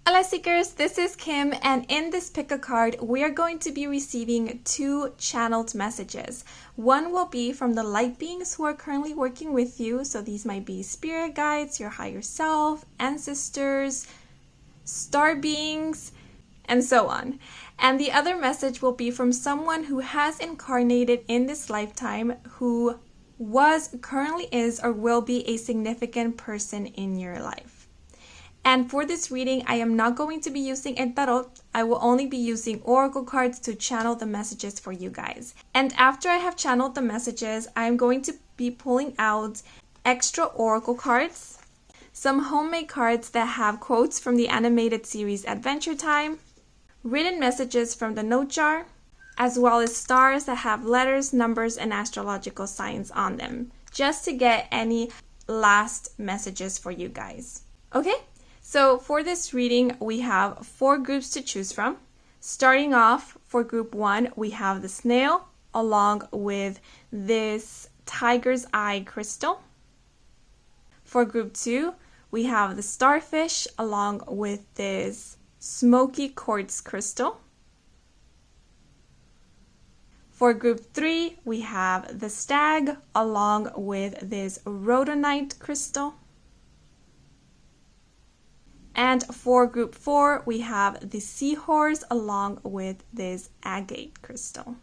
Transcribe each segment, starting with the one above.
Hola Seekers, this is Kim, and in this pick a card, we are going to be receiving 2 channeled messages. One will be from the light beings who are currently working with you, so these might be spirit guides, your higher self, ancestors, star beings, and so on. And the other message will be from someone who has incarnated in this lifetime, who was, currently is, or will be a significant person in your life. And for this reading, I am not going to be using a tarot. I will only be using oracle cards to channel the messages for you guys. And after I have channeled the messages, I am going to be pulling out extra oracle cards, some homemade cards that have quotes from the animated series Adventure Time, written messages from the note jar, as well as stars that have letters, numbers, and astrological signs on them, just to get any last messages for you guys. Okay? So for this reading, we have 4 groups to choose from. Starting off, for group 1, we have the snail along with this tiger's eye crystal. For group 2, we have the starfish along with this smoky quartz crystal. For group 3, we have the stag along with this rhodonite crystal. And for group 4, we have the seahorse along with this agate crystal.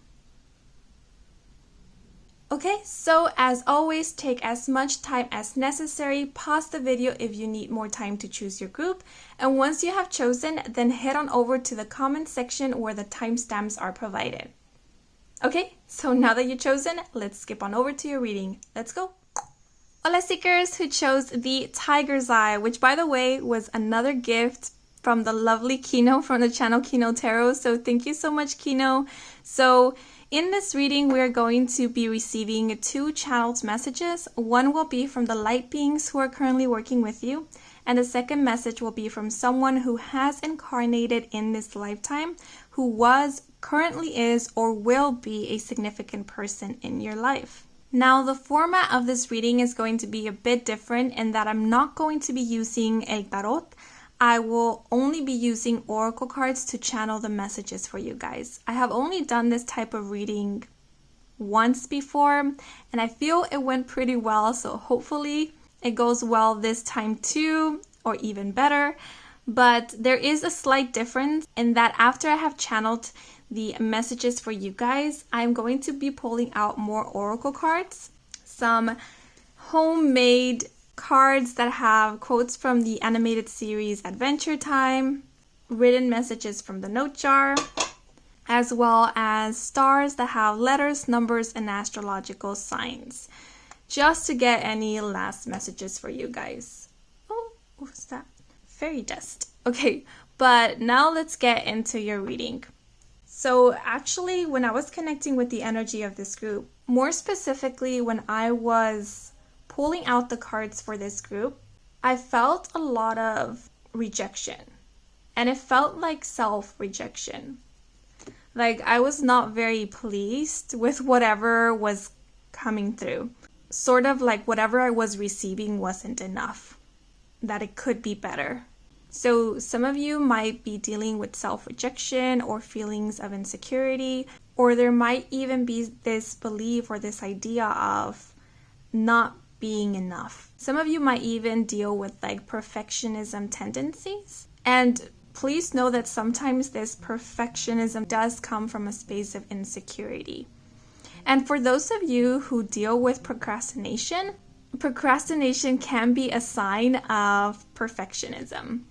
Okay, so as always, take as much time as necessary. Pause the video if you need more time to choose your group. And once you have chosen, then head on over to the comment section where the timestamps are provided. Okay, so now that you've chosen, let's skip on over to your reading. Let's go. Hola Seekers who chose the Tiger's Eye, which by the way was another gift from the lovely Kino from the channel Kino Tarot. So thank you so much, Kino. So in this reading, we are going to be receiving 2 channeled messages. One will be from the light beings who are currently working with you. And the second message will be from someone who has incarnated in this lifetime, who was, currently is, or will be a significant person in your life. Now, the format of this reading is going to be a bit different in that I'm not going to be using a tarot. I will only be using oracle cards to channel the messages for you guys. I have only done this type of reading once before, and I feel it went pretty well, so hopefully it goes well this time too, or even better. But there is a slight difference in that after I have channeled the messages for you guys, I'm going to be pulling out more oracle cards, some homemade cards that have quotes from the animated series Adventure Time, written messages from the note jar, as well as stars that have letters, numbers, and astrological signs, just to get any last messages for you guys. Oh, what's that? Fairy dust. Okay, but now let's get into your reading. So actually, when I was connecting with the energy of this group, more specifically when I was pulling out the cards for this group, I felt a lot of rejection. And it felt like self-rejection. Like I was not very pleased with whatever was coming through. Sort of like whatever I was receiving wasn't enough. That it could be better. So some of you might be dealing with self-rejection or feelings of insecurity, or there might even be this belief or this idea of not being enough. Some of you might even deal with like perfectionism tendencies. And please know that sometimes this perfectionism does come from a space of insecurity. And for those of you who deal with procrastination can be a sign of perfectionism.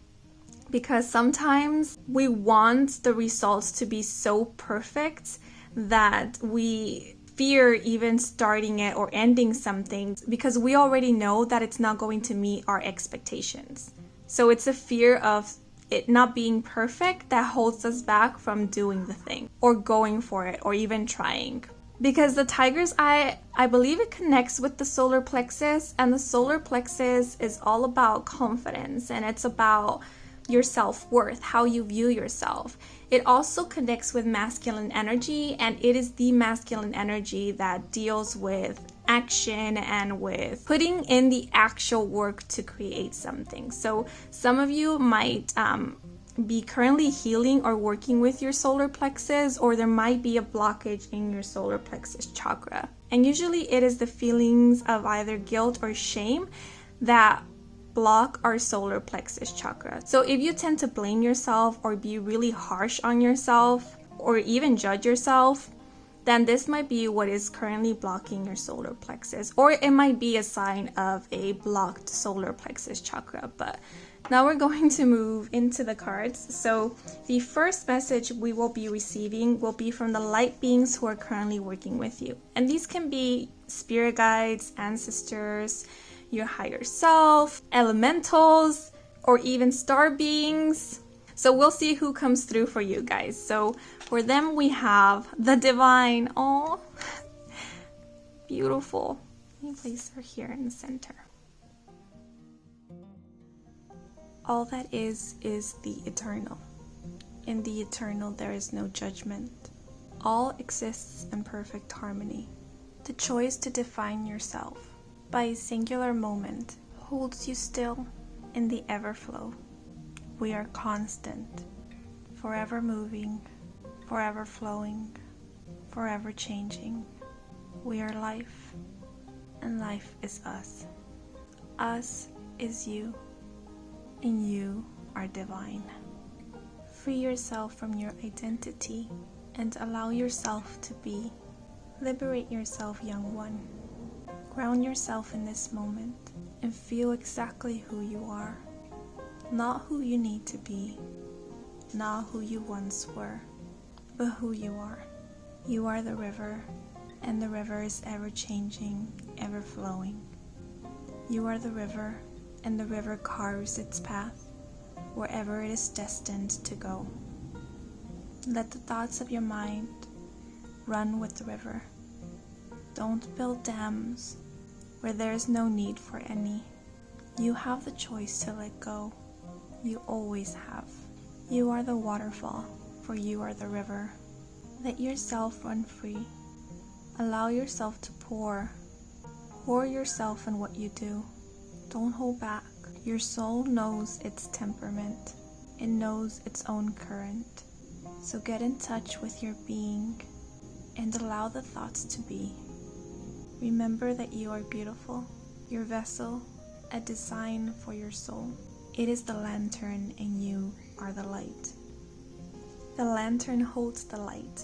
Because sometimes we want the results to be so perfect that we fear even starting it or ending something because we already know that it's not going to meet our expectations. So it's a fear of it not being perfect that holds us back from doing the thing or going for it or even trying. Because the tiger's eye, I believe it connects with the solar plexus, and the solar plexus is all about confidence, and it's about your self-worth, how you view yourself. It also connects with masculine energy, and it is the masculine energy that deals with action and with putting in the actual work to create something. So some of you might be currently healing or working with your solar plexus, or there might be a blockage in your solar plexus chakra. And usually it is the feelings of either guilt or shame that block our solar plexus chakra. So if you tend to blame yourself or be really harsh on yourself or even judge yourself, then this might be what is currently blocking your solar plexus, or it might be a sign of a blocked solar plexus chakra. But now we're going to move into the cards. So the first message we will be receiving will be from the light beings who are currently working with you. And these can be spirit guides, ancestors, your higher self, elementals, or even star beings. So we'll see who comes through for you guys. So for them, we have the divine. Oh, beautiful. Let me place her here in the center. All that is the eternal. In the eternal, there is no judgment. All exists in perfect harmony. The choice to define yourself by a singular moment holds you still in the everflow. We are constant, forever moving, forever flowing, forever changing. We are life, and life is us. Us is you, and you are divine. Free yourself from your identity and allow yourself to be. Liberate yourself, young one. Ground yourself in this moment and feel exactly who you are. Not who you need to be, not who you once were, but who you are. You are the river, and the river is ever changing, ever flowing. You are the river, and the river carves its path wherever it is destined to go. Let the thoughts of your mind run with the river. Don't build dams where there is no need for any. You have the choice to let go. You always have. You are the waterfall, for you are the river. Let yourself run free. Allow yourself to pour. Pour yourself in what you do. Don't hold back. Your soul knows its temperament. It knows its own current. So get in touch with your being and allow the thoughts to be. Remember that you are beautiful. Your vessel, a design for your soul. It is the lantern and you are the light. The lantern holds the light,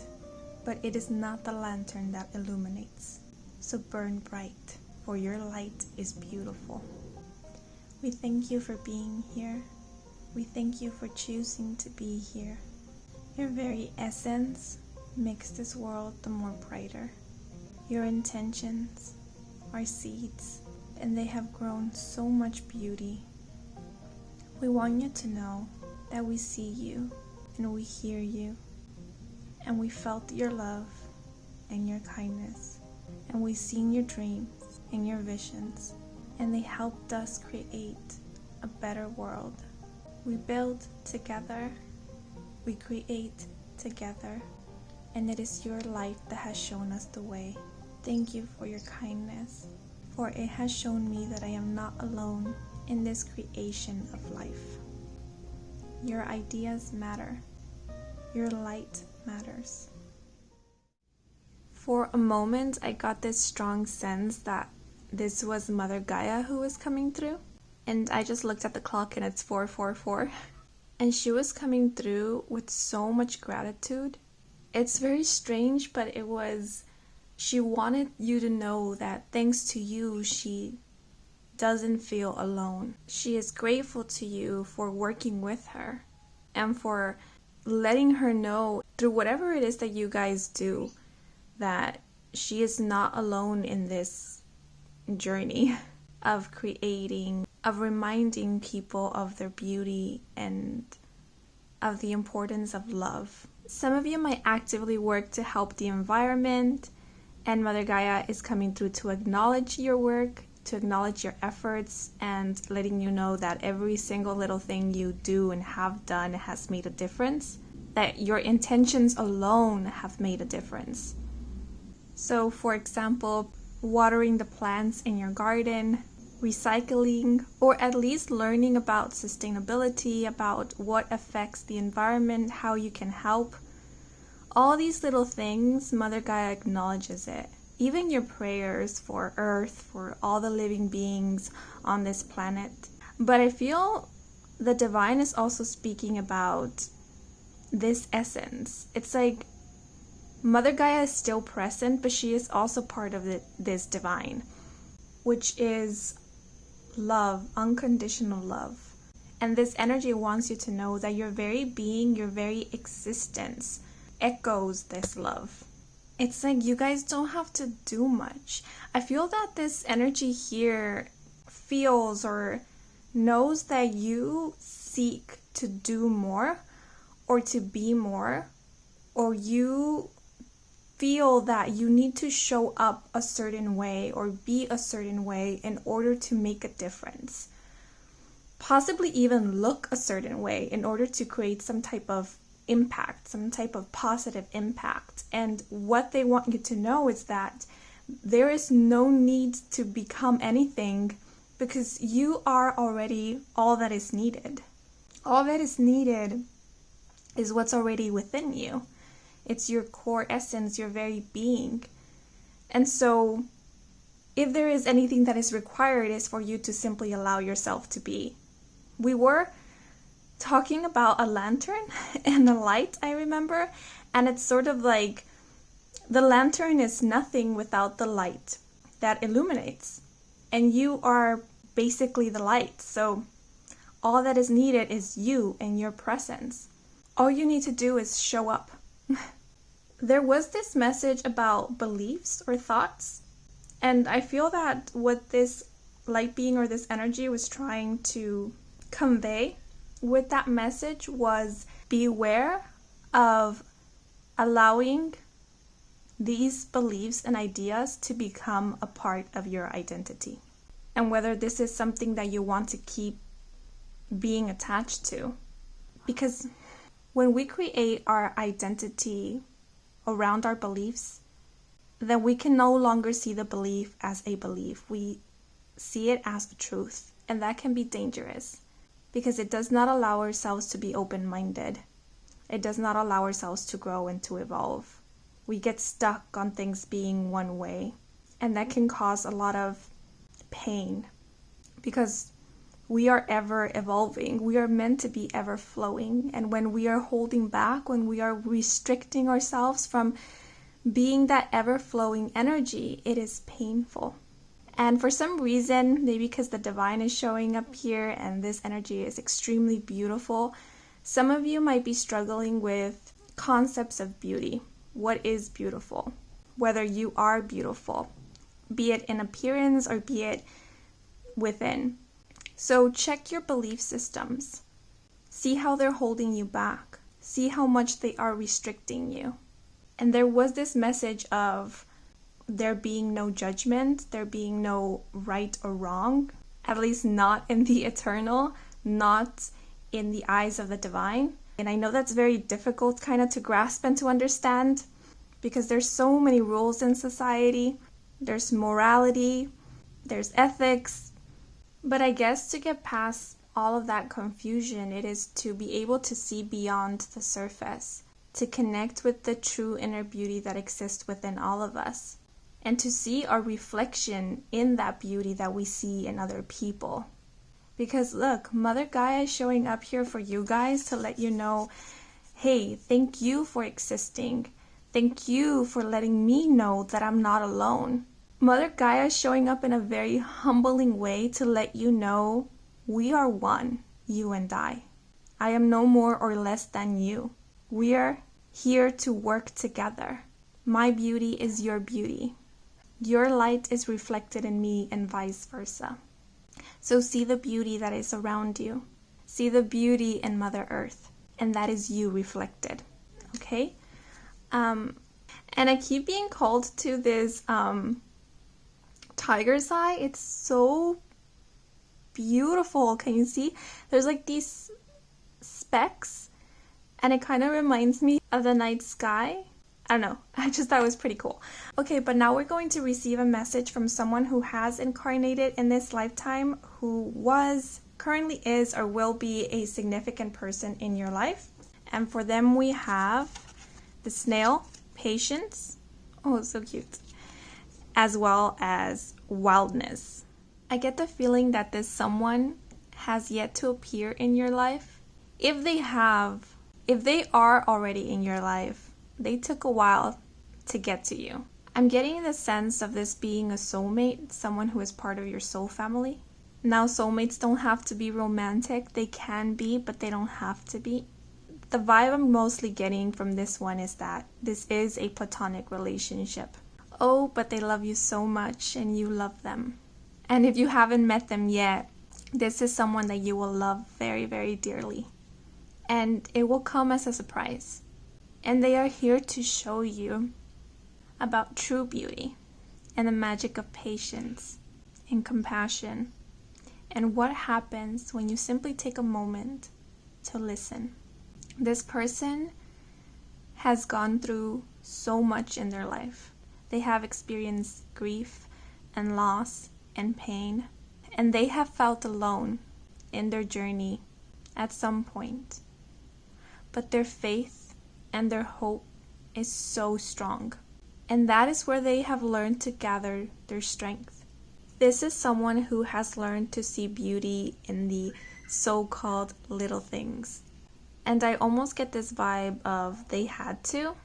but it is not the lantern that illuminates. So burn bright, for your light is beautiful. We thank you for being here. We thank you for choosing to be here. Your very essence makes this world the more brighter. Your intentions are seeds, and they have grown so much beauty. We want you to know that we see you and we hear you, and we felt your love and your kindness, and we've seen your dreams and your visions, and they helped us create a better world. We build together, we create together, and it is your light that has shown us the way. Thank you for your kindness, for it has shown me that I am not alone in this creation of life. Your ideas matter. Your light matters. For a moment, I got this strong sense that this was Mother Gaia who was coming through. And I just looked at the clock and it's 4:44. And she was coming through with so much gratitude. It's very strange, but she wanted you to know that thanks to you, she doesn't feel alone. She is grateful to you for working with her and for letting her know through whatever it is that you guys do that she is not alone in this journey of creating, of reminding people of their beauty and of the importance of love. Some of you might actively work to help the environment, and Mother Gaia is coming through to acknowledge your work, to acknowledge your efforts, and letting you know that every single little thing you do and have done has made a difference, that your intentions alone have made a difference. So, for example, watering the plants in your garden, recycling, or at least learning about sustainability, about what affects the environment, how you can help. All these little things, Mother Gaia acknowledges it. Even your prayers for Earth, for all the living beings on this planet. But I feel the divine is also speaking about this essence. It's like Mother Gaia is still present, but she is also part of this divine, which is love, unconditional love. And this energy wants you to know that your very being, your very existence echoes this love. It's like you guys don't have to do much. I feel that this energy here feels or knows that you seek to do more or to be more, or you feel that you need to show up a certain way or be a certain way in order to make a difference. Possibly even look a certain way in order to create some type of impact, some type of positive impact. And what they want you to know is that there is no need to become anything, because you are already all that is needed. All that is needed is what's already within you. It's your core essence, your very being. And so if there is anything that is required, is for you to simply allow yourself to be. We were talking about a lantern and a light, I remember, and it's sort of like the lantern is nothing without the light that illuminates, and you are basically the light. So all that is needed is you and your presence. All you need to do is show up. There was this message about beliefs or thoughts, and I feel that what this light being or this energy was trying to convey with that message was beware of allowing these beliefs and ideas to become a part of your identity, and whether this is something that you want to keep being attached to. Because when we create our identity around our beliefs, then we can no longer see the belief as a belief. We see it as the truth, and that can be dangerous because it does not allow ourselves to be open-minded. It does not allow ourselves to grow and to evolve. We get stuck on things being one way, and that can cause a lot of pain because we are ever evolving. We are meant to be ever flowing, and when we are holding back, when we are restricting ourselves from being that ever flowing energy, it is painful. And for some reason, maybe because the divine is showing up here and this energy is extremely beautiful, some of you might be struggling with concepts of beauty. What is beautiful? Whether you are beautiful, be it in appearance or be it within. So check your belief systems. See how they're holding you back. See how much they are restricting you. And there was this message of there being no judgment, there being no right or wrong, at least not in the eternal, not in the eyes of the divine. And I know that's very difficult kind of to grasp and to understand because there's so many rules in society. There's morality, there's ethics. But I guess to get past all of that confusion, it is to be able to see beyond the surface, to connect with the true inner beauty that exists within all of us, and to see our reflection in that beauty that we see in other people. Because look, Mother Gaia is showing up here for you guys to let you know, hey, thank you for existing. Thank you for letting me know that I'm not alone. Mother Gaia is showing up in a very humbling way to let you know we are one, you and I. I am no more or less than you. We are here to work together. My beauty is your beauty. Your light is reflected in me and vice versa. So see the beauty that is around you. See the beauty in Mother Earth, and that is you reflected. Okay? And I keep being called to this tiger's eye. It's so beautiful. Can you see? There's like these specks, and it kind of reminds me of the night sky. I don't know. I just thought it was pretty cool. Okay, but now we're going to receive a message from someone who has incarnated in this lifetime, who was, currently is, or will be a significant person in your life. And for them, we have the snail, patience. Oh, so cute. As well as wildness. I get the feeling that this someone has yet to appear in your life. If they are already in your life, they took a while to get to you. I'm getting the sense of this being a soulmate, someone who is part of your soul family. Now, soulmates don't have to be romantic. They can be, but they don't have to be. The vibe I'm mostly getting from this one is that this is a platonic relationship. Oh, but they love you so much and you love them. And if you haven't met them yet, this is someone that you will love very, very dearly. And it will come as a surprise. And they are here to show you about true beauty and the magic of patience and compassion and what happens when you simply take a moment to listen. This person has gone through so much in their life. They have experienced grief and loss and pain, and they have felt alone in their journey at some point. But their faith and their hope is so strong, and that is where they have learned to gather their strength. This is someone who has learned to see beauty in the so-called little things. And I almost get this vibe of they had to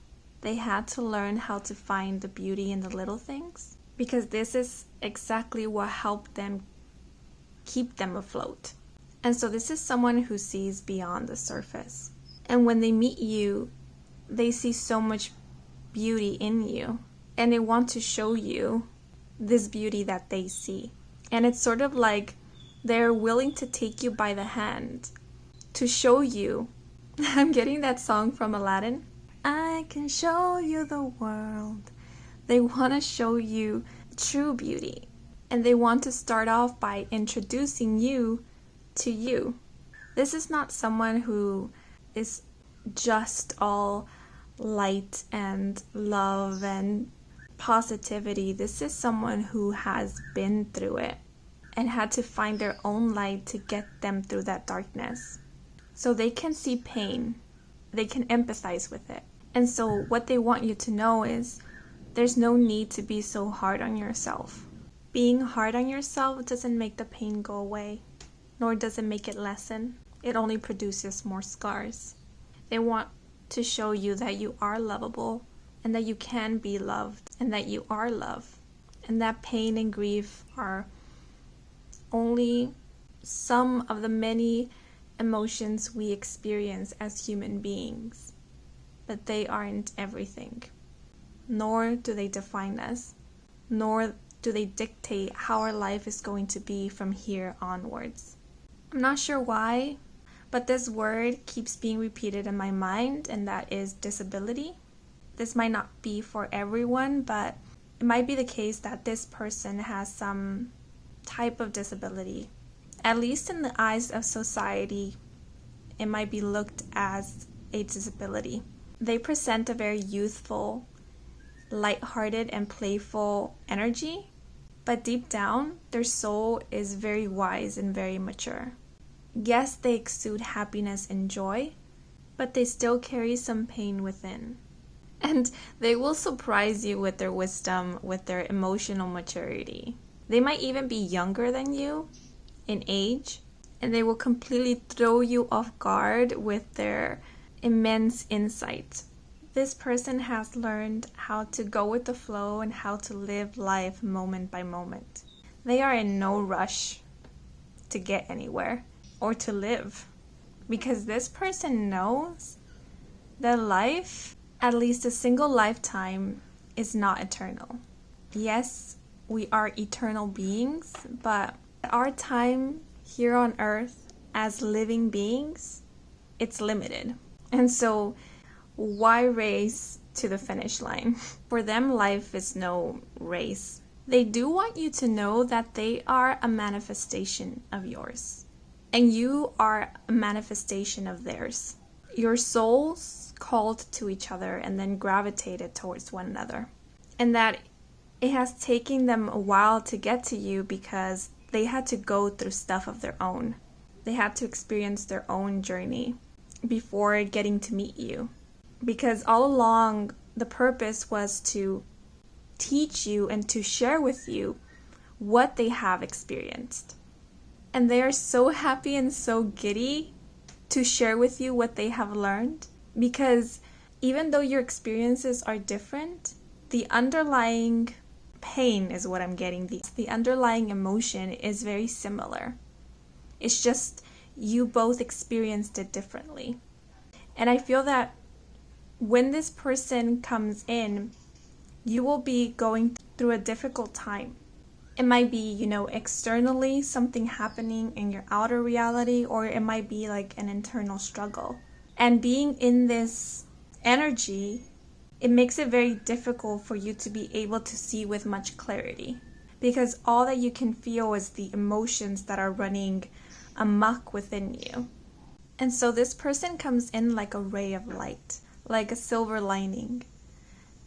learn how to find the beauty in the little things, because this is exactly what helped them keep them afloat. And so this is someone who sees beyond the surface. And when they meet you, they see so much beauty in you, and they want to show you this beauty that they see. And it's sort of like they're willing to take you by the hand to show you. I'm getting that song from Aladdin. I can show you the world. They want to show you true beauty. And they want to start off by introducing you to you. This is not someone who is just all light and love and positivity. This is someone who has been through it and had to find their own light to get them through that darkness. So they can see pain. They can empathize with it. And so what they want you to know is there's no need to be so hard on yourself. Being hard on yourself doesn't make the pain go away, nor does it make it lessen. It only produces more scars. They want to show you that you are lovable and that you can be loved and that you are loved. And that pain and grief are only some of the many emotions we experience as human beings. But they aren't everything. Nor do they define us. Nor do they dictate how our life is going to be from here onwards. I'm not sure why, but this word keeps being repeated in my mind, and that is disability. This might not be for everyone, but it might be the case that this person has some type of disability. At least in the eyes of society, it might be looked as a disability. They present a very youthful, lighthearted, and playful energy, but deep down, their soul is very wise and very mature. Yes, they exude happiness and joy, but they still carry some pain within. And they will surprise you with their wisdom, with their emotional maturity. They might even be younger than you in age, and they will completely throw you off guard with their immense insight. This person has learned how to go with the flow and how to live life moment by moment. They are in no rush to get anywhere or to live, because this person knows that life, at least a single lifetime, is not eternal. Yes, we are eternal beings, but our time here on earth as living beings, it's limited. And so why race to the finish line? For them, life is no race. They do want you to know that they are a manifestation of yours, and you are a manifestation of theirs. your souls called to each other and then gravitated towards one another. And that it has taken them a while to get to you because they had to go through stuff of their own. They had to experience their own journey before getting to meet you. Because all along, the purpose was to teach you and to share with you what they have experienced. And they are so happy and so giddy to share with you what they have learned, because even though your experiences are different, the underlying pain is what I'm getting. The underlying emotion is very similar. It's just you both experienced it differently. And I feel that when this person comes in, you will be going through a difficult time. It might be, externally something happening in your outer reality, or it might be like an internal struggle. And being in this energy, it makes it very difficult for you to be able to see with much clarity, because all that you can feel is the emotions that are running amok within you. And so this person comes in like a ray of light, like a silver lining.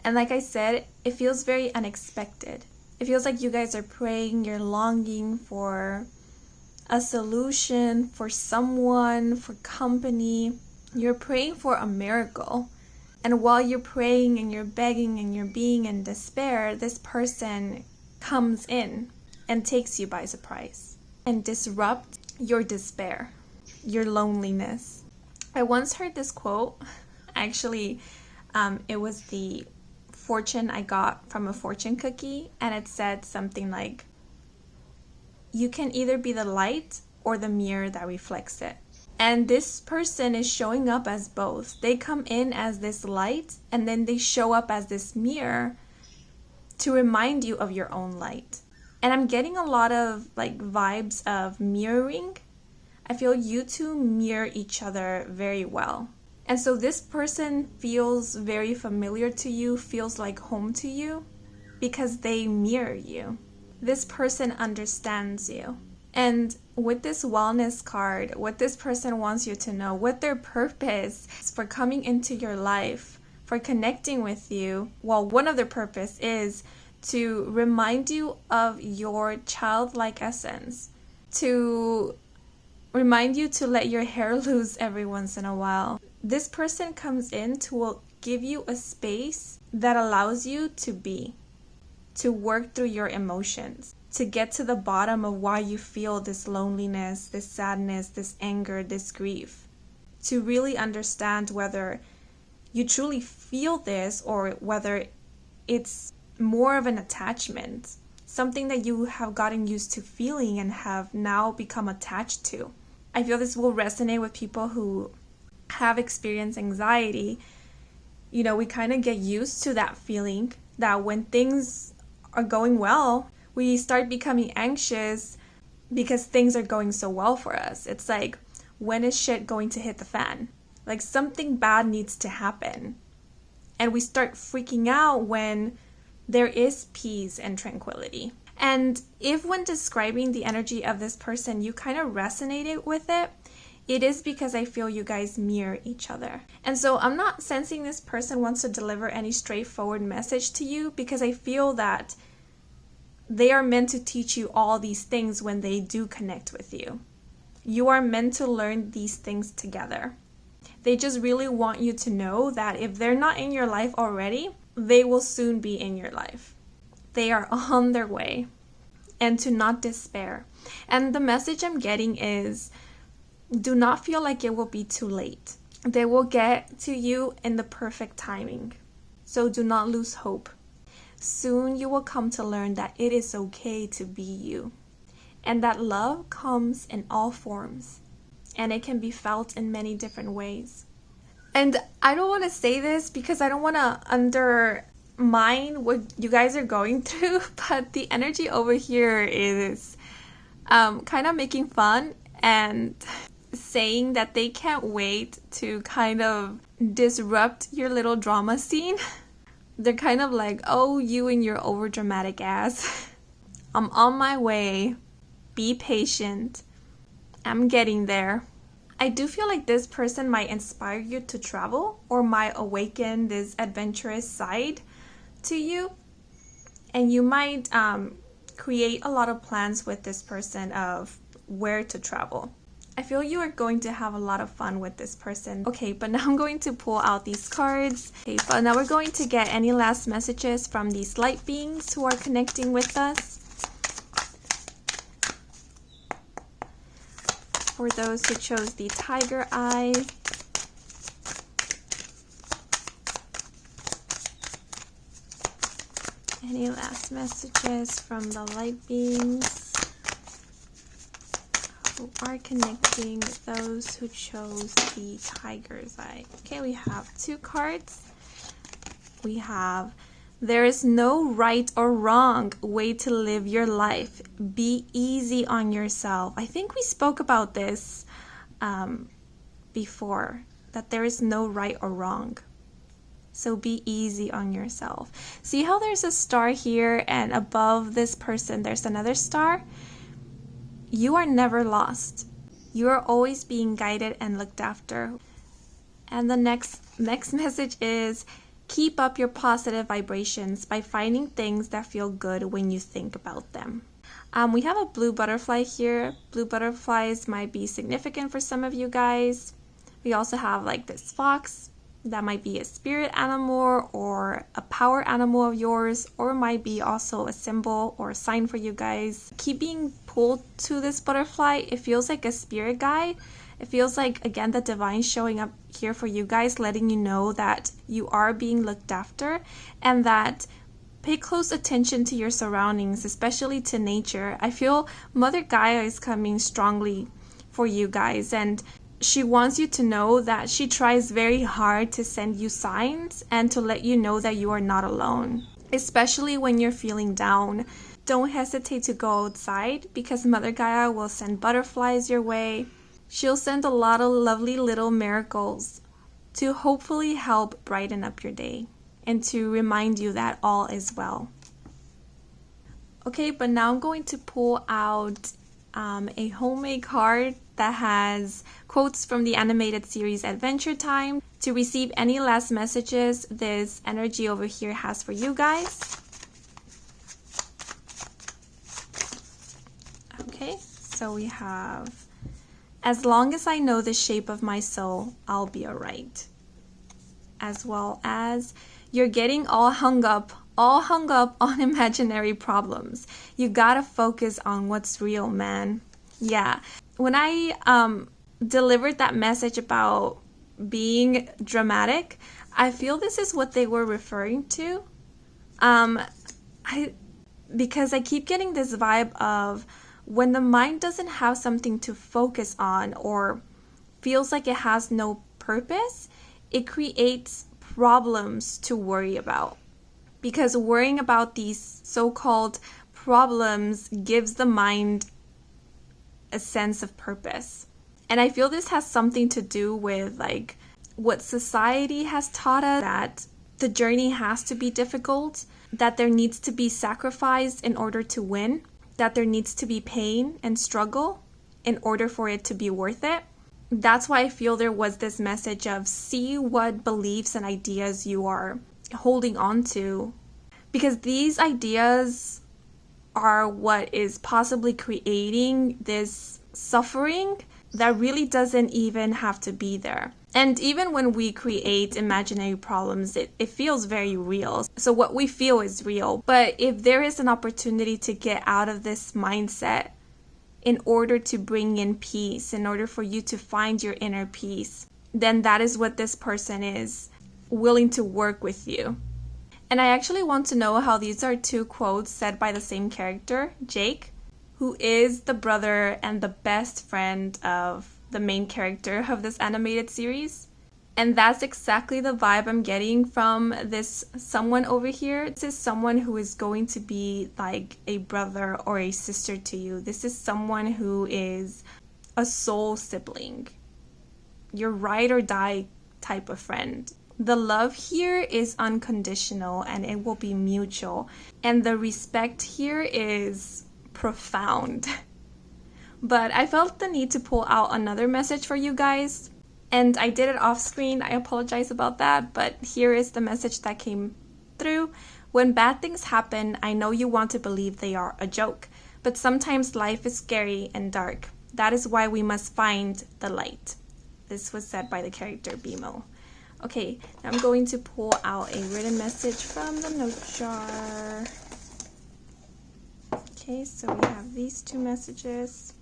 And like I said, it feels very unexpected. It feels like you guys are praying, you're longing for a solution, for someone, for company. You're praying for a miracle. And while you're praying and you're begging and you're being in despair, this person comes in and takes you by surprise and disrupts your despair, your loneliness. I once heard this quote. Actually, it was the fortune I got from a fortune cookie, and it said something like, you can either be the light or the mirror that reflects it. And this person is showing up as both. They come in as this light, and then they show up as this mirror to remind you of your own light. And I'm getting a lot of vibes of mirroring. I feel you two mirror each other very well. And so this person feels very familiar to you, feels like home to you, because they mirror you. This person understands you. And with this wellness card, what this person wants you to know, what their purpose is for coming into your life, for connecting with you, well, one of their purpose is to remind you of your childlike essence, to remind you to let your hair loose every once in a while. This person comes in to give you a space that allows you to be, to work through your emotions, to get to the bottom of why you feel this loneliness, this sadness, this anger, this grief, to really understand whether you truly feel this or whether it's more of an attachment, something that you have gotten used to feeling and have now become attached to. I feel this will resonate with people who have experienced anxiety. We kind of get used to that feeling that when things are going well, we start becoming anxious because things are going so well for us. It's like, when is shit going to hit the fan? Like something bad needs to happen. And we start freaking out when there is peace and tranquility. And if when describing the energy of this person, you kind of resonated with it, it is because I feel you guys mirror each other. And so I'm not sensing this person wants to deliver any straightforward message to you, because I feel that they are meant to teach you all these things when they do connect with you. You are meant to learn these things together. They just really want you to know that if they're not in your life already, they will soon be in your life. They are on their way, and to not despair. And the message I'm getting is, do not feel like it will be too late. They will get to you in the perfect timing. So do not lose hope. Soon you will come to learn that it is okay to be you. And that love comes in all forms. And it can be felt in many different ways. And I don't want to say this because I don't want to undermine what you guys are going through. But the energy over here is kind of making fun and saying that they can't wait to kind of disrupt your little drama scene. They're kind of like, oh, you and your overdramatic ass. I'm on my way. Be patient. I'm getting there. I do feel like this person might inspire you to travel or might awaken this adventurous side to you. And you might create a lot of plans with this person of where to travel. I feel you are going to have a lot of fun with this person. Okay, but now I'm going to pull out these cards. Okay, but now we're going to get any last messages from these light beings who are connecting with us. For those who chose the tiger eye. Any last messages from the light beings who are connecting with those who chose the tiger's eye? Okay, we have 2 cards. We have, there is no right or wrong way to live your life. Be easy on yourself. I think we spoke about this before, that there is no right or wrong. So be easy on yourself. See how there's a star here and above this person there's another star? You are never lost. You are always being guided and looked after. And the next message is, keep up your positive vibrations by finding things that feel good when you think about them. We have a blue butterfly here. Blue butterflies might be significant for some of you guys. We also have like this fox. That might be a spirit animal or a power animal of yours, or might be also a symbol or a sign for you guys. Keep being pulled to this butterfly. It feels like a spirit guide. It feels like, again, the divine showing up here for you guys, letting you know that you are being looked after and that pay close attention to your surroundings, especially to nature. I feel Mother Gaia is coming strongly for you guys, and she wants you to know that she tries very hard to send you signs and to let you know that you are not alone, especially when you're feeling down. Don't hesitate to go outside because Mother Gaia will send butterflies your way. She'll send a lot of lovely little miracles to hopefully help brighten up your day and to remind you that all is well. Okay, but now I'm going to pull out a homemade card that has quotes from the animated series Adventure Time. To receive any last messages this energy over here has for you guys. Okay, so we have, as long as I know the shape of my soul, I'll be alright. As well as, you're getting all hung up on imaginary problems. You gotta focus on what's real, man. Yeah. When I delivered that message about being dramatic, I feel this is what they were referring to. Because I keep getting this vibe of when the mind doesn't have something to focus on or feels like it has no purpose, it creates problems to worry about. Because worrying about these so-called problems gives the mind a sense of purpose. And I feel this has something to do with like what society has taught us, that the journey has to be difficult, that there needs to be sacrifice in order to win, that there needs to be pain and struggle in order for it to be worth it. That's why I feel there was this message of see what beliefs and ideas you are holding on to, because these ideas are what is possibly creating this suffering that really doesn't even have to be there. And even when we create imaginary problems, it feels very real. So what we feel is real. But if there is an opportunity to get out of this mindset in order to bring in peace, in order for you to find your inner peace, then that is what this person is willing to work with you. And I actually want to know how these are 2 quotes said by the same character, Jake, who is the brother and the best friend of the main character of this animated series. And that's exactly the vibe I'm getting from this someone over here. This is someone who is going to be like a brother or a sister to you. This is someone who is a soul sibling. Your ride or die type of friend. The love here is unconditional and it will be mutual. And the respect here is profound. But I felt the need to pull out another message for you guys, and I did it off screen. I apologize about that, but here is the message that came through. When bad things happen, I know you want to believe they are a joke, but sometimes life is scary and dark. That is why we must find the light. This was said by the character BMO. Okay, now I'm going to pull out a written message from the note jar. Okay, so we have these two messages.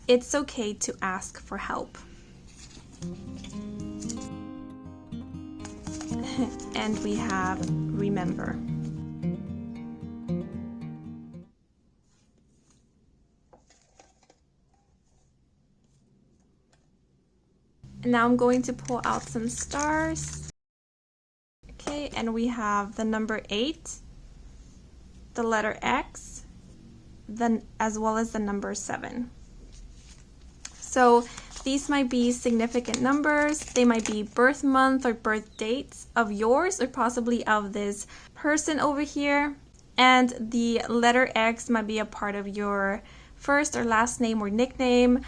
It's okay to ask for help. And we have remember. And now I'm going to pull out some stars. Okay, and we have the number 8, the letter X, then as well as the number 7. So these might be significant numbers. They might be birth month or birth dates of yours or possibly of this person over here. And the letter X might be a part of your first or last name or nickname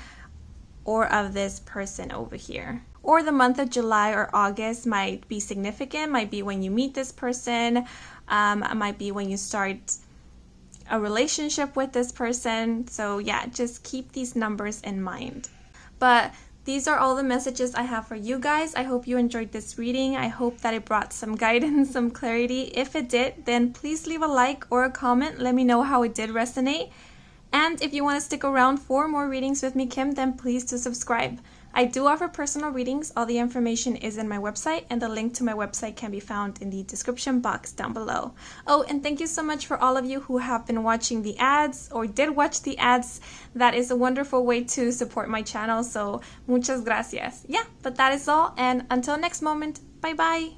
or of this person over here. Or the month of July or August might be significant, might be when you meet this person, might be when you start a relationship with this person. So yeah, just keep these numbers in mind. But these are all the messages I have for you guys. I hope you enjoyed this reading. I hope that it brought some guidance, some clarity. If it did, then please leave a like or a comment. Let me know how it did resonate. And if you want to stick around for more readings with me, Kim, then please do subscribe. I do offer personal readings. All the information is in my website, and the link to my website can be found in the description box down below. Oh, and thank you so much for all of you who have been watching the ads or did watch the ads. That is a wonderful way to support my channel, so muchas gracias. Yeah, but that is all, and until next moment, bye-bye.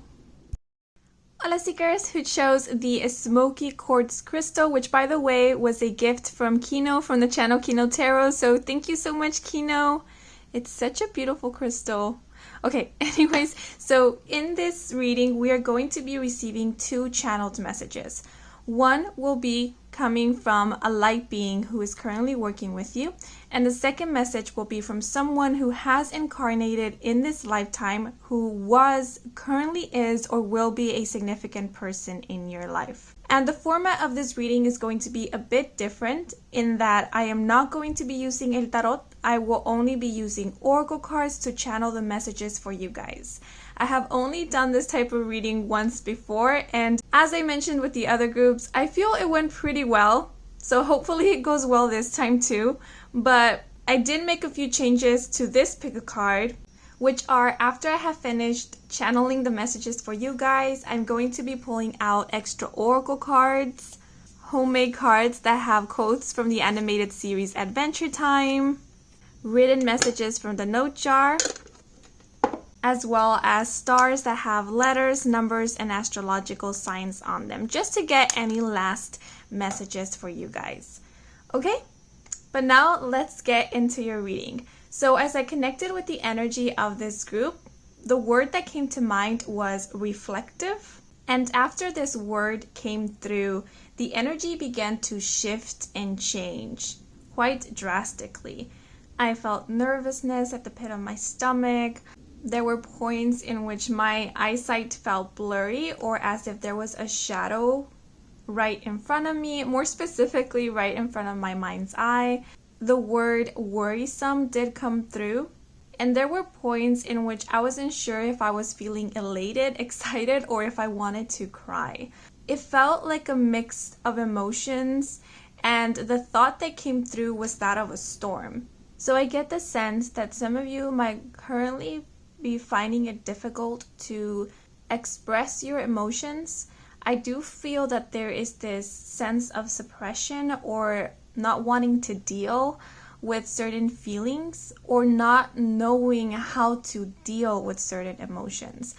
Hola seekers who chose the Smoky Quartz Crystal, which by the way was a gift from Kino from the channel Kino Tarot, so thank you so much, Kino. It's such a beautiful crystal. Okay, anyways, so in this reading, we are going to be receiving 2 channeled messages. One will be coming from a light being who is currently working with you, and the second message will be from someone who has incarnated in this lifetime who was, currently is, or will be a significant person in your life. And the format of this reading is going to be a bit different in that I am not going to be using El Tarot. I will only be using Oracle cards to channel the messages for you guys. I have only done this type of reading once before, and as I mentioned with the other groups, I feel it went pretty well. So hopefully it goes well this time too. But I did make a few changes to this pick a card, which are after I have finished channeling the messages for you guys, I'm going to be pulling out extra Oracle cards, homemade cards that have quotes from the animated series Adventure Time, written messages from the note jar, as well as stars that have letters, numbers, and astrological signs on them, just to get any last messages for you guys. Okay? But now let's get into your reading. So as I connected with the energy of this group, the word that came to mind was reflective. And after this word came through, the energy began to shift and change quite drastically. I felt nervousness at the pit of my stomach. There were points in which my eyesight felt blurry or as if there was a shadow right in front of me, more specifically right in front of my mind's eye. The word worrisome did come through, and there were points in which I wasn't sure if I was feeling elated, excited, or if I wanted to cry. It felt like a mix of emotions, and the thought that came through was that of a storm. So I get the sense that some of you might currently be finding it difficult to express your emotions. I do feel that there is this sense of suppression or not wanting to deal with certain feelings or not knowing how to deal with certain emotions,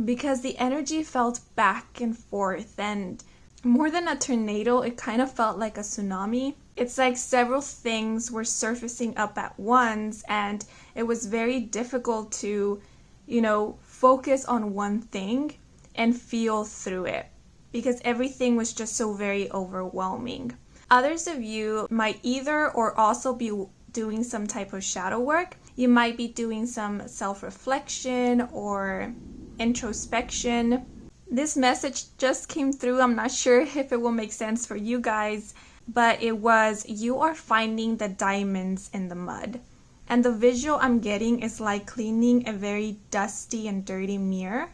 because the energy felt back and forth, and more than a tornado, it kind of felt like a tsunami. It's like several things were surfacing up at once, and it was very difficult to, focus on one thing and feel through it, because everything was just so very overwhelming. Others of you might either or also be doing some type of shadow work. You might be doing some self-reflection or introspection. This message just came through. I'm not sure if it will make sense for you guys, but it was, you are finding the diamonds in the mud. And the visual I'm getting is like cleaning a very dusty and dirty mirror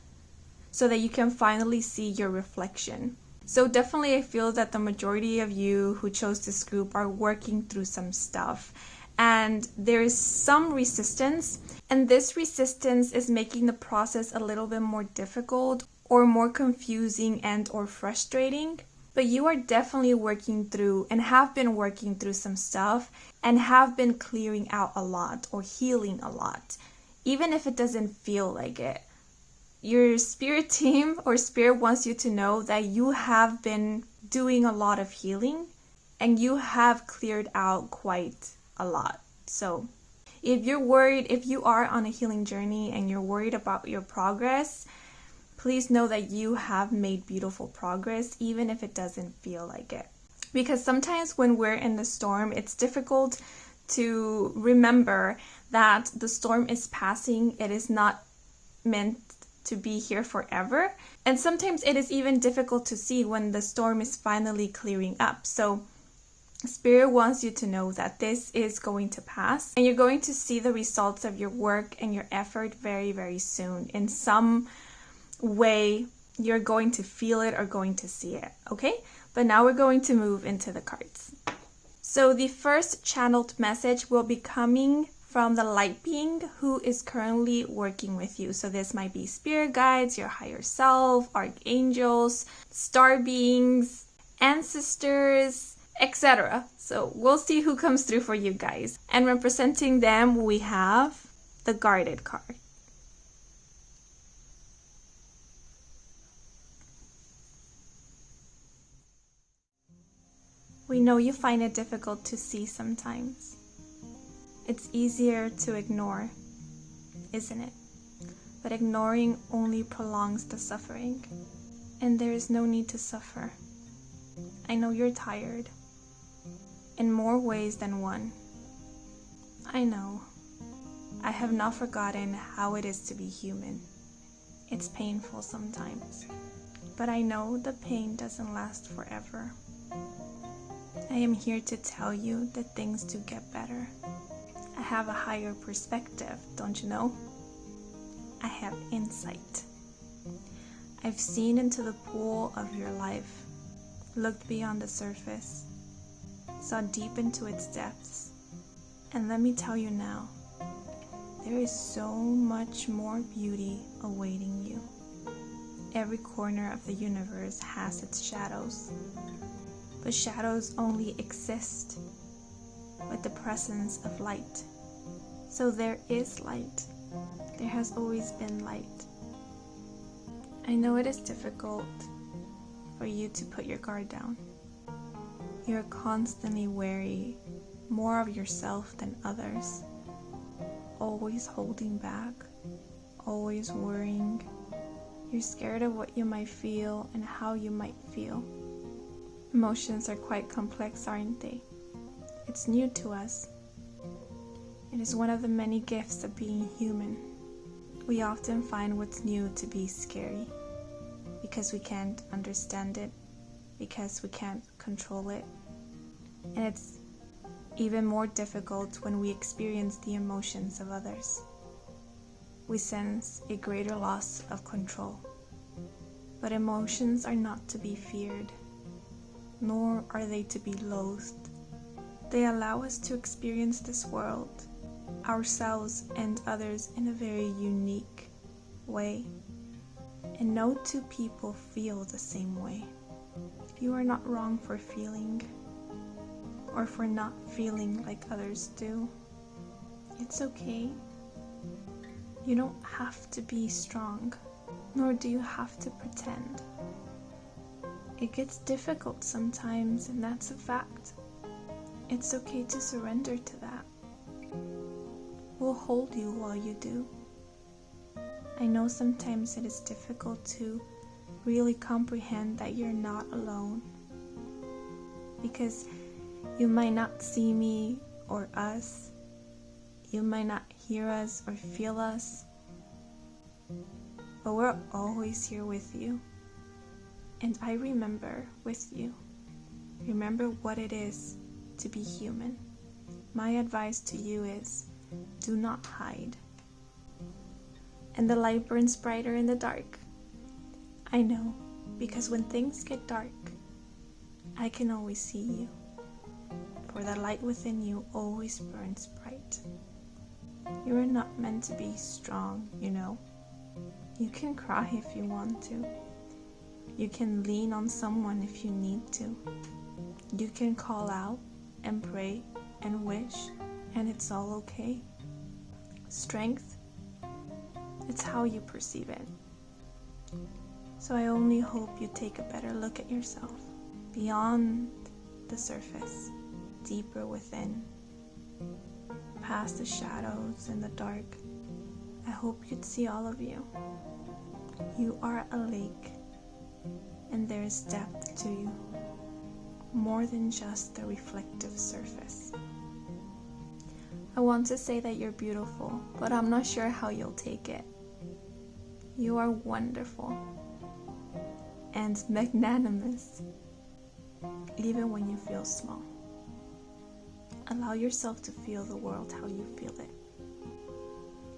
so that you can finally see your reflection. So definitely I feel that the majority of you who chose this group are working through some stuff. And there is some resistance, and this resistance is making the process a little bit more difficult or more confusing and or frustrating. But you are definitely working through and have been working through some stuff and have been clearing out a lot or healing a lot, even if it doesn't feel like it. Your spirit team or spirit wants you to know that you have been doing a lot of healing and you have cleared out quite a lot. So if you're worried, if you are on a healing journey and you're worried about your progress, please know that you have made beautiful progress, even if it doesn't feel like it. Because sometimes when we're in the storm, it's difficult to remember that the storm is passing. It is not meant to be here forever. And sometimes it is even difficult to see when the storm is finally clearing up. So Spirit wants you to know that this is going to pass and you're going to see the results of your work and your effort very, very soon. In some way, you're going to feel it or going to see it, okay? But now we're going to move into the cards. So the first channeled message will be coming from the light being who is currently working with you. So this might be spirit guides, your higher self, archangels, star beings, ancestors, etc. So we'll see who comes through for you guys. And representing them, we have the guarded card. We know you find it difficult to see sometimes. It's easier to ignore, isn't it? But ignoring only prolongs the suffering. And there is no need to suffer. I know you're tired. In more ways than one. I know. I have not forgotten how it is to be human. It's painful sometimes. But I know the pain doesn't last forever. I am here to tell you that things do get better. I have a higher perspective, don't you know? I have insight. I've seen into the pool of your life, looked beyond the surface, saw deep into its depths. And let me tell you now, there is so much more beauty awaiting you. Every corner of the universe has its shadows. But shadows only exist with the presence of light. So there is light. There has always been light. I know it is difficult for you to put your guard down. You're constantly wary more of yourself than others. Always holding back. Always worrying. You're scared of what you might feel and how you might feel. Emotions are quite complex, aren't they? It's new to us. It is one of the many gifts of being human. We often find what's new to be scary because we can't understand it, because we can't control it. And it's even more difficult when we experience the emotions of others. We sense a greater loss of control. But emotions are not to be feared, nor are they to be loathed. They allow us to experience this world, ourselves and others in a very unique way. And no two people feel the same way. You are not wrong for feeling, or for not feeling like others do. It's okay. You don't have to be strong, nor do you have to pretend. It gets difficult sometimes, and that's a fact. It's okay to surrender to that. We'll hold you while you do. I know sometimes it is difficult to really comprehend that you're not alone, because You might not see me or us. You might not hear us or feel us. But we're always here with you. And I remember with you. Remember what it is to be human. My advice to you is, do not hide. And the light burns brighter in the dark. I know, because when things get dark, I can always see you. For the light within you always burns bright. You are not meant to be strong, you know. You can cry if you want to. You can lean on someone if you need to. You can call out and pray and wish, and it's all okay. Strength, it's how you perceive it. So I only hope you take a better look at yourself, beyond the surface, deeper within, past the shadows and the dark. I hope you'd see all of you. You are a lake, and there is depth to you, more than just the reflective surface. I want to say that you're beautiful, but I'm not sure how you'll take it. You are wonderful and magnanimous, even when you feel small. Allow yourself to feel the world how you feel it.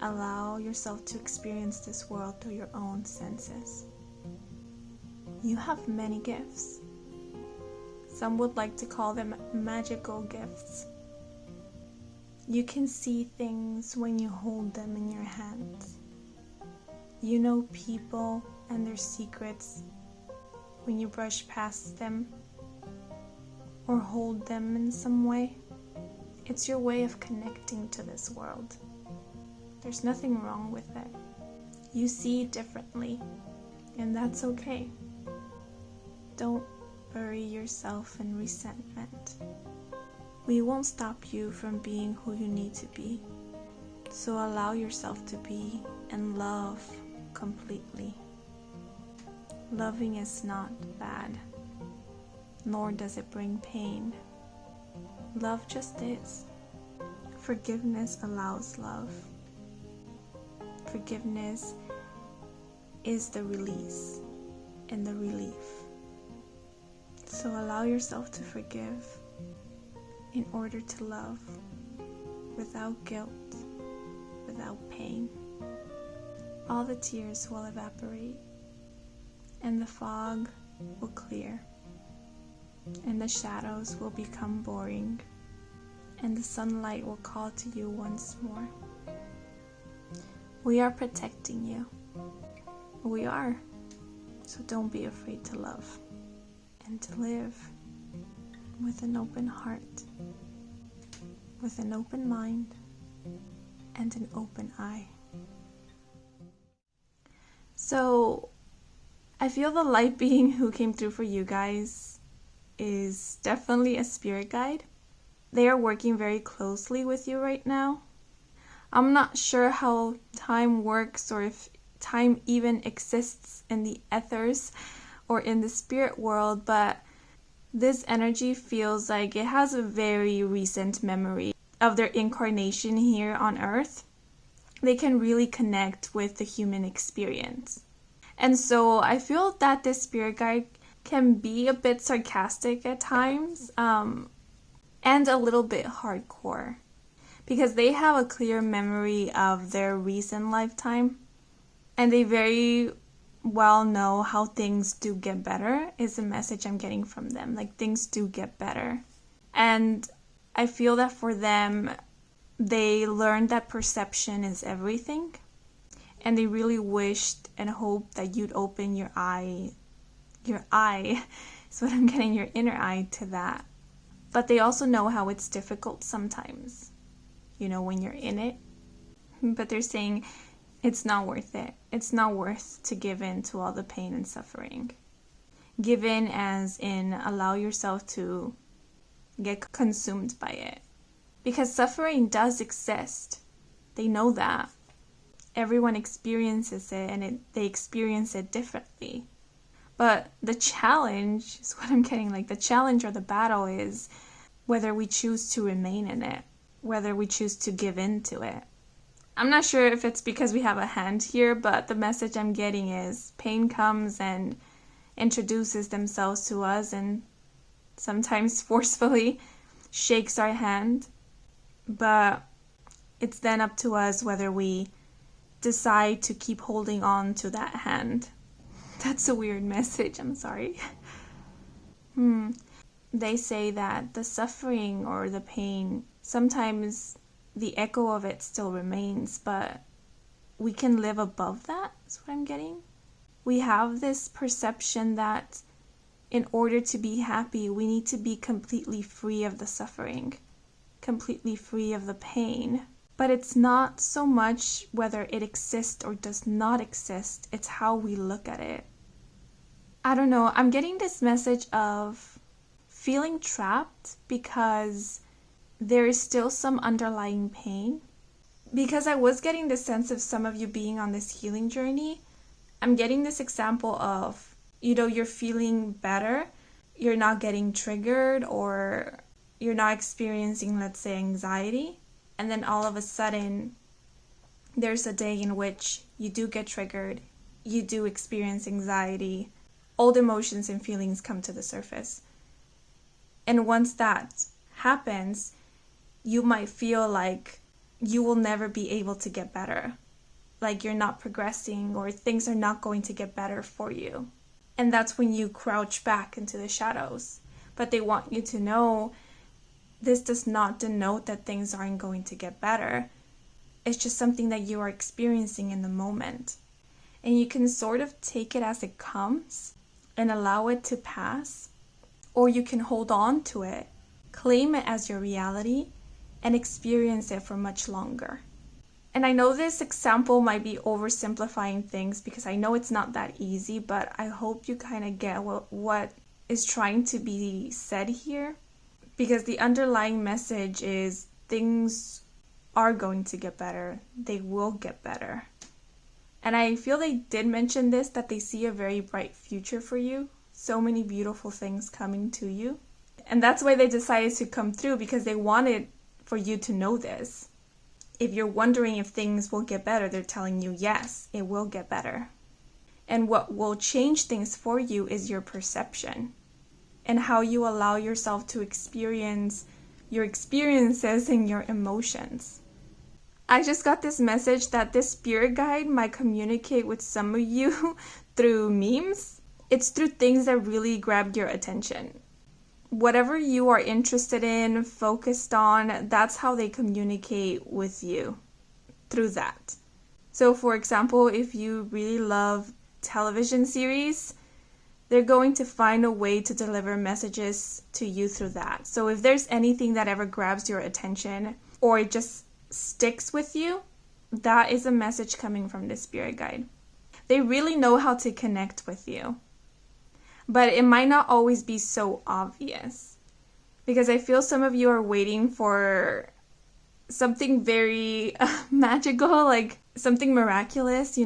Allow yourself to experience this world through your own senses. You have many gifts. Some would like to call them magical gifts. You can see things when you hold them in your hands. You know people and their secrets when you brush past them or hold them in some way. It's your way of connecting to this world. There's nothing wrong with it. You see differently, and that's okay. Don't bury yourself in resentment. We won't stop you from being who you need to be. So allow yourself to be and love completely. Loving is not bad, nor does it bring pain. Love just is. Forgiveness allows love. Forgiveness is the release and the relief. So allow yourself to forgive in order to love without guilt, without pain. All the tears will evaporate and the fog will clear and the shadows will become boring and the sunlight will call to you once more. We are protecting you. We are. So don't be afraid to love and to live with an open heart, with an open mind, and an open eye. So I feel the light being who came through for you guys is definitely a spirit guide. They are working very closely with you right now. I'm not sure how time works or if time even exists in the ethers or in the spirit world, but this energy feels like it has a very recent memory of their incarnation here on Earth. They can really connect with the human experience. And so I feel that this spirit guide can be a bit sarcastic at times, and a little bit hardcore, because they have a clear memory of their recent lifetime, and they very well know how things do get better is the message I'm getting from them. Like, things do get better. And I feel that for them, they learned that perception is everything. And they really wished and hoped that you'd open your eye is what I'm getting, your inner eye to that. But they also know how it's difficult sometimes, you know, when you're in it. But they're saying it's not worth it. It's not worth to give in to all the pain and suffering. Give in as in allow yourself to get consumed by it. Because suffering does exist. They know that. Everyone experiences it, and they experience it differently. But the challenge is what I'm getting, like the challenge or the battle is whether we choose to remain in it, whether we choose to give in to it. I'm not sure if it's because we have a hand here, but the message I'm getting is pain comes and introduces themselves to us and sometimes forcefully shakes our hand. But it's then up to us whether we decide to keep holding on to that hand. That's a weird message, I'm sorry. They say that the suffering or the pain, sometimes the echo of it still remains, but we can live above that, is what I'm getting. We have this perception that in order to be happy, we need to be completely free of the suffering, completely free of the pain. But it's not so much whether it exists or does not exist, it's how we look at it. I don't know, I'm getting this message of feeling trapped because there is still some underlying pain. Because I was getting the sense of some of you being on this healing journey, I'm getting this example of, you're feeling better, you're not getting triggered, or you're not experiencing, let's say, anxiety. And then all of a sudden, there's a day in which you do get triggered, you do experience anxiety, old emotions and feelings come to the surface. And once that happens, you might feel like you will never be able to get better. Like you're not progressing or things are not going to get better for you. And that's when you crouch back into the shadows. But they want you to know this does not denote that things aren't going to get better. It's just something that you are experiencing in the moment. And you can sort of take it as it comes and allow it to pass. Or you can hold on to it, claim it as your reality, and experience it for much longer. And I know this example might be oversimplifying things because I know it's not that easy, but I hope you kind of get what is trying to be said here. Because the underlying message is things are going to get better. They will get better. And I feel they did mention this, that they see a very bright future for you. So many beautiful things coming to you. And that's why they decided to come through, because they wanted for you to know this. If you're wondering if things will get better, they're telling you, yes, it will get better. And what will change things for you is your perception and how you allow yourself to experience your experiences and your emotions. I just got this message that this spirit guide might communicate with some of you through memes. It's through things that really grabbed your attention. Whatever you are interested in, focused on, that's how they communicate with you, through that. So for example, if you really love television series, they're going to find a way to deliver messages to you through that. So if there's anything that ever grabs your attention or it just sticks with you, that is a message coming from the spirit guide. They really know how to connect with you. But it might not always be so obvious. Because I feel some of you are waiting for something very magical, like something miraculous,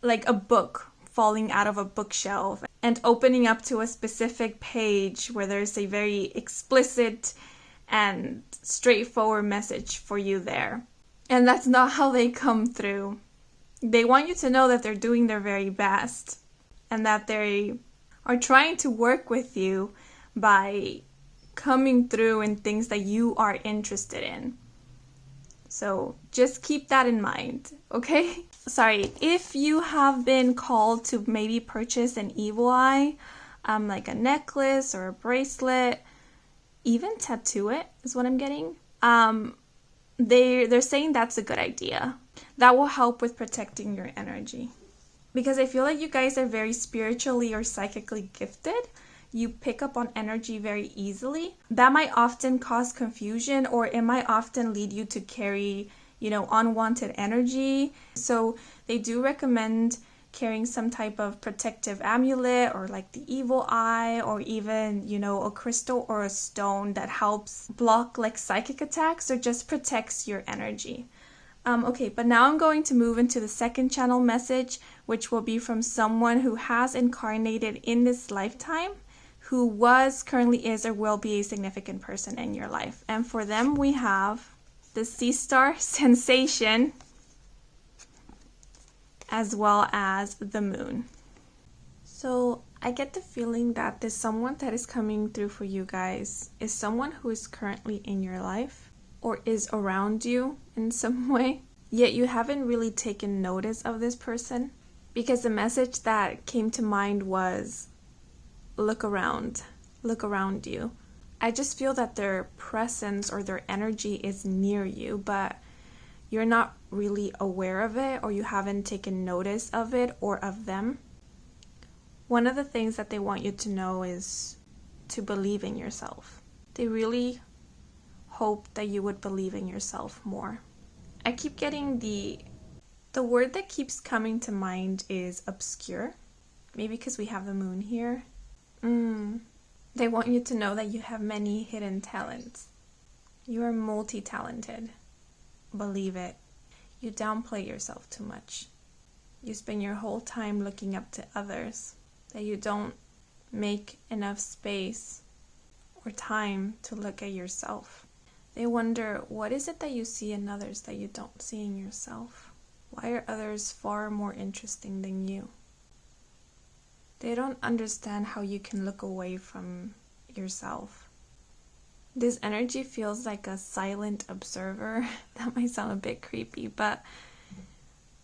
like a book falling out of a bookshelf and opening up to a specific page where there's a very explicit and straightforward message for you there. And that's not how they come through. They want you to know that they're doing their very best and that they are trying to work with you by coming through in things that you are interested in. So just keep that in mind, okay? Sorry, if you have been called to maybe purchase an evil eye, like a necklace or a bracelet, even tattoo it is what I'm getting. They're saying that's a good idea. That will help with protecting your energy. Because I feel like you guys are very spiritually or psychically gifted. You pick up on energy very easily. That might often cause confusion, or it might often lead you to carry, unwanted energy. So they do recommend carrying some type of protective amulet or like the evil eye, or even, a crystal or a stone that helps block like psychic attacks or just protects your energy. Okay, but now I'm going to move into the second channel message, which will be from someone who has incarnated in this lifetime, who was, currently is, or will be a significant person in your life. And for them, we have the sea star sensation, as well as the moon. So I get the feeling that this someone that is coming through for you guys is someone who is currently in your life or is around you in some way, yet you haven't really taken notice of this person, because the message that came to mind was look around you. I just feel that their presence or their energy is near you, but you're not really aware of it, or you haven't taken notice of it or of them. One of the things that they want you to know is to believe in yourself. They really hope that you would believe in yourself more. I keep getting the word that keeps coming to mind is obscure. Maybe because we have the moon here. They want you to know that you have many hidden talents. You are multi-talented. Believe it. You downplay yourself too much. You spend your whole time looking up to others, that you don't make enough space or time to look at yourself. They wonder, what is it that you see in others that you don't see in yourself? Why are others far more interesting than you? They don't understand how you can look away from yourself. This energy feels like a silent observer. That might sound a bit creepy, but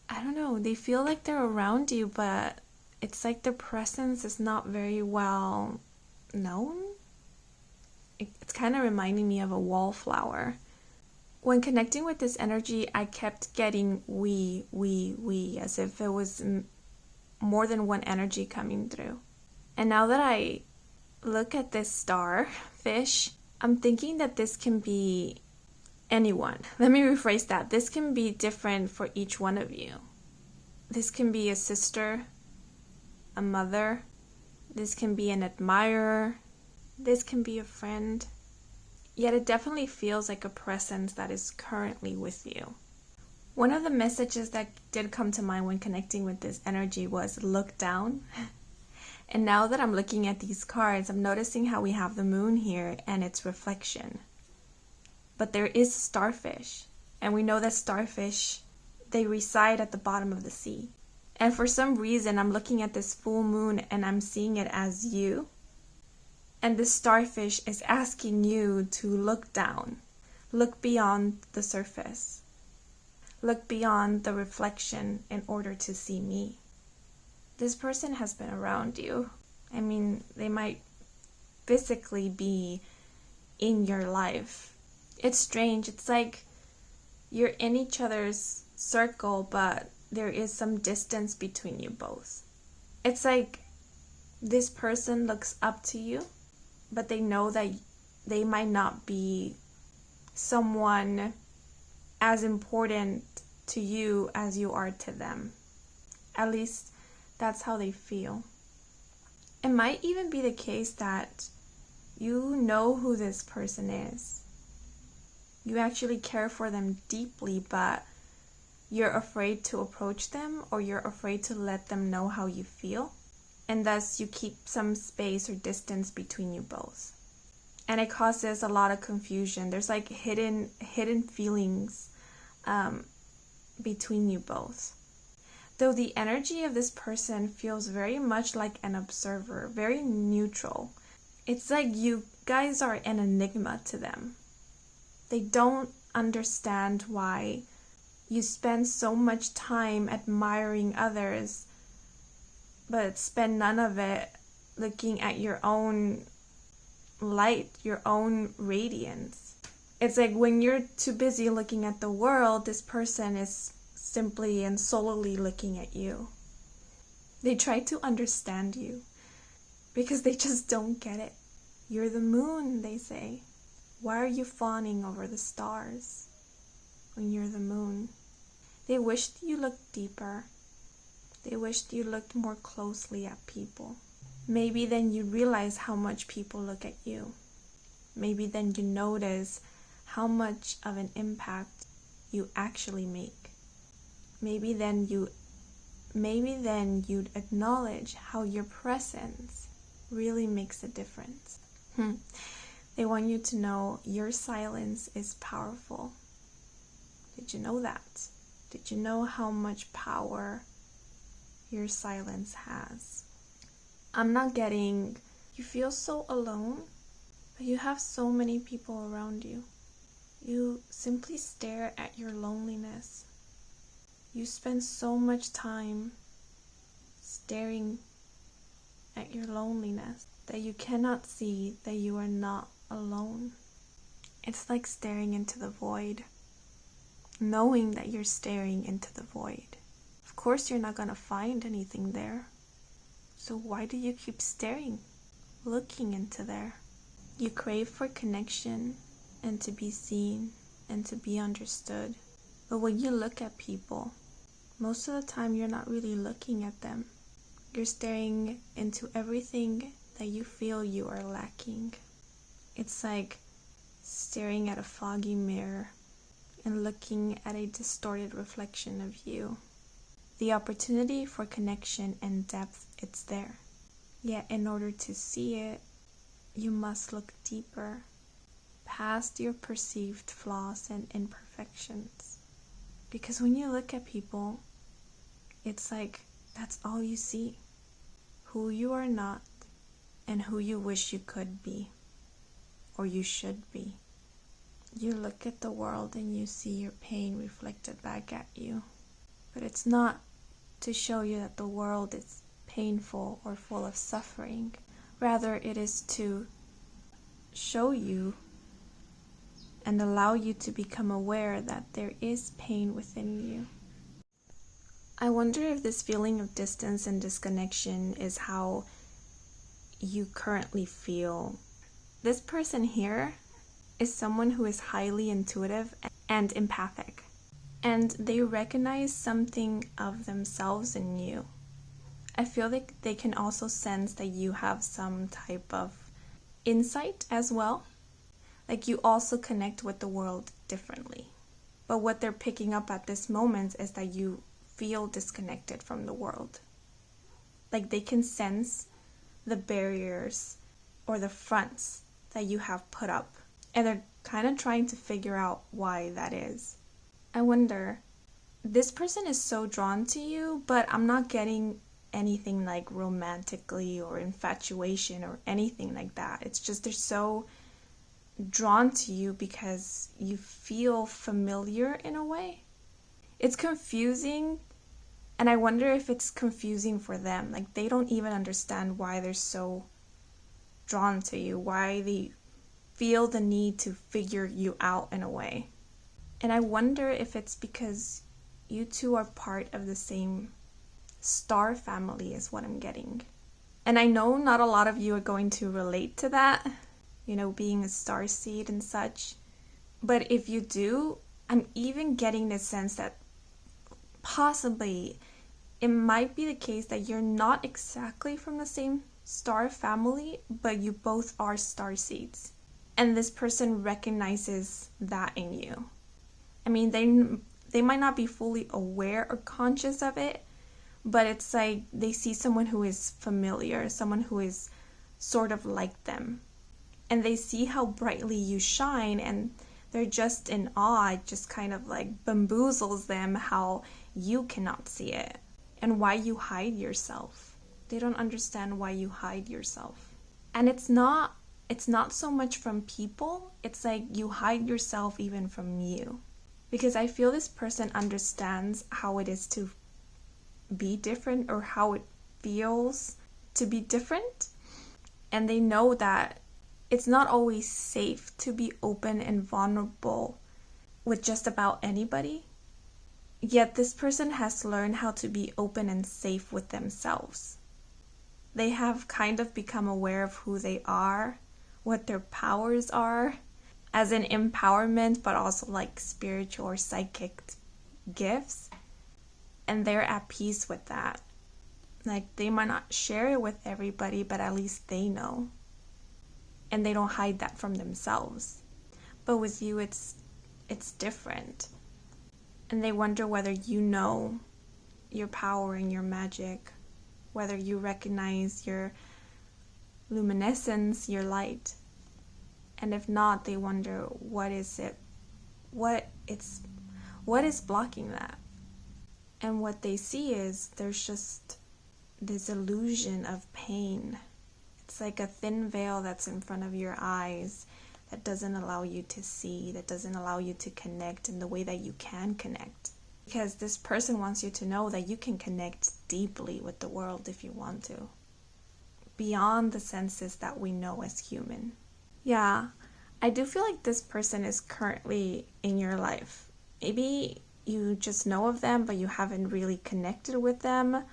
I don't know. They feel like they're around you, but it's like their presence is not very well known. It's kind of reminding me of a wallflower. When connecting with this energy, I kept getting we, as if it was more than one energy coming through. And now that I look at this starfish, I'm thinking that this can be anyone. Let me rephrase that. This can be different for each one of you. This can be a sister, a mother. This can be an admirer. This can be a friend. Yet it definitely feels like a presence that is currently with you. One of the messages that did come to mind when connecting with this energy was look down. And now that I'm looking at these cards, I'm noticing how we have the moon here and its reflection. But there is a starfish. And we know that starfish, they reside at the bottom of the sea. And for some reason, I'm looking at this full moon and I'm seeing it as you. And this starfish is asking you to look down. Look beyond the surface. Look beyond the reflection in order to see me. This person has been around you. I mean, they might physically be in your life. It's strange. It's like you're in each other's circle, but there is some distance between you both. It's like this person looks up to you, but they know that they might not be someone as important to you as you are to them. At least that's how they feel. It might even be the case that you know who this person is. You actually care for them deeply, but you're afraid to approach them, or you're afraid to let them know how you feel. And thus you keep some space or distance between you both. And it causes a lot of confusion. There's like hidden feelings between you both. Though the energy of this person feels very much like an observer, very neutral. It's like you guys are an enigma to them. They don't understand why you spend so much time admiring others, but spend none of it looking at your own light, your own radiance. It's like when you're too busy looking at the world, this person is simply and solely looking at you. They try to understand you because they just don't get it. You're the moon, they say. Why are you fawning over the stars when you're the moon? They wished you looked deeper. They wished you looked more closely at people. Maybe then you realize how much people look at you. Maybe then you notice how much of an impact you actually make. Maybe then you'd acknowledge how your presence really makes a difference. They want you to know your silence is powerful. Did you know that? Did you know how much power your silence has? I'm not getting, you feel so alone, but you have so many people around you. You simply stare at your loneliness. You spend so much time staring at your loneliness that you cannot see that you are not alone. It's like staring into the void, knowing that you're staring into the void. Of course, you're not gonna find anything there. So why do you keep staring, looking into there? You crave for connection and to be seen and to be understood. But when you look at people, most of the time you're not really looking at them. You're staring into everything that you feel you are lacking. It's like staring at a foggy mirror and looking at a distorted reflection of you. The opportunity for connection and depth, it's there. Yet in order to see it, you must look deeper, past your perceived flaws and imperfections. Because when you look at people, it's like that's all you see. Who you are not and who you wish you could be or you should be. You look at the world and you see your pain reflected back at you. But it's not to show you that the world is painful or full of suffering. Rather, it is to show you and allow you to become aware that there is pain within you. I wonder if this feeling of distance and disconnection is how you currently feel. This person here is someone who is highly intuitive and empathic, and they recognize something of themselves in you. I feel like they can also sense that you have some type of insight as well. Like you also connect with the world differently. But what they're picking up at this moment is that you feel disconnected from the world. Like they can sense the barriers or the fronts that you have put up. And they're kind of trying to figure out why that is. I wonder, this person is so drawn to you, but I'm not getting anything like romantically or infatuation or anything like that. It's just they're so drawn to you because you feel familiar in a way. It's confusing, and I wonder if it's confusing for them. Like they don't even understand why they're so drawn to you, why they feel the need to figure you out in a way. And I wonder if it's because you two are part of the same star family is what I'm getting. And I know not a lot of you are going to relate to that, you know, being a star seed and such. But if you do, I'm even getting the sense that possibly it might be the case that you're not exactly from the same star family, but you both are star seeds. And this person recognizes that in you. I mean, they might not be fully aware or conscious of it, but it's like they see someone who is familiar, someone who is sort of like them. And they see how brightly you shine, and they're just in awe. It just kind of like bamboozles them how you cannot see it and why you hide yourself. They don't understand why you hide yourself. And it's not so much from people. It's like you hide yourself even from you. Because I feel this person understands how it is to be different or how it feels to be different. And they know that it's not always safe to be open and vulnerable with just about anybody. Yet this person has learned how to be open and safe with themselves. They have kind of become aware of who they are, what their powers are, as in empowerment, but also like spiritual or psychic gifts. And they're at peace with that. Like they might not share it with everybody, but at least they know. And they don't hide that from themselves. But with you, it's different. And they wonder whether you know your power and your magic, whether you recognize your luminescence, your light. And if not, they wonder what is blocking that. And what they see is there's just this illusion of pain. It's like a thin veil that's in front of your eyes that doesn't allow you to see, that doesn't allow you to connect in the way that you can connect. Because this person wants you to know that you can connect deeply with the world if you want to, beyond the senses that we know as human. Yeah, I do feel like this person is currently in your life. Maybe you just know of them, but you haven't really connected with them.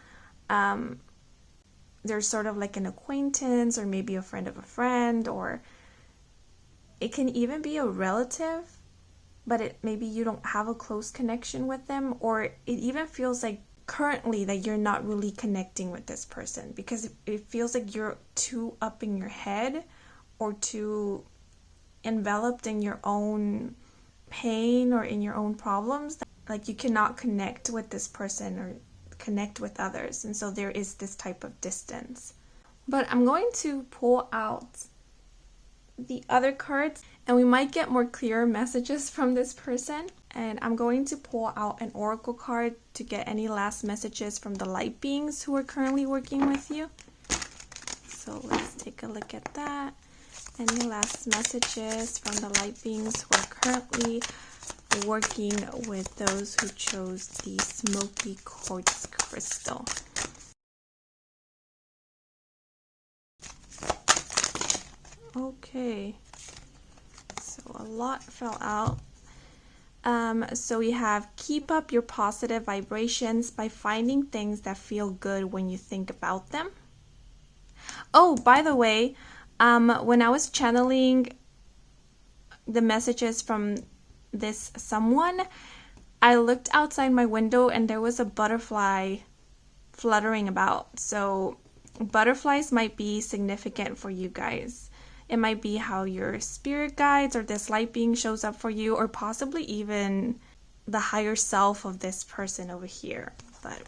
They're sort of like an acquaintance, or maybe a friend of a friend, or it can even be a relative, but maybe you don't have a close connection with them, or it even feels like currently that you're not really connecting with this person because it feels like you're too up in your head or too enveloped in your own pain or in your own problems. Like you cannot connect with this person or connect with others, and so there is this type of distance. But I'm going to pull out the other cards and we might get more clear messages from this person. And I'm going to pull out an oracle card to get any last messages from the light beings who are currently working with you. So let's take a look at that. Any last messages from the light beings who are currently working with those who chose the smoky quartz crystal. Okay, so a lot fell out. So we have keep up your positive vibrations by finding things that feel good when you think about them. Oh, by the way, when I was channeling the messages from this someone, I looked outside my window and there was a butterfly fluttering about. So butterflies might be significant for you guys. It might be how your spirit guides or this light being shows up for you, or possibly even the higher self of this person over here. But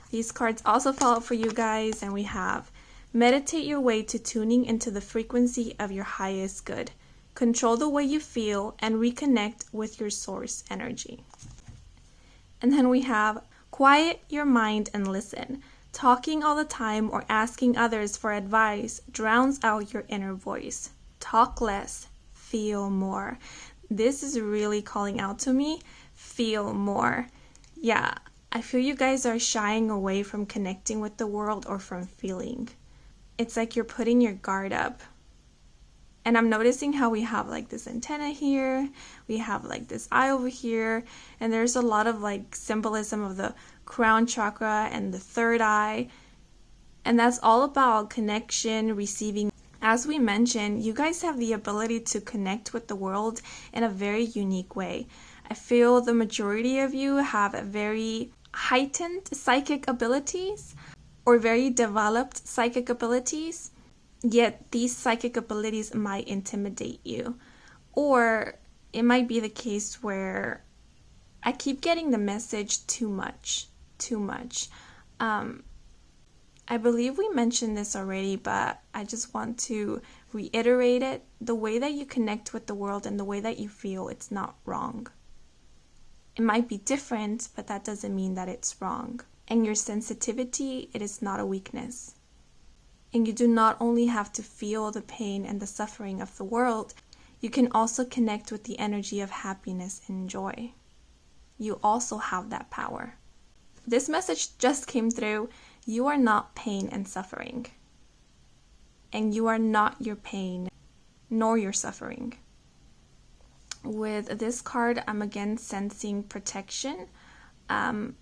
these cards also fell out for you guys, and we have meditate your way to tuning into the frequency of your highest good. Control the way you feel and reconnect with your source energy. And then we have quiet your mind and listen. Talking all the time or asking others for advice drowns out your inner voice. Talk less, feel more. This is really calling out to me. Feel more. Yeah, I feel you guys are shying away from connecting with the world or from feeling. It's like you're putting your guard up. And I'm noticing how we have like this antenna here, we have like this eye over here, and there's a lot of like symbolism of the crown chakra and the third eye. And that's all about connection, receiving. As we mentioned, you guys have the ability to connect with the world in a very unique way. I feel the majority of you have very heightened psychic abilities or very developed psychic abilities. Yet these psychic abilities might intimidate you. Or it might be the case where I keep getting the message too much. I believe we mentioned this already, but I just want to reiterate it. The way that you connect with the world and the way that you feel, it's not wrong. It might be different, but that doesn't mean that it's wrong. And your sensitivity, it is not a weakness. And you do not only have to feel the pain and the suffering of the world, you can also connect with the energy of happiness and joy. You also have that power. This message just came through. You are not pain and suffering. And you are not your pain, nor your suffering. With this card, I'm again sensing protection. And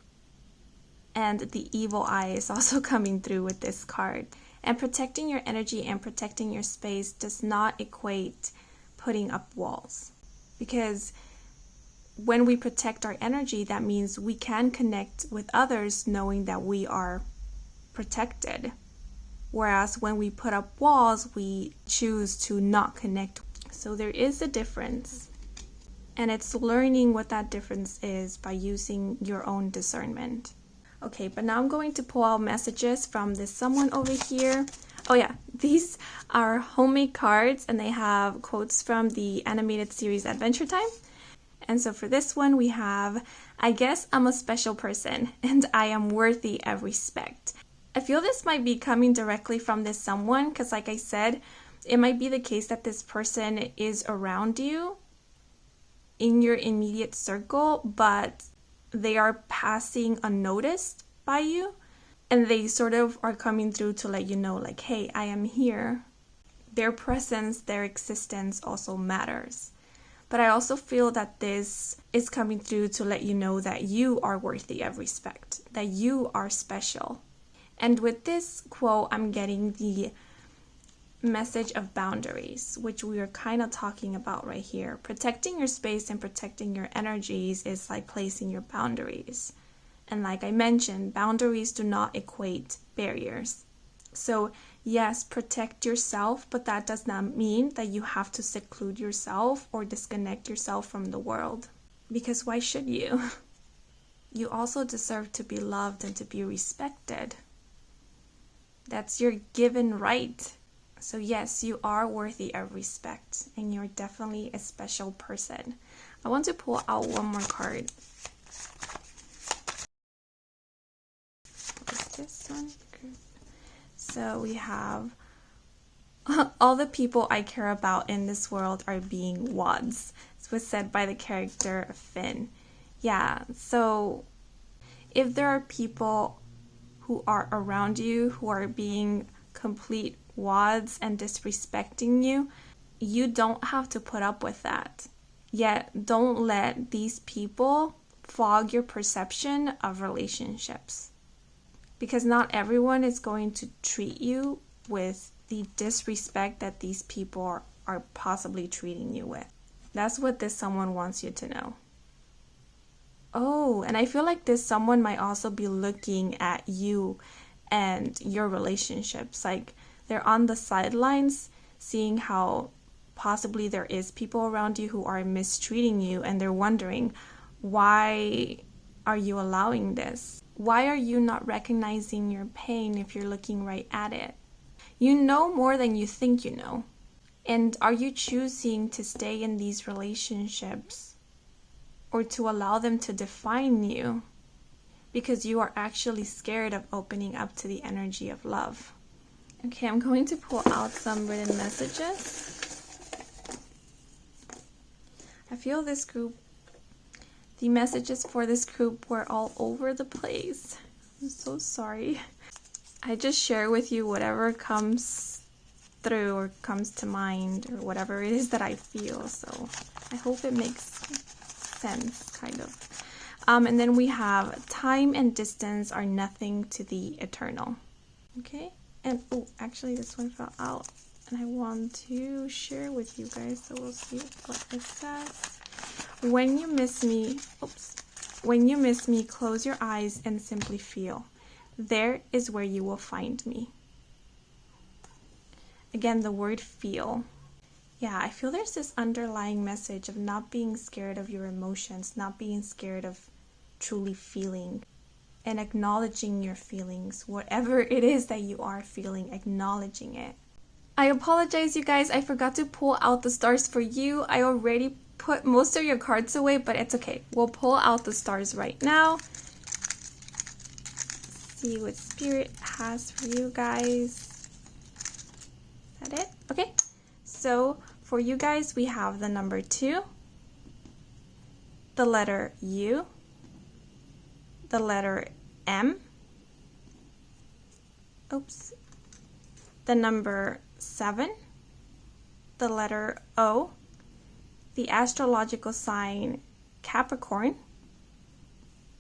the evil eye is also coming through with this card. And protecting your energy and protecting your space does not equate putting up walls. Because when we protect our energy, that means we can connect with others knowing that we are protected. Whereas when we put up walls, we choose to not connect. So there is a difference. And it's learning what that difference is by using your own discernment. Okay, but now I'm going to pull out messages from this someone over here. Oh yeah, These are homemade cards and they have quotes from the animated series Adventure Time. And so for this one we have, I guess I'm a special person and I am worthy of respect. I feel this might be coming directly from this someone because like I said, it might be the case that this person is around you in your immediate circle, but they are passing unnoticed by you and they sort of are coming through to let you know like, hey, I am here. Their presence, their existence also matters. But I also feel that this is coming through to let you know that you are worthy of respect, that you are special. And with this quote, I'm getting the message of boundaries, which we are kind of talking about right here. Protecting your space and protecting your energies is like placing your boundaries. And like I mentioned, boundaries do not equate barriers. So yes, protect yourself, but that does not mean that you have to seclude yourself or disconnect yourself from the world. Because why should you? You also deserve to be loved and to be respected. That's your given right. So yes, you are worthy of respect and you're definitely a special person. I want to pull out one more card. What is this one? So we have all the people I care about in this world are being wads. This was said by the character Finn. Yeah, so if there are people who are around you who are being complete wads and disrespecting you, you don't have to put up with that. Yet don't let these people fog your perception of relationships. Because not everyone is going to treat you with the disrespect that these people are possibly treating you with. That's what this someone wants you to know. Oh, and I feel like this someone might also be looking at you and your relationships. Like they're on the sidelines seeing how possibly there is people around you who are mistreating you and they're wondering, why are you allowing this? Why are you not recognizing your pain if you're looking right at it? You know more than you think you know. And are you choosing to stay in these relationships or to allow them to define you because you are actually scared of opening up to the energy of love? Okay, I'm going to pull out some written messages. I feel this group, the messages for this group were all over the place. I'm so sorry. I just share with you whatever comes through or comes to mind or whatever it is that I feel. So I hope it makes sense, kind of. And then we have time and distance are nothing to the eternal. Okay? And oh, actually this one fell out. And I want to share with you guys, so we'll see what it says. When you miss me, when you miss me, close your eyes and simply feel. There is where you will find me. Again, the word feel. Yeah, I feel there's this underlying message of not being scared of your emotions, not being scared of truly feeling and acknowledging your feelings, whatever it is that you are feeling, acknowledging it. I apologize, you guys. I forgot to pull out the stars for you. I already put most of your cards away, but it's okay. We'll pull out the stars right now. See what Spirit has for you guys. Is that it? Okay. So for you guys, we have the number 2, the letter U, the letter M, the number 7, the letter O, the astrological sign Capricorn,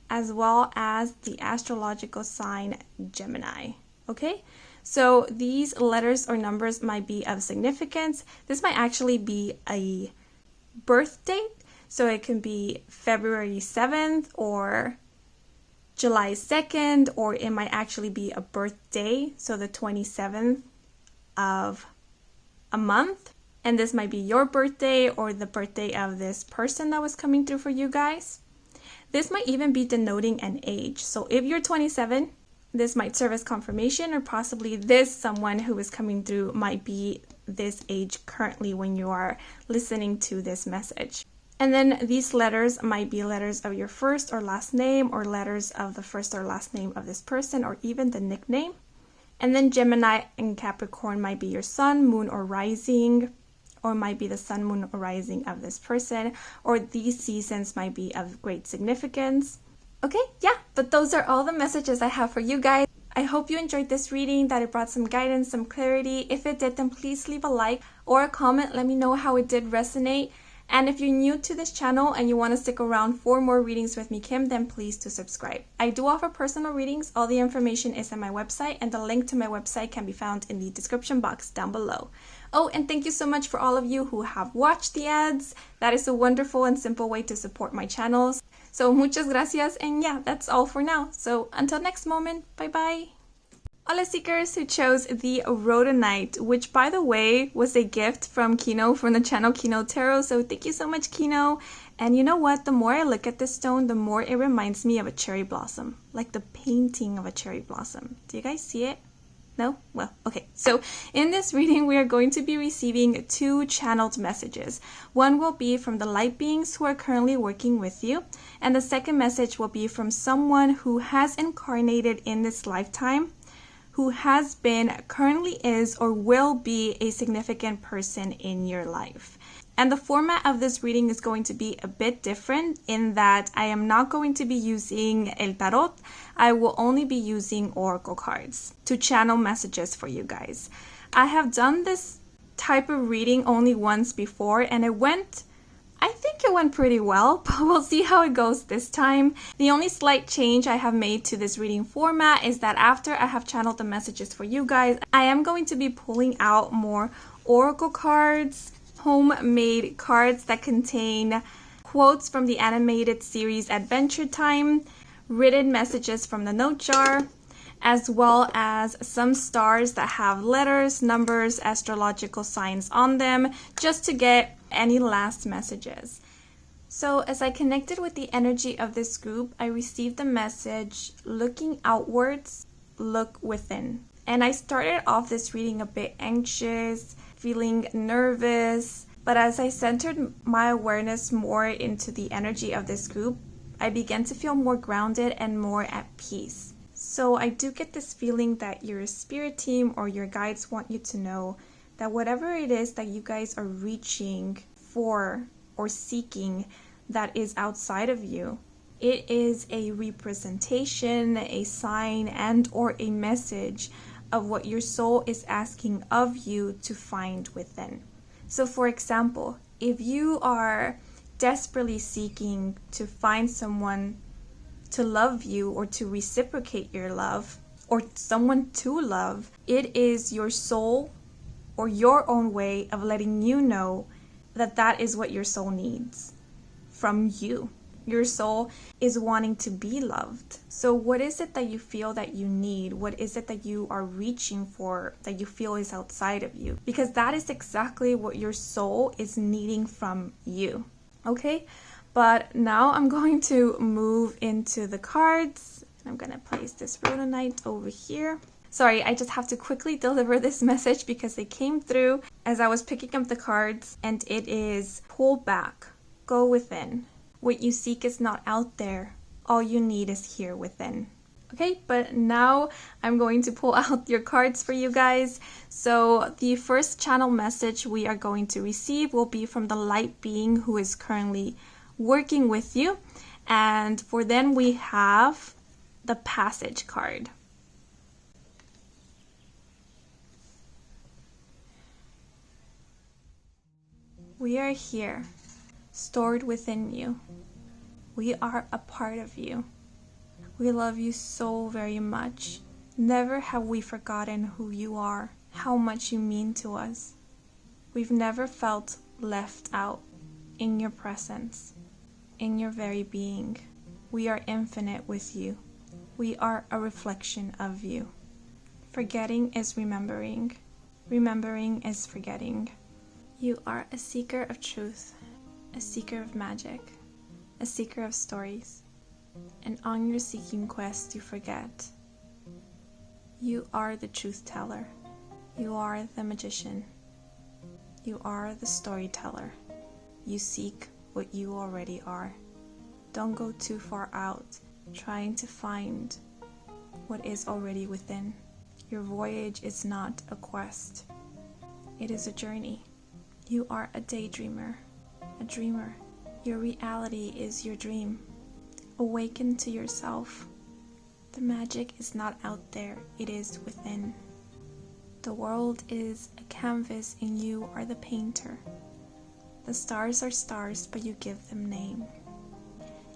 as well as the astrological sign Gemini. Okay, so these letters or numbers might be of significance. This might actually be a birth date, so it can be February 7th or July 2nd, or it might actually be a birthday, so the 27th of a month. And this might be your birthday or the birthday of this person that was coming through for you guys. This might even be denoting an age. So if you're 27, This might serve as confirmation, or possibly this someone who is coming through might be this age currently when you are listening to this message. And then these letters might be letters of your first or last name, or letters of the first or last name of this person, or even the nickname. And then Gemini and Capricorn might be your sun, moon, or rising, or might be the sun, moon, or rising of this person, or these seasons might be of great significance. Okay, yeah, but those are all the messages I have for you guys. I hope you enjoyed this reading, that it brought some guidance, some clarity. If it did, then please leave a like or a comment. Let me know how it did resonate. And if you're new to this channel and you want to stick around for more readings with me, Kim, then please do subscribe. I do offer personal readings. All the information is on my website, and the link to my website can be found in the description box down below. Oh, and thank you so much for all of you who have watched the ads. That is a wonderful and simple way to support my channels. So muchas gracias, and yeah, that's all for now. So until next moment, bye-bye. Hola seekers who chose the Rhodonite, which by the way was a gift from Kino from the channel Kino Tarot. So thank you so much, Kino. And you know what? The more I look at this stone, the more it reminds me of a cherry blossom, like the painting of a cherry blossom. Do you guys see it? No? Well, okay. So in this reading, we are going to be receiving 2 channeled messages. One will be from the light beings who are currently working with you, and the second message will be from someone who has incarnated in this lifetime, who has been, currently is, or will be a significant person in your life. And the format of this reading is going to be a bit different in that I am not going to be using El Tarot. I will only be using Oracle cards to channel messages for you guys. I have done this type of reading only once before, and I think it went pretty well, but we'll see how it goes this time. The only slight change I have made to this reading format is that after I have channeled the messages for you guys, I am going to be pulling out more Oracle cards, homemade cards that contain quotes from the animated series Adventure Time, written messages from the note jar, as well as some stars that have letters, numbers, astrological signs on them, just to get any last messages. So as I connected with the energy of this group, I received the message, looking outwards, look within. And I started off this reading a bit anxious, feeling nervous, but as I centered my awareness more into the energy of this group, I began to feel more grounded and more at peace. So I do get this feeling that your spirit team or your guides want you to know that whatever it is that you guys are reaching for or seeking that is outside of you, it is a representation, a sign, and or a message of what your soul is asking of you to find within. So for example, if you are desperately seeking to find someone to love you or to reciprocate your love, or someone to love, it is your soul or your own way of letting you know that that is what your soul needs from you. Your soul is wanting to be loved. So what is it that you feel that you need? What is it that you are reaching for that you feel is outside of you? Because that is exactly what your soul is needing from you. Okay? But now I'm going to move into the cards. I'm going to place this Rhodonite over here. Sorry, I just have to quickly deliver this message because they came through as I was picking up the cards, and it is pull back, go within. What you seek is not out there. All you need is here within. Okay, but now I'm going to pull out your cards for you guys. So the first channel message we are going to receive will be from the light being who is currently working with you. And for then we have the Passage card. We are here, stored within you. We are a part of you. We love you so very much. Never have we forgotten who you are, how much you mean to us. We've never felt left out in your presence, in your very being. We are infinite with you. We are a reflection of you. Forgetting is remembering. Remembering is forgetting. You are a seeker of truth, a seeker of magic, a seeker of stories. And on your seeking quest, you forget. You are the truth teller. You are the magician. You are the storyteller. You seek what you already are. Don't go too far out, trying to find what is already within. Your voyage is not a quest. It is a journey. You are a daydreamer, a dreamer. Your reality is your dream. Awaken to yourself. The magic is not out there, it is within. The world is a canvas and you are the painter. The stars are stars, but you give them name.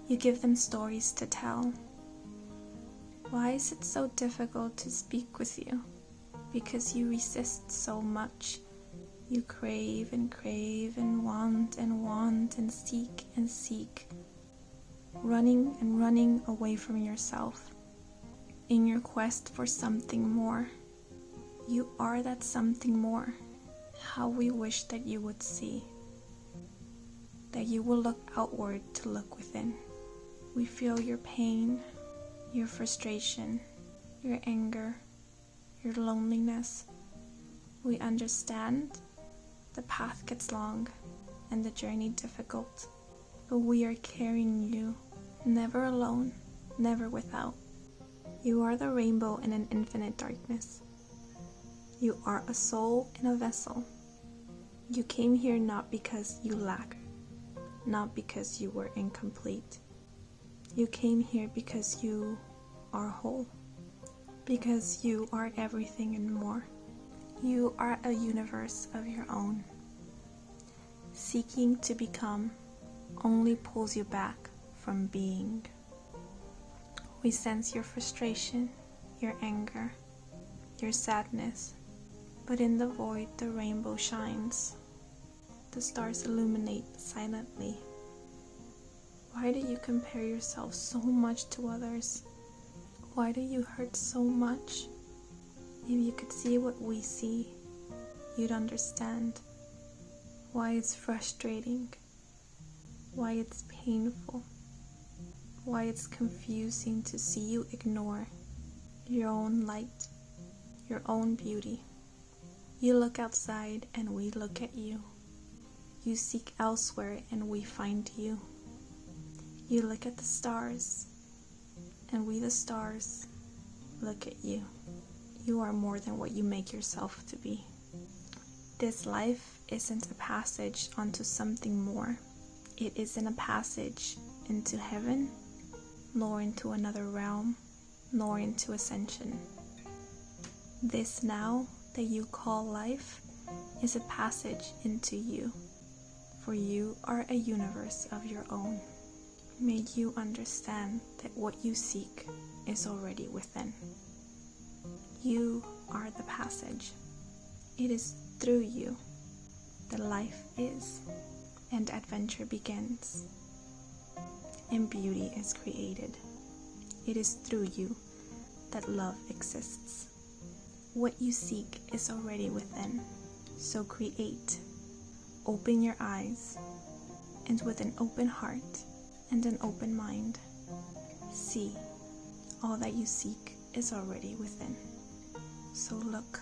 You give them stories to tell. Why is it so difficult to speak with you? Because you resist so much. You crave and want and seek, running and running away from yourself in your quest for something more. You are that something more. How we wish that you would see, that you will look outward to look within. We feel your pain, your frustration, your anger, your loneliness. We understand the path gets long and the journey difficult, but we are carrying you, never alone, never without. You are the rainbow in an infinite darkness. You are a soul in a vessel. You came here not because you lack, not because you were incomplete. You came here because you are whole, because you are everything and more. You are a universe of your own. Seeking to become only pulls you back from being. We sense your frustration, your anger, your sadness, but in the void the rainbow shines. The stars illuminate silently. Why do you compare yourself so much to others? Why do you hurt so much? If you could see what we see, you'd understand why it's frustrating, why it's painful, why it's confusing to see you ignore your own light, your own beauty. You look outside and we look at you. You seek elsewhere and we find you. You look at the stars and we the stars look at you. You are more than what you make yourself to be. This life isn't a passage onto something more. It isn't a passage into heaven, nor into another realm, nor into ascension. This now that you call life is a passage into you, for you are a universe of your own. May you understand that what you seek is already within. You are the passage. It is through you that life is, and adventure begins, and beauty is created. It is through you that love exists. What you seek is already within, so create. Open your eyes, and with an open heart and an open mind, see all that you seek is already within. So look.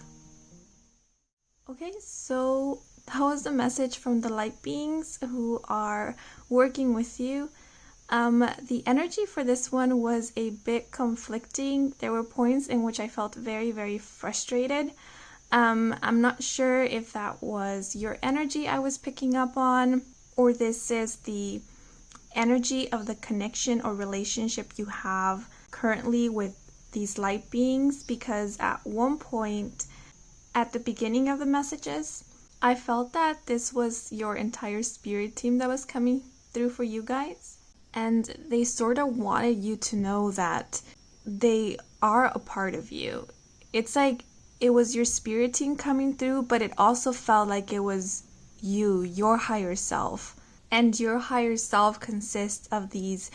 Okay, so that was the message from the light beings who are working with you. The energy for this one was a bit conflicting. There were points in which I felt very, very frustrated. I'm not sure if that was your energy I was picking up on, or this is the energy of the connection or relationship you have currently with these light beings, because at one point at the beginning of the messages, I felt that this was your entire spirit team that was coming through for you guys. And they sort of wanted you to know that they are a part of you. It's like it was your spirit team coming through, but it also felt like it was you, your higher self. And your higher self consists of these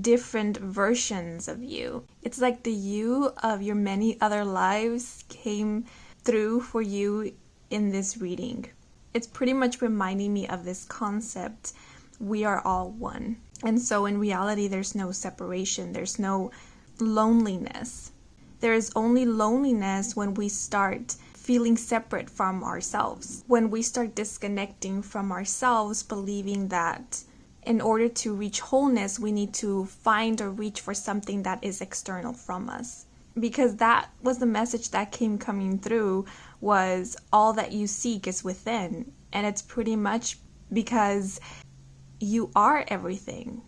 different versions of you. It's like the you of your many other lives came through for you in this reading. It's pretty much reminding me of this concept, we are all one. And so in reality, there's no separation, there's no loneliness. There is only loneliness when we start feeling separate from ourselves, when we start disconnecting from ourselves, believing that in order to reach wholeness, we need to find or reach for something that is external from us. Because that was the message that coming through, was all that you seek is within. And it's pretty much because you are everything.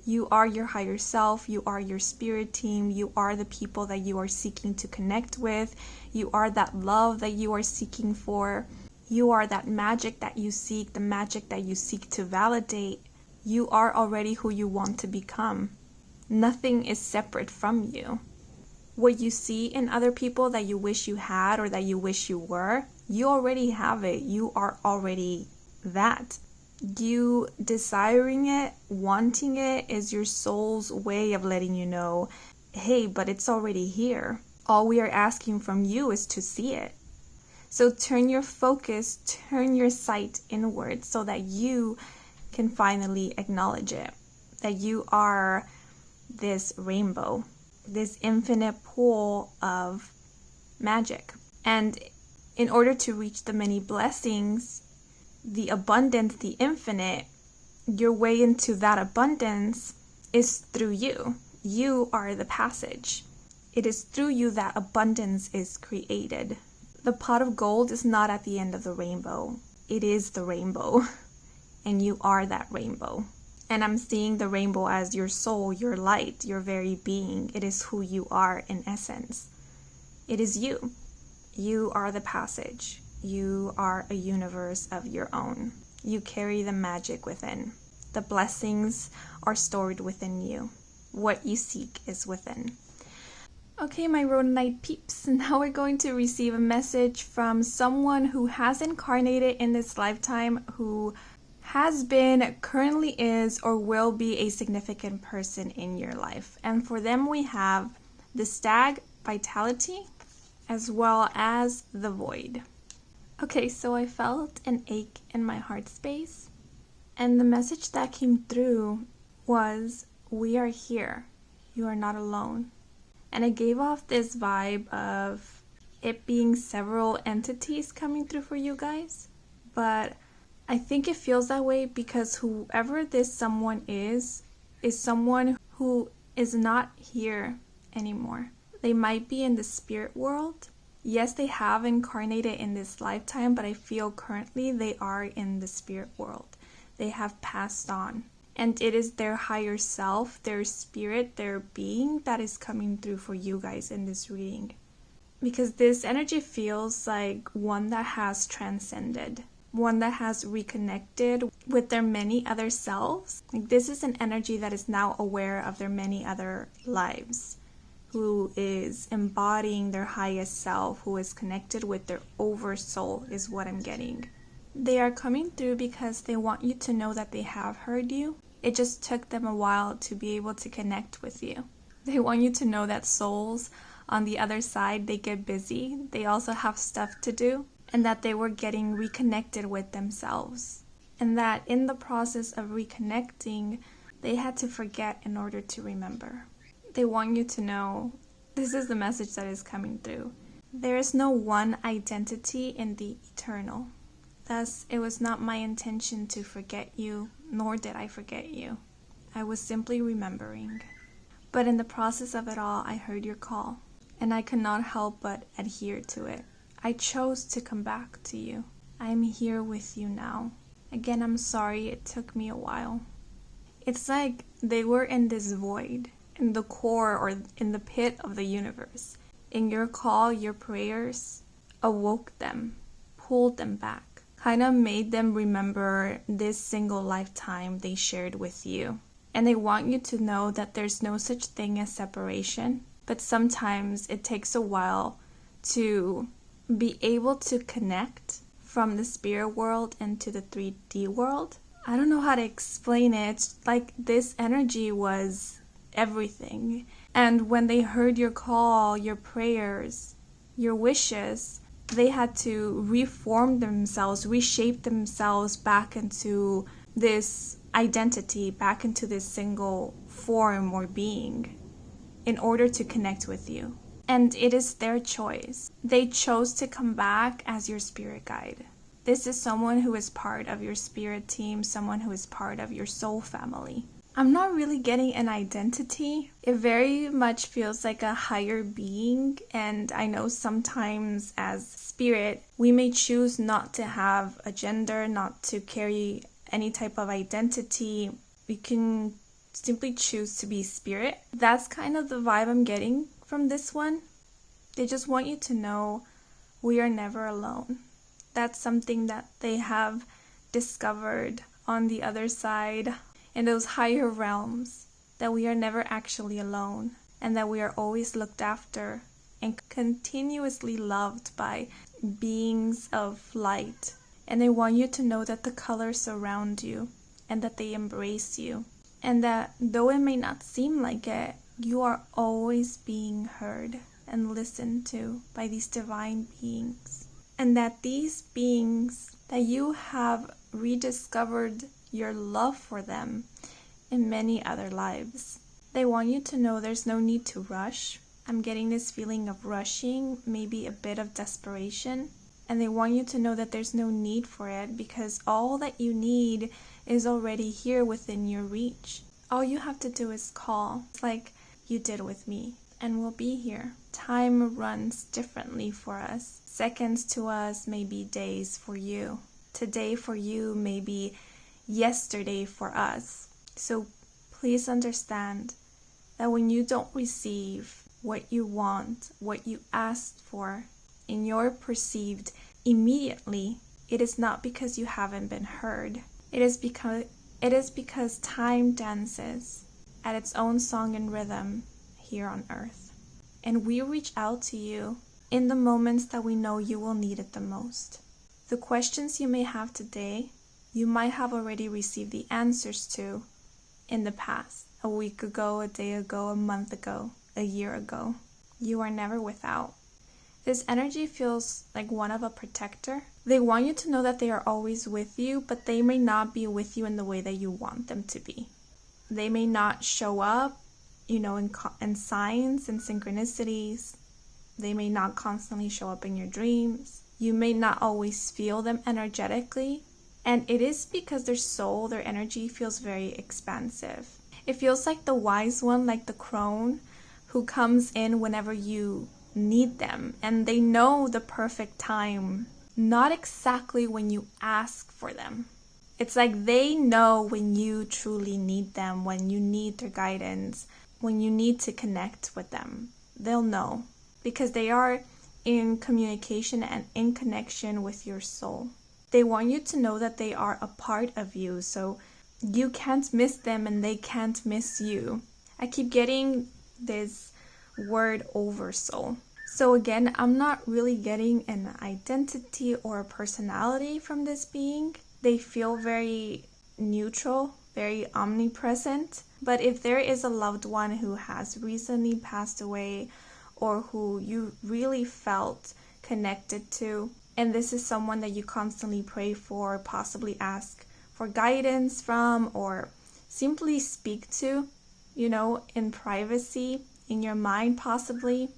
You are your higher self, you are your spirit team, you are the people that you are seeking to connect with, you are that love that you are seeking for, you are that magic that you seek, the magic that you seek to validate. You are already who you want to become. Nothing is separate from you. What you see in other people that you wish you had or that you wish you were, you already have it. You are already that. You desiring it, wanting it, is your soul's way of letting you know, hey, but it's already here. All we are asking from you is to see it. So turn your focus, turn your sight inward so that you can finally acknowledge it. That you are this rainbow, this infinite pool of magic. And in order to reach the many blessings, the abundance, the infinite, your way into that abundance is through you. You are the passage. It is through you that abundance is created. The pot of gold is not at the end of the rainbow. It is the rainbow. And you are that rainbow. And I'm seeing the rainbow as your soul, your light, your very being. It is who you are in essence. It is you. You are the passage. You are a universe of your own. You carry the magic within. The blessings are stored within you. What you seek is within. Okay, my Rhodonite peeps, now we're going to receive a message from someone who has incarnated in this lifetime, who has been, currently is, or will be a significant person in your life. And for them we have the Stag, Vitality, as well as the Void. Okay, so I felt an ache in my heart space, and the message that came through was, we are here. You are not alone. And it gave off this vibe of it being several entities coming through for you guys. But I think it feels that way because whoever this someone is someone who is not here anymore. They might be in the spirit world. Yes, they have incarnated in this lifetime, but I feel currently they are in the spirit world. They have passed on. And it is their higher self, their spirit, their being that is coming through for you guys in this reading. Because this energy feels like one that has transcended, one that has reconnected with their many other selves. Like, this is an energy that is now aware of their many other lives, who is embodying their highest self, who is connected with their oversoul, is what I'm getting. They are coming through because they want you to know that they have heard you. It just took them a while to be able to connect with you. They want you to know that souls on the other side, they get busy. They also have stuff to do, and that they were getting reconnected with themselves. And that in the process of reconnecting, they had to forget in order to remember. They want you to know, this is the message that is coming through. There is no one identity in the eternal. Thus, it was not my intention to forget you, nor did I forget you. I was simply remembering. But in the process of it all, I heard your call, and I could not help but adhere to it. I chose to come back to you. I am here with you now. Again, I'm sorry it took me a while. It's like they were in this void, in the core or in the pit of the universe. In your call, your prayers awoke them, pulled them back. Kind of made them remember this single lifetime they shared with you. And they want you to know that there's no such thing as separation, but sometimes it takes a while to be able to connect from the spirit world into the 3D world. I don't know how to explain it. It's like this energy was everything. And when they heard your call, your prayers, your wishes, they had to reform themselves, reshape themselves back into this identity, back into this single form or being in order to connect with you. And it is their choice. They chose to come back as your spirit guide. This is someone who is part of your spirit team, someone who is part of your soul family. I'm not really getting an identity. It very much feels like a higher being, and I know sometimes as spirit, we may choose not to have a gender, not to carry any type of identity. We can simply choose to be spirit. That's kind of the vibe I'm getting from this one. They just want you to know we are never alone. That's something that they have discovered on the other side, in those higher realms, that we are never actually alone, and that we are always looked after and continuously loved by beings of light. And they want you to know that the colors surround you and that they embrace you, and that though it may not seem like it, you are always being heard and listened to by these divine beings, and that these beings, that you have rediscovered your love for them in many other lives. They want you to know there's no need to rush. I'm getting this feeling of rushing, maybe a bit of desperation. And they want you to know that there's no need for it, because all that you need is already here within your reach. All you have to do is call, like you did with me, and we'll be here. Time runs differently for us. Seconds to us may be days for you. Today for you may be yesterday for us. So please understand that when you don't receive what you want, what you asked for in your perceived immediately, it is not because you haven't been heard. It is because time dances at its own song and rhythm here on earth. And we reach out to you in the moments that we know you will need it the most. The questions you may have today, you might have already received the answers to in the past, a week ago, a day ago, a month ago, a year ago. You are never without. This energy feels like one of a protector. They want you to know that they are always with you, but they may not be with you in the way that you want them to be. They may not show up, in signs and synchronicities. They may not constantly show up in your dreams. You may not always feel them energetically. And it is because their soul, their energy feels very expansive. It feels like the wise one, like the crone, who comes in whenever you need them. And they know the perfect time, not exactly when you ask for them. It's like they know when you truly need them, when you need their guidance, when you need to connect with them. They'll know because they are in communication and in connection with your soul. They want you to know that they are a part of you, so you can't miss them and they can't miss you. I keep getting this word oversoul. So again, I'm not really getting an identity or a personality from this being. They feel very neutral, very omnipresent. But if there is a loved one who has recently passed away or who you really felt connected to, and this is someone that you constantly pray for, possibly ask for guidance from, or simply speak to, in privacy, in your mind possibly,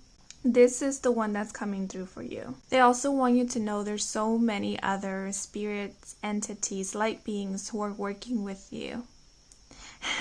this is the one that's coming through for you. They also want you to know there's so many other spirits, entities, light beings who are working with you.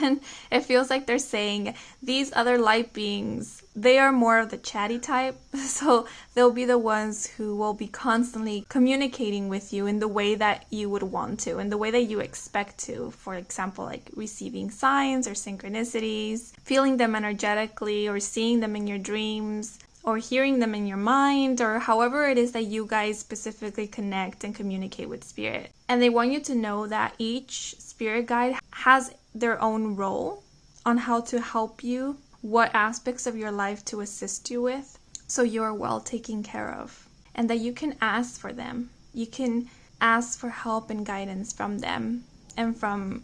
And it feels like they're saying these other light beings, they are more of the chatty type. So they'll be the ones who will be constantly communicating with you in the way that you would want to, in the way that you expect to. For example, like receiving signs or synchronicities, feeling them energetically, or seeing them in your dreams, or hearing them in your mind, or however it is that you guys specifically connect and communicate with spirit. And they want you to know that each spirit guide has their own role on how to help you, what aspects of your life to assist you with, so you are well taken care of. And that you can ask for them. You can ask for help and guidance from them and from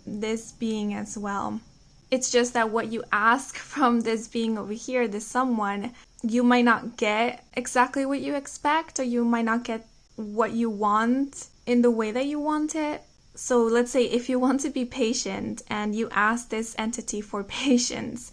this being as well. It's just that what you ask from this being over here, this someone, you might not get exactly what you expect, or you might not get what you want in the way that you want it. So let's say if you want to be patient and you ask this entity for patience,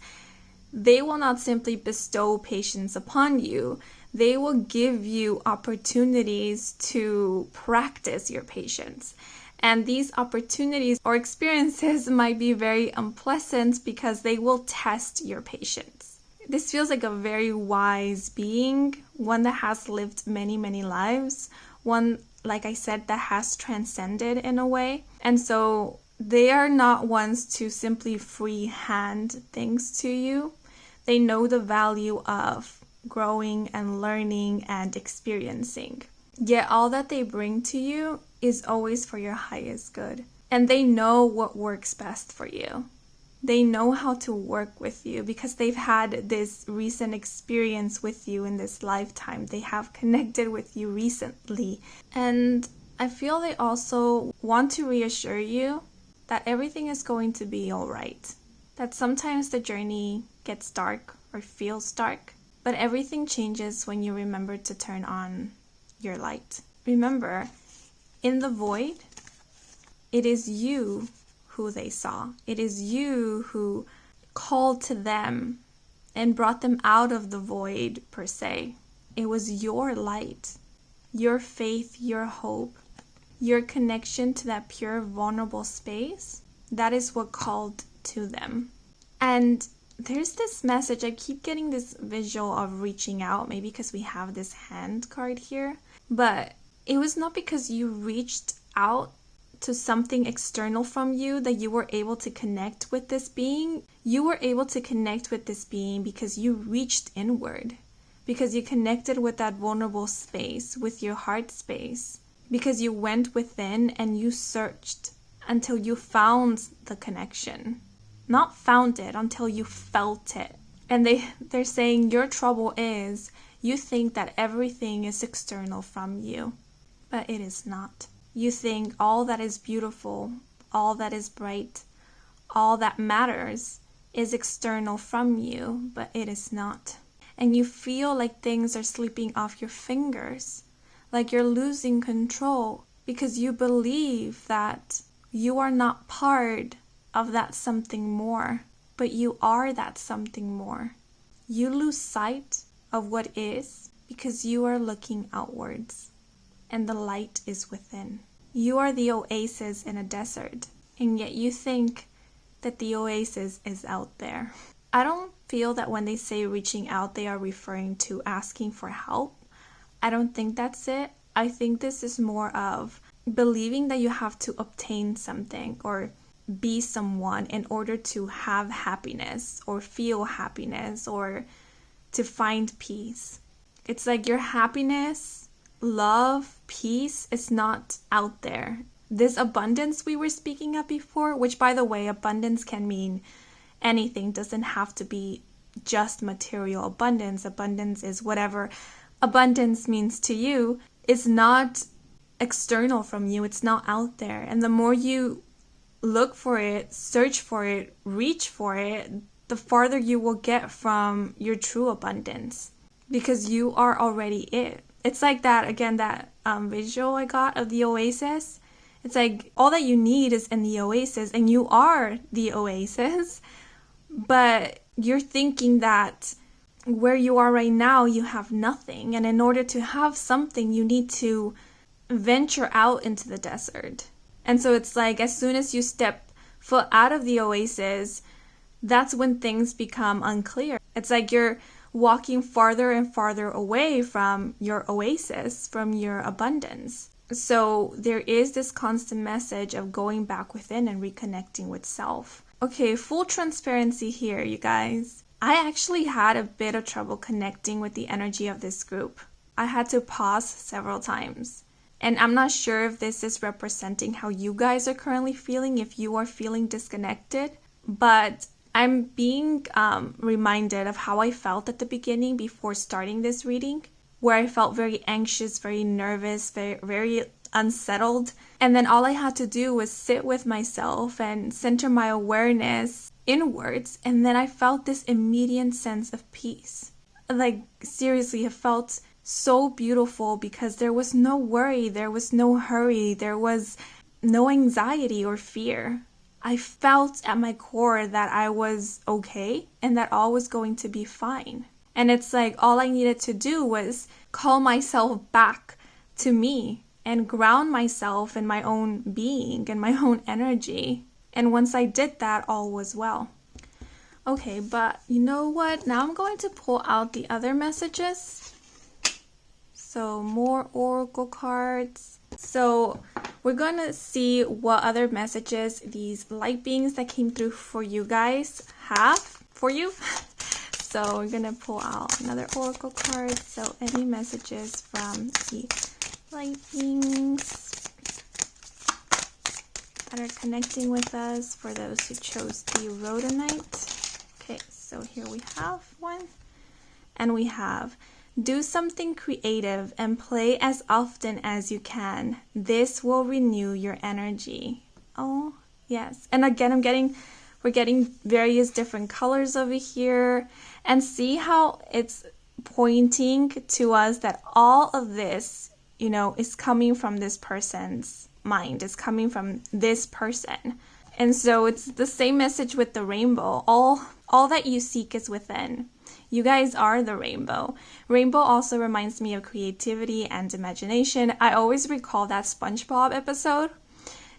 they will not simply bestow patience upon you. They will give you opportunities to practice your patience. And these opportunities or experiences might be very unpleasant because they will test your patience. This feels like a very wise being, one that has lived many, many lives, one, like I said, that has transcended in a way. And so they are not ones to simply free hand things to you. They know the value of growing and learning and experiencing. Yet all that they bring to you is always for your highest good. And they know what works best for you. They know how to work with you because they've had this recent experience with you in this lifetime. They have connected with you recently. And I feel they also want to reassure you that everything is going to be all right. That sometimes the journey gets dark or feels dark, but everything changes when you remember to turn on your light. Remember, in the void, it is you who they saw. It is you who called to them and brought them out of the void, per se. It was your light, your faith, your hope, your connection to that pure, vulnerable space. That is what called to them. And there's this message, I keep getting this visual of reaching out, maybe because we have this hand card here, but it was not because you reached out to something external from you that you were able to connect with this being. You were able to connect with this being because you reached inward, because you connected with that vulnerable space, with your heart space, because you went within and you searched until you found the connection. Not found it, until you felt it. And they're saying your trouble is you think that everything is external from you, but it is not. You think all that is beautiful, all that is bright, all that matters is external from you, but it is not. And you feel like things are slipping off your fingers, like you're losing control because you believe that you are not part of that something more, but you are that something more. You lose sight of what is because you are looking outwards, and the light is within. You are the oasis in a desert, and yet you think that the oasis is out there. I don't feel that when they say reaching out, they are referring to asking for help. I don't think that's it. I think this is more of believing that you have to obtain something or be someone in order to have happiness or feel happiness or to find peace. It's like your happiness, love, peace is not out there. This abundance we were speaking of before, which by the way, abundance can mean anything, doesn't have to be just material abundance. Abundance is whatever abundance means to you. It's not external from you. It's not out there. And the more you look for it, search for it, reach for it, the farther you will get from your true abundance because you are already it. It's like that, again, that visual I got of the oasis. It's like all that you need is in the oasis and you are the oasis, but you're thinking that where you are right now, you have nothing. And in order to have something, you need to venture out into the desert. And so it's like as soon as you step foot out of the oasis, that's when things become unclear. It's like you're walking farther and farther away from your oasis, from your abundance. So there is this constant message of going back within and reconnecting with self. Okay, full transparency here, you guys. I actually had a bit of trouble connecting with the energy of this group. I had to pause several times. And I'm not sure if this is representing how you guys are currently feeling, if you are feeling disconnected. But I'm being reminded of how I felt at the beginning before starting this reading, where I felt very anxious, very nervous, very unsettled. And then all I had to do was sit with myself and center my awareness inwards. And then I felt this immediate sense of peace. Like, seriously, it felt so beautiful because there was no worry, there was no hurry, there was no anxiety or fear. I felt at my core that I was okay and that all was going to be fine. And it's like all I needed to do was call myself back to me and ground myself in my own being and my own energy. And once I did that, all was well. Okay, but you know what? Now I'm going to pull out the other messages. So more oracle cards. So we're going to see what other messages these light beings that came through for you guys have for you. So we're going to pull out another oracle card. So any messages from the light beings that are connecting with us for those who chose the rhodonite. Okay, so here we have one. And we have, do something creative and play as often as you can. This will renew your energy. Oh, yes. And again, we're getting various different colors over here. And see how it's pointing to us that all of this, is coming from this person's mind. It's coming from this person. And so it's the same message with the rainbow. All that you seek is within. You guys are the rainbow. Rainbow also reminds me of creativity and imagination. I always recall that SpongeBob episode.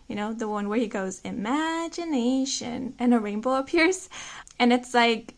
The one where he goes, imagination, and a rainbow appears. And it's like,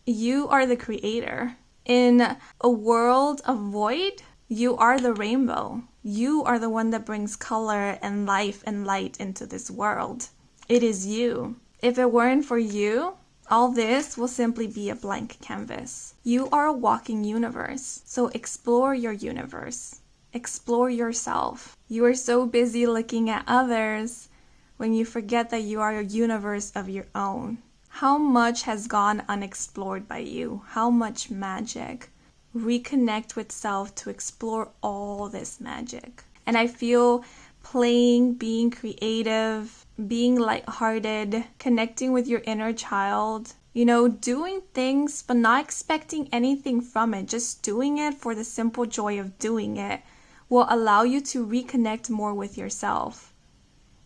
you are the creator. In a world of void, you are the rainbow. You are the one that brings color and life and light into this world. It is you. If it weren't for you, all this will simply be a blank canvas. You are a walking universe. So explore your universe. Explore yourself. You are so busy looking at others when you forget that you are a universe of your own. How much has gone unexplored by you? How much magic? Reconnect with self to explore all this magic. And I feel playing, being creative, being lighthearted, connecting with your inner child, doing things but not expecting anything from it, just doing it for the simple joy of doing it will allow you to reconnect more with yourself.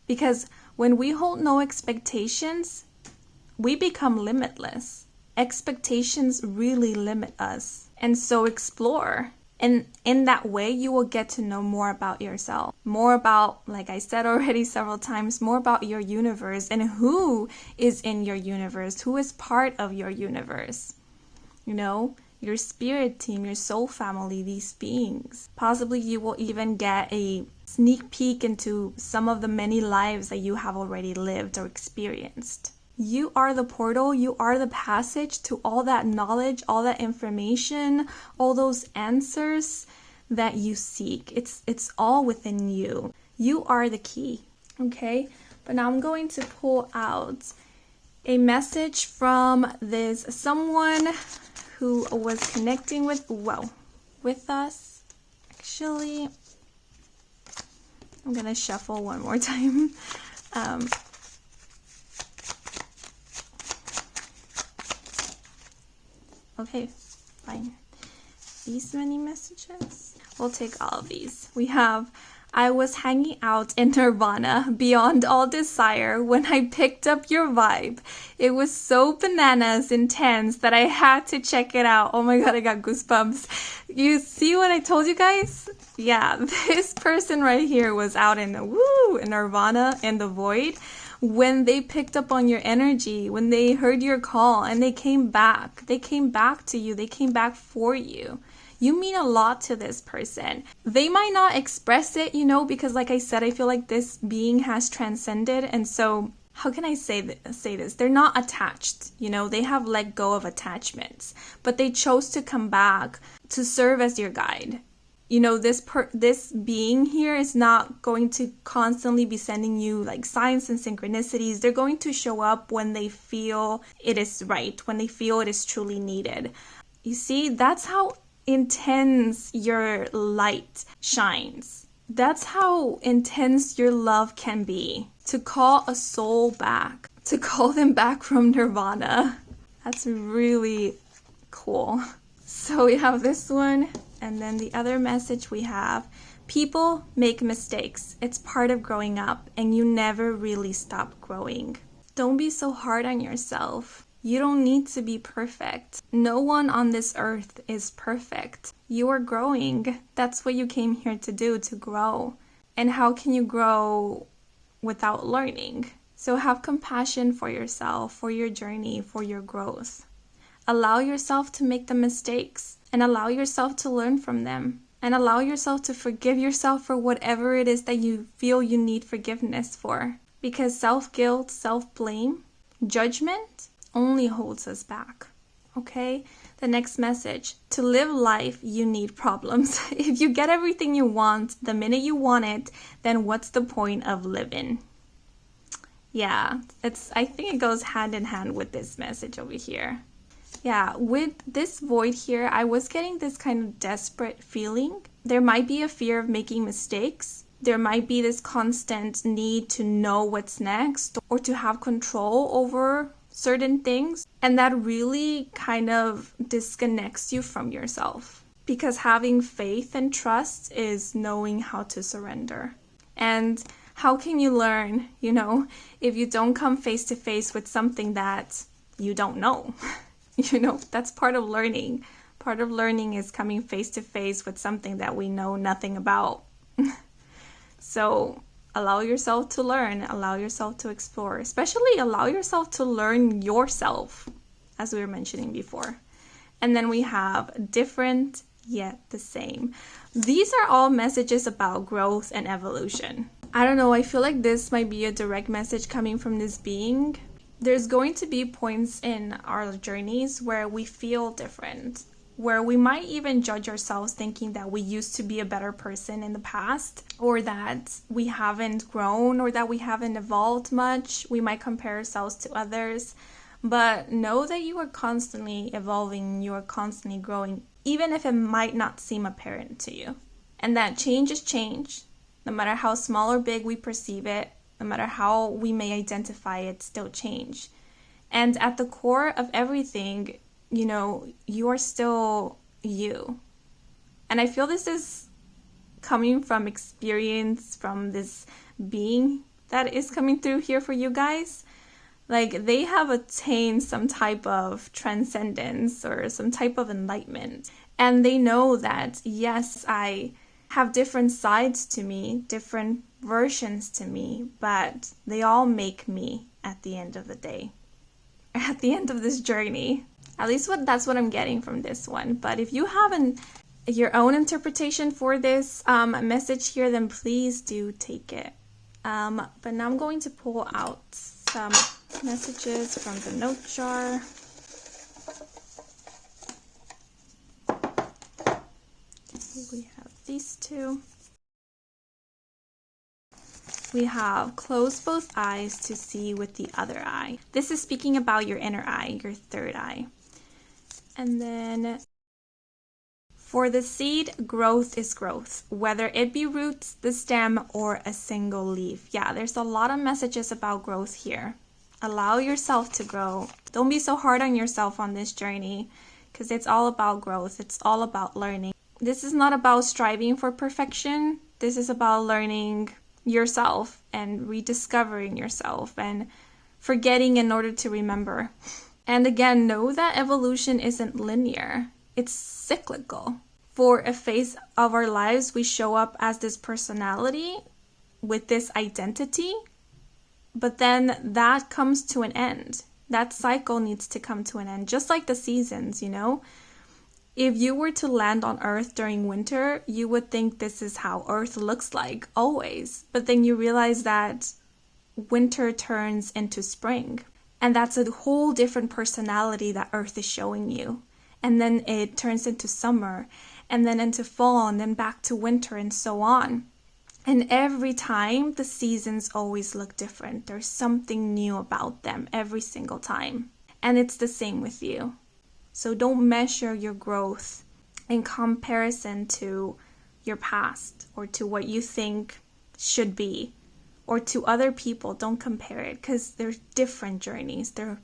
Because when we hold no expectations, we become limitless. Expectations really limit us. And so explore. And in that way, you will get to know more about yourself. More about, like I said already several times, more about your universe and who is in your universe, who is part of your universe. Your spirit team, your soul family, these beings. Possibly you will even get a sneak peek into some of the many lives that you have already lived or experienced. You are the portal, you are the passage to all that knowledge, all that information, all those answers that you seek. It's all within you. You are the key, okay? But now I'm going to pull out a message from this someone who was connecting with us. Actually, I'm gonna shuffle one more time. Okay, fine. These many messages? We'll take all of these. We have, I was hanging out in Nirvana beyond all desire when I picked up your vibe. It was so bananas intense that I had to check it out. Oh my god, I got goosebumps. You see what I told you guys? Yeah, this person right here was out in Nirvana in the void. When they picked up on your energy, when they heard your call and they came back to you, they came back for you. You mean a lot to this person. They might not express it, because like I said, I feel like this being has transcended. And so, how can I say this? They're not attached, they have let go of attachments, but they chose to come back to serve as your guide. This being here is not going to constantly be sending you like signs and synchronicities. They're going to show up when they feel it is right, when they feel it is truly needed. You see, that's how intense your light shines. That's how intense your love can be. To call a soul back, to call them back from Nirvana. That's really cool. So we have this one. And then the other message we have, people make mistakes. It's part of growing up and you never really stop growing. Don't be so hard on yourself. You don't need to be perfect. No one on this earth is perfect. You are growing. That's what you came here to do, to grow. And how can you grow without learning? So have compassion for yourself, for your journey, for your growth. Allow yourself to make the mistakes and allow yourself to learn from them. And allow yourself to forgive yourself for whatever it is that you feel you need forgiveness for. Because self-guilt, self-blame, judgment only holds us back. Okay? The next message. To live life, you need problems. If you get everything you want the minute you want it, then what's the point of living? Yeah, I think it goes hand in hand with this message over here. Yeah, with this void here, I was getting this kind of desperate feeling. There might be a fear of making mistakes. There might be this constant need to know what's next or to have control over certain things. And that really kind of disconnects you from yourself. Because having faith and trust is knowing how to surrender. And how can you learn, if you don't come face to face with something that you don't know? That's part of learning. Part of learning is coming face to face with something that we know nothing about. So allow yourself to learn, allow yourself to explore, especially allow yourself to learn yourself, as we were mentioning before. And then we have different yet the same. These are all messages about growth and evolution. I don't know, I feel like this might be a direct message coming from this being. There's going to be points in our journeys where we feel different, where we might even judge ourselves thinking that we used to be a better person in the past, or that we haven't grown, or that we haven't evolved much. We might compare ourselves to others, but know that you are constantly evolving, you are constantly growing, even if it might not seem apparent to you. And that change is change. No matter how small or big we perceive it, no matter how we may identify it, still change. And at the core of everything, you are still you. And I feel this is coming from experience, from this being that is coming through here for you guys. Like, they have attained some type of transcendence or some type of enlightenment. And they know that, yes, I have different sides to me, different versions to me, but they all make me at the end of the day, at the end of this journey. At least that's what I'm getting from this one. But if you have your own interpretation for this message here, then please do take it. But now I'm going to pull out some messages from the note jar. We have these two. We have close both eyes to see with the other eye. This is speaking about your inner eye, your third eye. And then for the seed, growth is growth, whether it be roots, the stem, or a single leaf. Yeah, there's a lot of messages about growth here. Allow yourself to grow. Don't be so hard on yourself on this journey, because it's all about growth. It's all about learning. This is not about striving for perfection. This is about learning yourself and rediscovering yourself and forgetting in order to remember. And again, know that evolution isn't linear. It's cyclical. For a phase of our lives, we show up as this personality with this identity, but then that comes to an end. That cycle needs to come to an end, just like the seasons, If you were to land on Earth during winter, you would think this is how Earth looks like always. But then you realize that winter turns into spring. And that's a whole different personality that Earth is showing you. And then it turns into summer, and then into fall, and then back to winter, and so on. And every time, the seasons always look different. There's something new about them every single time. And it's the same with you. So don't measure your growth in comparison to your past or to what you think should be or to other people. Don't compare it, because they're different journeys. They're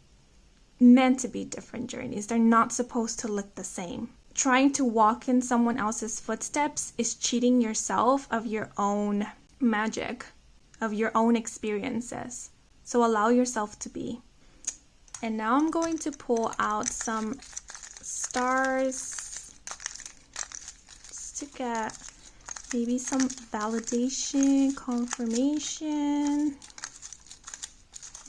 meant to be different journeys. They're not supposed to look the same. Trying to walk in someone else's footsteps is cheating yourself of your own magic, of your own experiences. So allow yourself to be. And now I'm going to pull out some stars just to get maybe some validation, confirmation.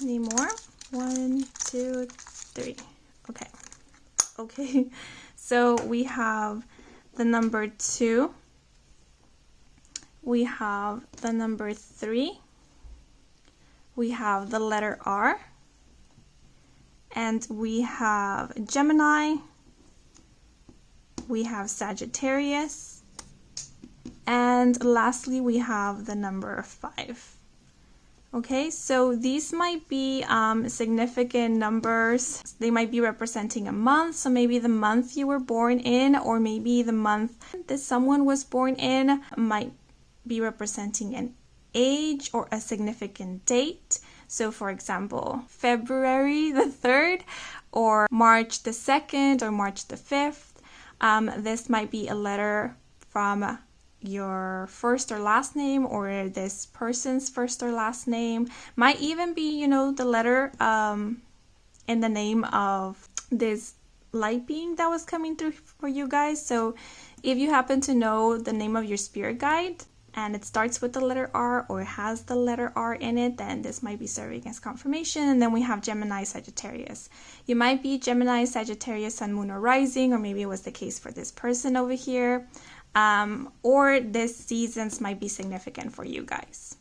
Any more? 1, 2, 3. Okay. Okay. So we have the number 2. We have the number 3. We have the letter R. And we have Gemini. We have Sagittarius. And lastly, we have the number 5. Okay, so these might be significant numbers. They might be representing a month. So maybe the month you were born in, or maybe the month that someone was born in might be representing an age or a significant date. So for example, February the 3rd or March the 2nd or March the 5th. This might be a letter from your first or last name, or this person's first or last name. Might even be, the letter in the name of this light being that was coming through for you guys. So if you happen to know the name of your spirit guide and it starts with the letter R or has the letter R in it, then this might be serving as confirmation. And then we have Gemini, Sagittarius. You might be Gemini, Sagittarius, Sun, Moon, or Rising, or maybe it was the case for this person over here. Or this seasons might be significant for you guys.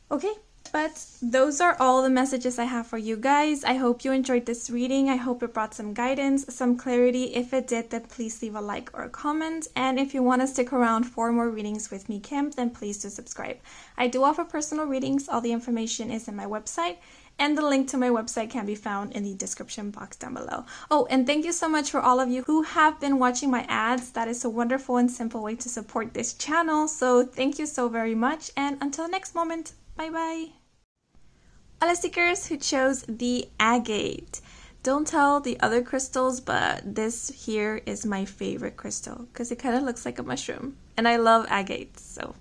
Okay, but those are all the messages I have for you guys. I hope you enjoyed this reading. I hope it brought some guidance, some clarity. If it did, then please leave a like or a comment. And if you want to stick around for more readings with me, Kim, then please do subscribe. I do offer personal readings. All the information is in my website. And the link to my website can be found in the description box down below. Oh, and thank you so much for all of you who have been watching my ads. That is a wonderful and simple way to support this channel. So thank you so very much. And until next moment, bye-bye. Hola seekers who chose the agate. Don't tell the other crystals, but this here is my favorite crystal because it kind of looks like a mushroom. And I love agates, so...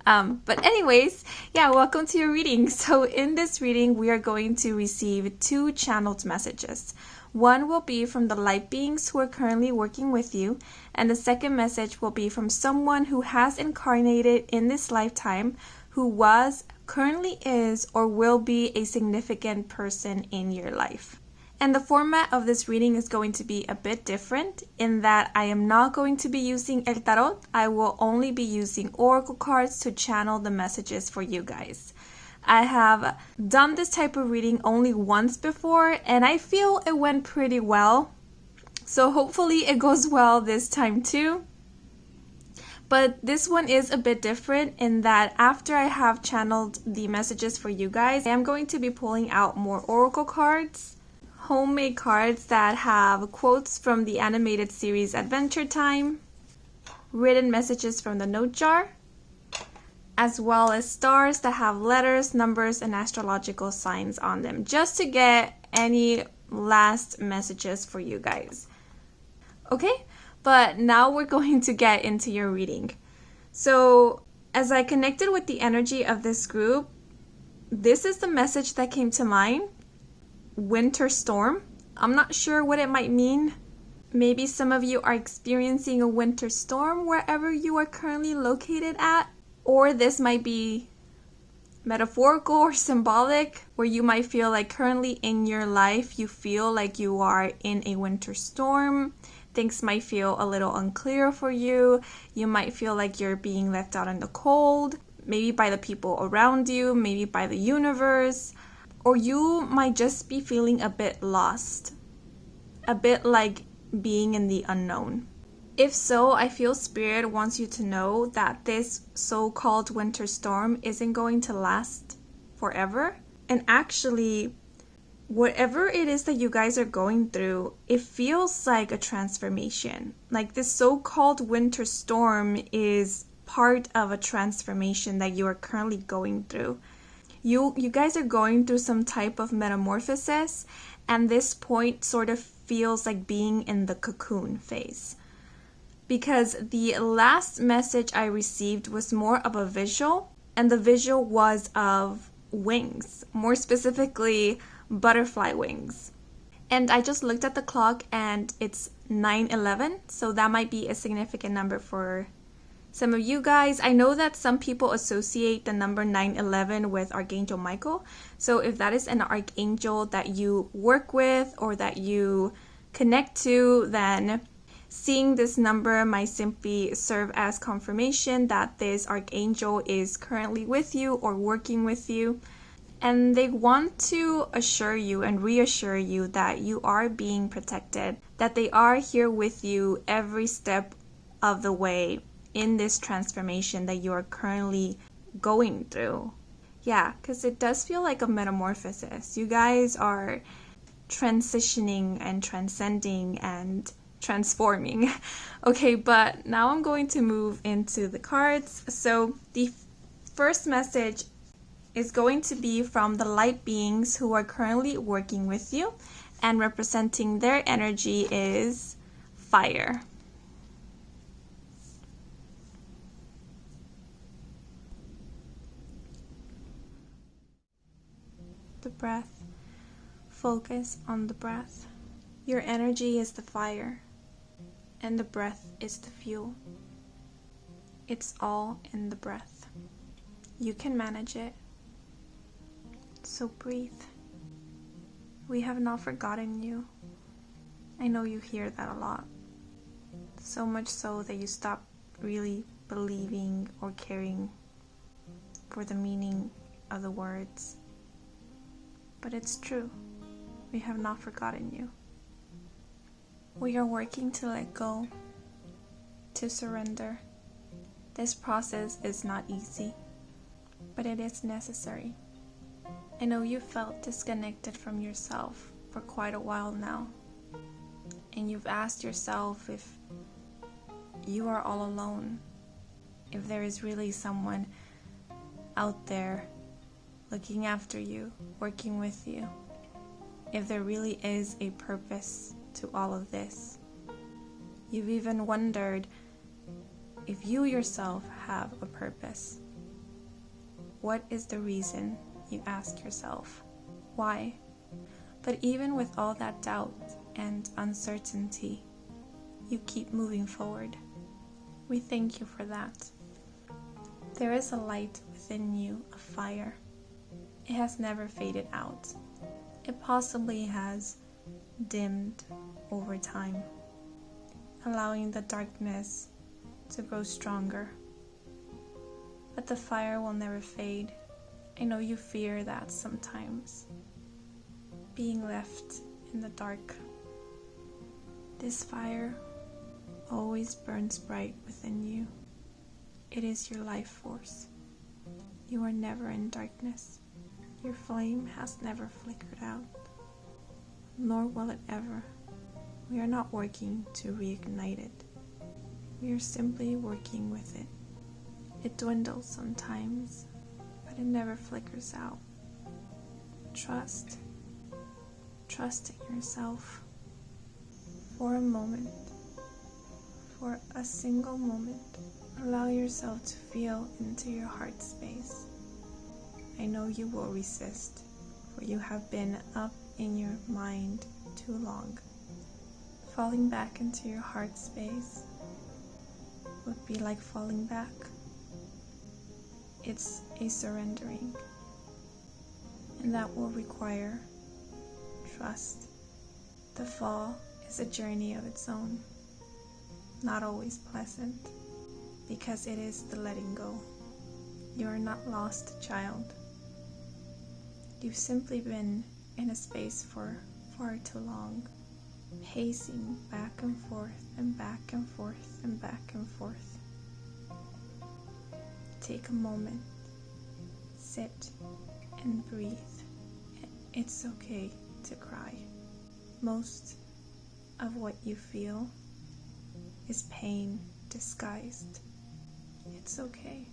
But anyways, yeah, welcome to your reading. So in this reading, we are going to receive 2 channeled messages. One will be from the light beings who are currently working with you, and the second message will be from someone who has incarnated in this lifetime, who was, currently is, or will be a significant person in your life. And the format of this reading is going to be a bit different in that I am not going to be using El Tarot. I will only be using Oracle cards to channel the messages for you guys. I have done this type of reading only once before and I feel it went pretty well. So hopefully it goes well this time too. But this one is a bit different in that after I have channeled the messages for you guys, I am going to be pulling out more Oracle cards. Homemade cards that have quotes from the animated series Adventure Time, written messages from the note jar, as well as stars that have letters, numbers, and astrological signs on them, just to get any last messages for you guys. Okay, but now we're going to get into your reading. So as I connected with the energy of this group, this is the message that came to mind. Winter storm. I'm not sure what it might mean. Maybe some of you are experiencing a winter storm wherever you are currently located at, or this might be metaphorical or symbolic, where you might feel like currently in your life you feel like you are in a winter storm. Things might feel a little unclear for you. You might feel like you're being left out in the cold, maybe by the people around you, maybe by the universe. Or you might just be feeling a bit lost, a bit like being in the unknown. If so, I feel Spirit wants you to know that this so-called winter storm isn't going to last forever. And actually, whatever it is that you guys are going through, it feels like a transformation. Like this so-called winter storm is part of a transformation that you are currently going through. You guys are going through some type of metamorphosis, and this point sort of feels like being in the cocoon phase. Because the last message I received was more of a visual, and the visual was of wings, more specifically butterfly wings. And I just looked at the clock and it's 9:11, so that might be a significant number for some of you guys. I know that some people associate the number 911 with Archangel Michael. So if that is an archangel that you work with or that you connect to, then seeing this number might simply serve as confirmation that this archangel is currently with you or working with you. And they want to assure you and reassure you that you are being protected, that they are here with you every step of the way in this transformation that you are currently going through. Yeah, because it does feel like a metamorphosis. You guys are transitioning and transcending and transforming. Okay, but now I'm going to move into the cards. So the first message is going to be from the light beings who are currently working with you, and representing their energy is fire. The breath. Focus on the breath. Your energy is the fire, and the breath is the fuel. It's all in the breath. You can manage it. So breathe. We have not forgotten you. I know you hear that a lot. So much so that you stop really believing or caring for the meaning of the words. But it's true. We have not forgotten you. We are working to let go, to surrender. This process is not easy, but it is necessary. I know you felt disconnected from yourself for quite a while now, and you've asked yourself if you are all alone, if there is really someone out there looking after you, working with you, if there really is a purpose to all of this. You've even wondered if you yourself have a purpose. What is the reason, you ask yourself? Why? But even with all that doubt and uncertainty, you keep moving forward. We thank you for that. There is a light within you, a fire. It has never faded out. It possibly has dimmed over time, allowing the darkness to grow stronger. But the fire will never fade. I know you fear that sometimes, being left in the dark. This fire always burns bright within you. It is your life force. You are never in darkness. Your flame has never flickered out, nor will it ever. We are not working to reignite it. We are simply working with it. It dwindles sometimes, but it never flickers out. Trust. Trust in yourself. For a moment, for a single moment, allow yourself to feel into your heart space. I know you will resist, for you have been up in your mind too long. Falling back into your heart space would be like falling back. It's a surrendering, and that will require trust. The fall is a journey of its own, not always pleasant, because it is the letting go. You are not lost, child. You've simply been in a space for far too long, pacing back and forth and back and forth and back and forth. Take a moment, sit and breathe. It's okay to cry. Most of what you feel is pain disguised. It's okay.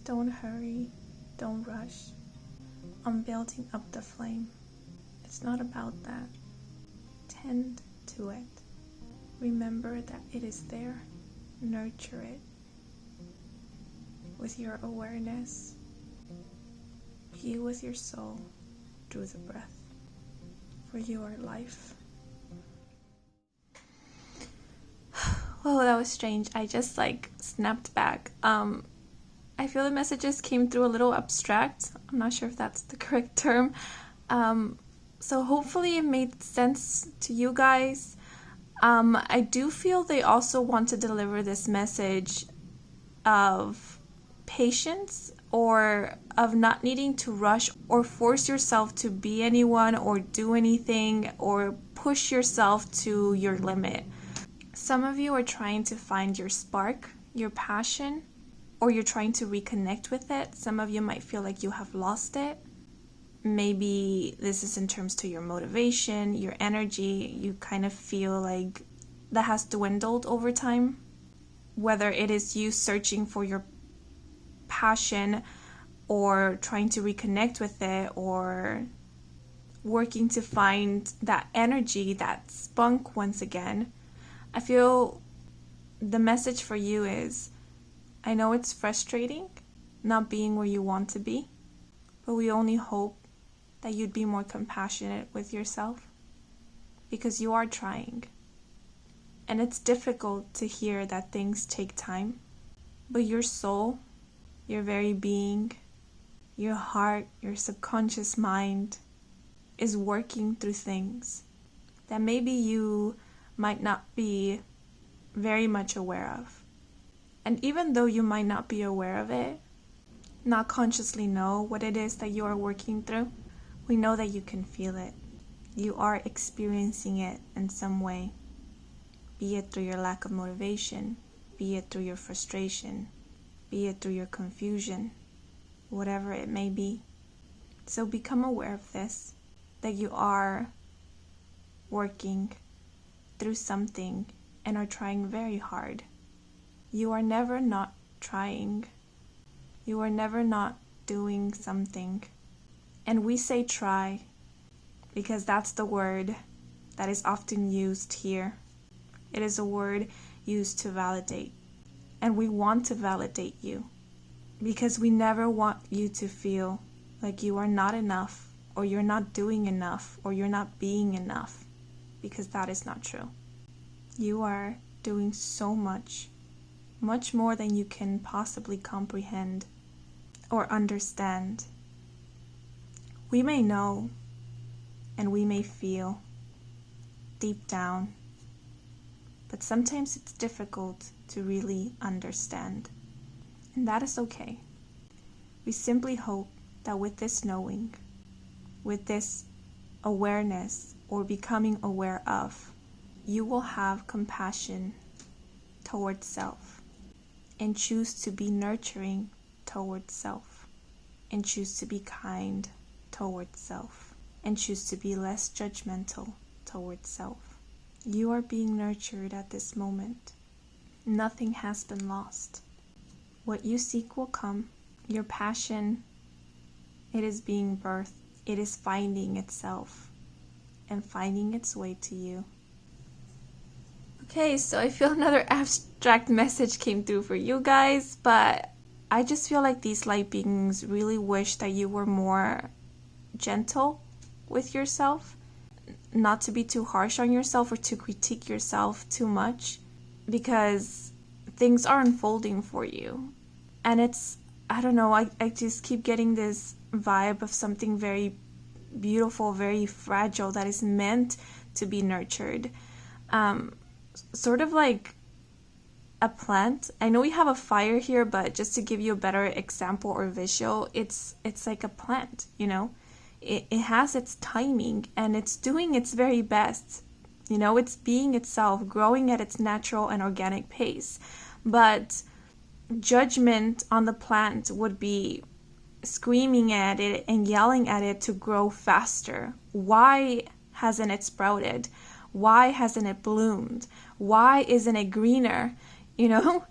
Don't hurry, don't rush. I'm building up the flame. It's not about that. Tend to it. Remember that it is there. Nurture it with your awareness. Be with your soul through the breath, for you are life. Oh, that was strange. I just snapped back. I feel the messages came through a little abstract. I'm not sure if that's the correct term. So hopefully it made sense to you guys. I do feel they also want to deliver this message of patience, or of not needing to rush or force yourself to be anyone or do anything or push yourself to your limit. Some of you are trying to find your spark, your passion, or you're trying to reconnect with it. Some of you might feel like you have lost it. Maybe this is in terms to your motivation, your energy. You kind of feel like that has dwindled over time. Whether it is you searching for your passion or trying to reconnect with it, or working to find that energy, that spunk once again. I feel the message for you is, I know it's frustrating not being where you want to be, but we only hope that you'd be more compassionate with yourself, because you are trying. And it's difficult to hear that things take time, but your soul, your very being, your heart, your subconscious mind is working through things that maybe you might not be very much aware of. And even though you might not be aware of it, not consciously know what it is that you are working through, we know that you can feel it. You are experiencing it in some way, be it through your lack of motivation, be it through your frustration, be it through your confusion, whatever it may be. So become aware of this, that you are working through something and are trying very hard. You are never not trying. You are never not doing something. And we say try because that's the word that is often used here. It is a word used to validate. And we want to validate you because we never want you to feel like you are not enough, or you're not doing enough, or you're not being enough, because that is not true. You are doing so much, much more than you can possibly comprehend or understand. We may know and we may feel deep down, but sometimes it's difficult to really understand. And that is okay. We simply hope that with this knowing, with this awareness or becoming aware of, you will have compassion towards self and choose to be nurturing towards self and choose to be kind towards self and choose to be less judgmental towards self. You are being nurtured at this moment. Nothing has been lost. What you seek will come. Your passion, it is being birthed. It is finding itself and finding its way to you. Okay, so I feel another abstract message came through for you guys, but I just feel like these light beings really wish that you were more gentle with yourself, not to be too harsh on yourself or to critique yourself too much, because things are unfolding for you. And it's, I don't know, I just keep getting this vibe of something very beautiful, very fragile that is meant to be nurtured. Sort of like a plant. I know we have a fire here, but just to give you a better example or visual, it's like a plant, you know? It has its timing and it's doing its very best. You know, it's being itself, growing at its natural and organic pace. But judgment on the plant would be screaming at it and yelling at it to grow faster. Why hasn't it sprouted? Why hasn't it bloomed? Why isn't it greener? You know?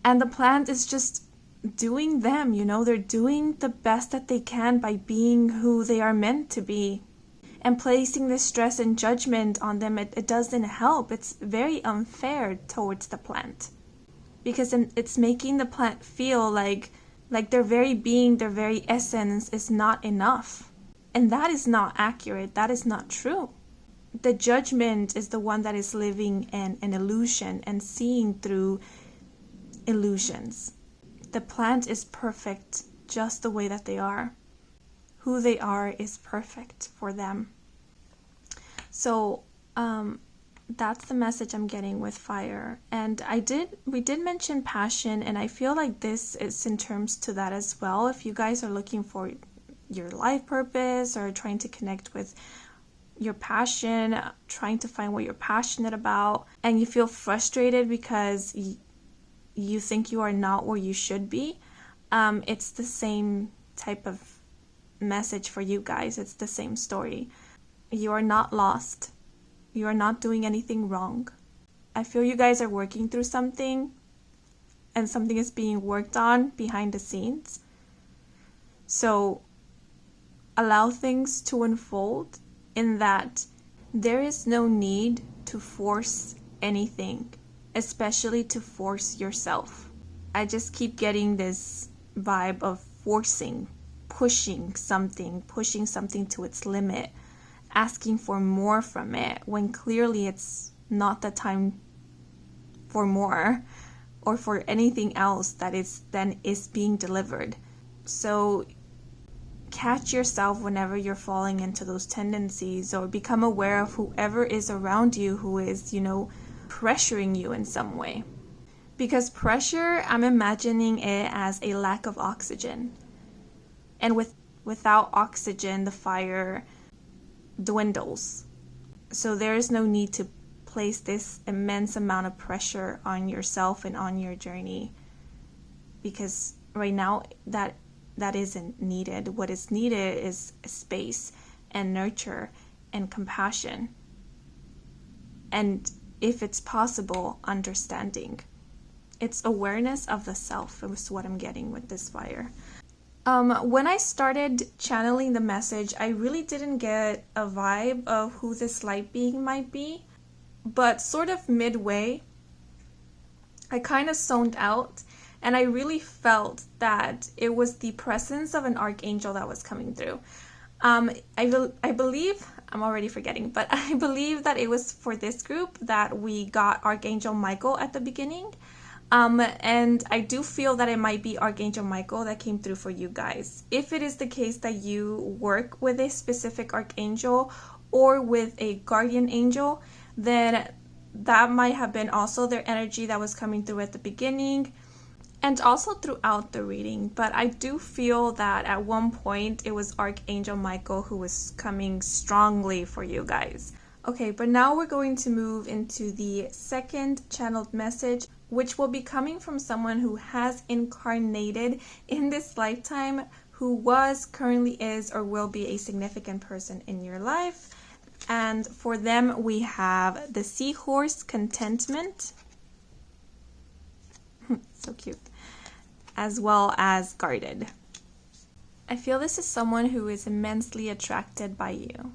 And the plant is just doing them, you know? They're doing the best that they can by being who they are meant to be. And placing this stress and judgment on them, it doesn't help. It's very unfair towards the plant. Because it's making the plant feel like Like their very being, their very essence is not enough. And that is not accurate. That is not true. The judgment is the one that is living in an illusion and seeing through illusions. The plant is perfect just the way that they are. Who they are is perfect for them. So that's the message I'm getting with fire. And we did mention passion, and I feel like this is in terms to that as well. If you guys are looking for your life purpose or trying to connect with your passion, trying to find what you're passionate about, and you feel frustrated because you think you are not where you should be, it's the same type of message for you guys. It's the same story. You are not lost. You are not doing anything wrong. I feel you guys are working through something, and something is being worked on behind the scenes. So allow things to unfold, in that there is no need to force anything, especially to force yourself. I just keep getting this vibe of forcing, pushing something to its limit, asking for more from it, when clearly it's not the time for more or for anything else that is being delivered. So catch yourself whenever you're falling into those tendencies, or become aware of whoever is around you who is, pressuring you in some way. Because pressure, I'm imagining it as a lack of oxygen. And without oxygen, the fire dwindles. So there is no need to place this immense amount of pressure on yourself and on your journey, because right now that isn't needed. What is needed is space and nurture and compassion, and if it's possible, understanding. It's awareness of the self is what I'm getting with this fire. When I started channeling the message, I really didn't get a vibe of who this light being might be, but sort of midway, I kind of zoned out, and I really felt that it was the presence of an archangel that was coming through. I believe, I'm already forgetting, but I believe that it was for this group that we got Archangel Michael at the beginning. And I do feel that it might be Archangel Michael that came through for you guys. If it is the case that you work with a specific archangel or with a guardian angel, then that might have been also their energy that was coming through at the beginning and also throughout the reading. But I do feel that at one point it was Archangel Michael who was coming strongly for you guys. Okay, but now we're going to move into the second channeled message, which will be coming from someone who has incarnated in this lifetime, who was, currently is, or will be a significant person in your life. And for them, we have the Seahorse Contentment. So cute. As well as Guarded. I feel this is someone who is immensely attracted by you.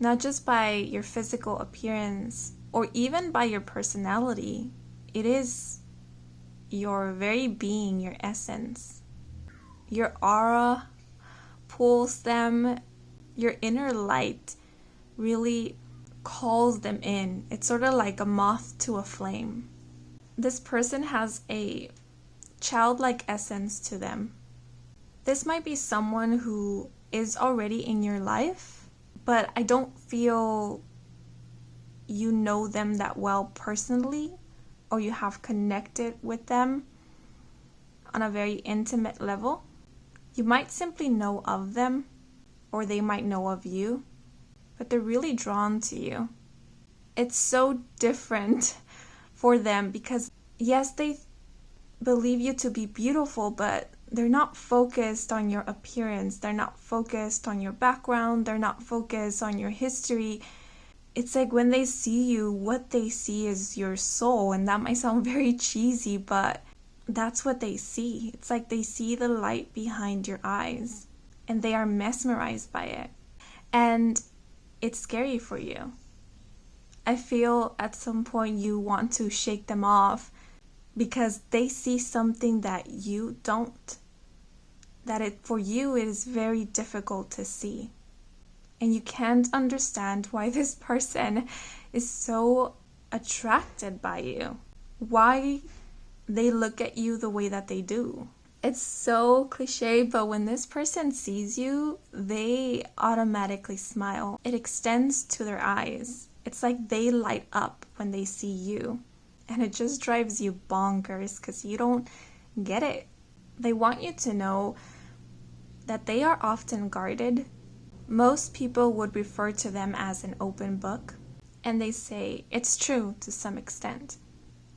Not just by your physical appearance or even by your personality. It is your very being, your essence. Your aura pulls them. Your inner light really calls them in. It's sort of like a moth to a flame. This person has a childlike essence to them. This might be someone who is already in your life, but I don't feel you know them that well personally, or you have connected with them on a very intimate level. You might simply know of them, or they might know of you, but they're really drawn to you. It's so different for them because, yes, they believe you to be beautiful, but they're not focused on your appearance. They're not focused on your background. They're not focused on your history. It's like when they see you, what they see is your soul. And that might sound very cheesy, but that's what they see. It's like they see the light behind your eyes and they are mesmerized by it. And it's scary for you. I feel at some point you want to shake them off because they see something that you don't. that for you it is very difficult to see. And you can't understand why this person is so attracted by you. Why they look at you the way that they do. It's so cliche, but when this person sees you, they automatically smile. It extends to their eyes. It's like they light up when they see you. And it just drives you bonkers because you don't get it. They want you to know that they are often guarded. Most people would refer to them as an open book, and they say it's true to some extent.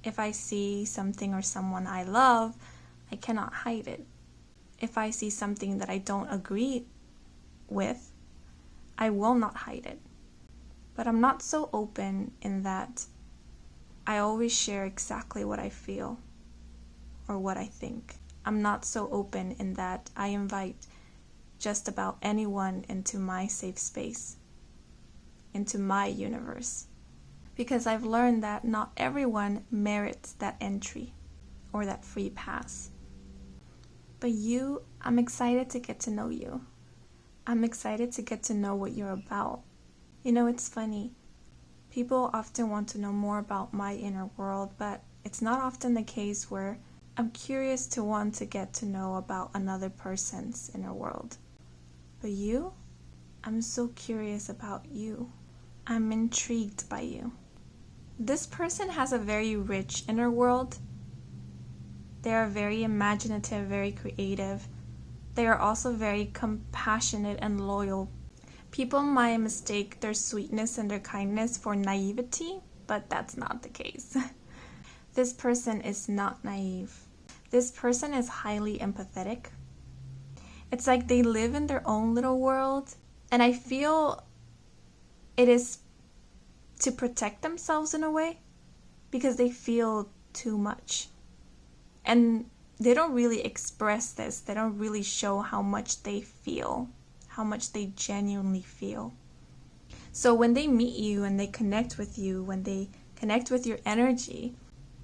If I see something or someone I love, I cannot hide it. If I see something that I don't agree with, I will not hide it. But I'm not so open in that I always share exactly what I feel or what I think. I'm not so open in that I invite just about anyone into my safe space, into my universe. Because I've learned that not everyone merits that entry or that free pass. But you, I'm excited to get to know you. I'm excited to get to know what you're about. You know, it's funny. People often want to know more about my inner world, but it's not often the case where I'm curious to want to get to know about another person's inner world. But you, I'm so curious about you. I'm intrigued by you. This person has a very rich inner world. They are very imaginative, very creative. They are also very compassionate and loyal. People might mistake their sweetness and their kindness for naivety, but that's not the case. This person is not naive. This person is highly empathetic. It's like they live in their own little world, and I feel it is to protect themselves in a way because they feel too much. And they don't really express this. They don't really show how much they feel, how much they genuinely feel. So when they meet you and they connect with you, when they connect with your energy,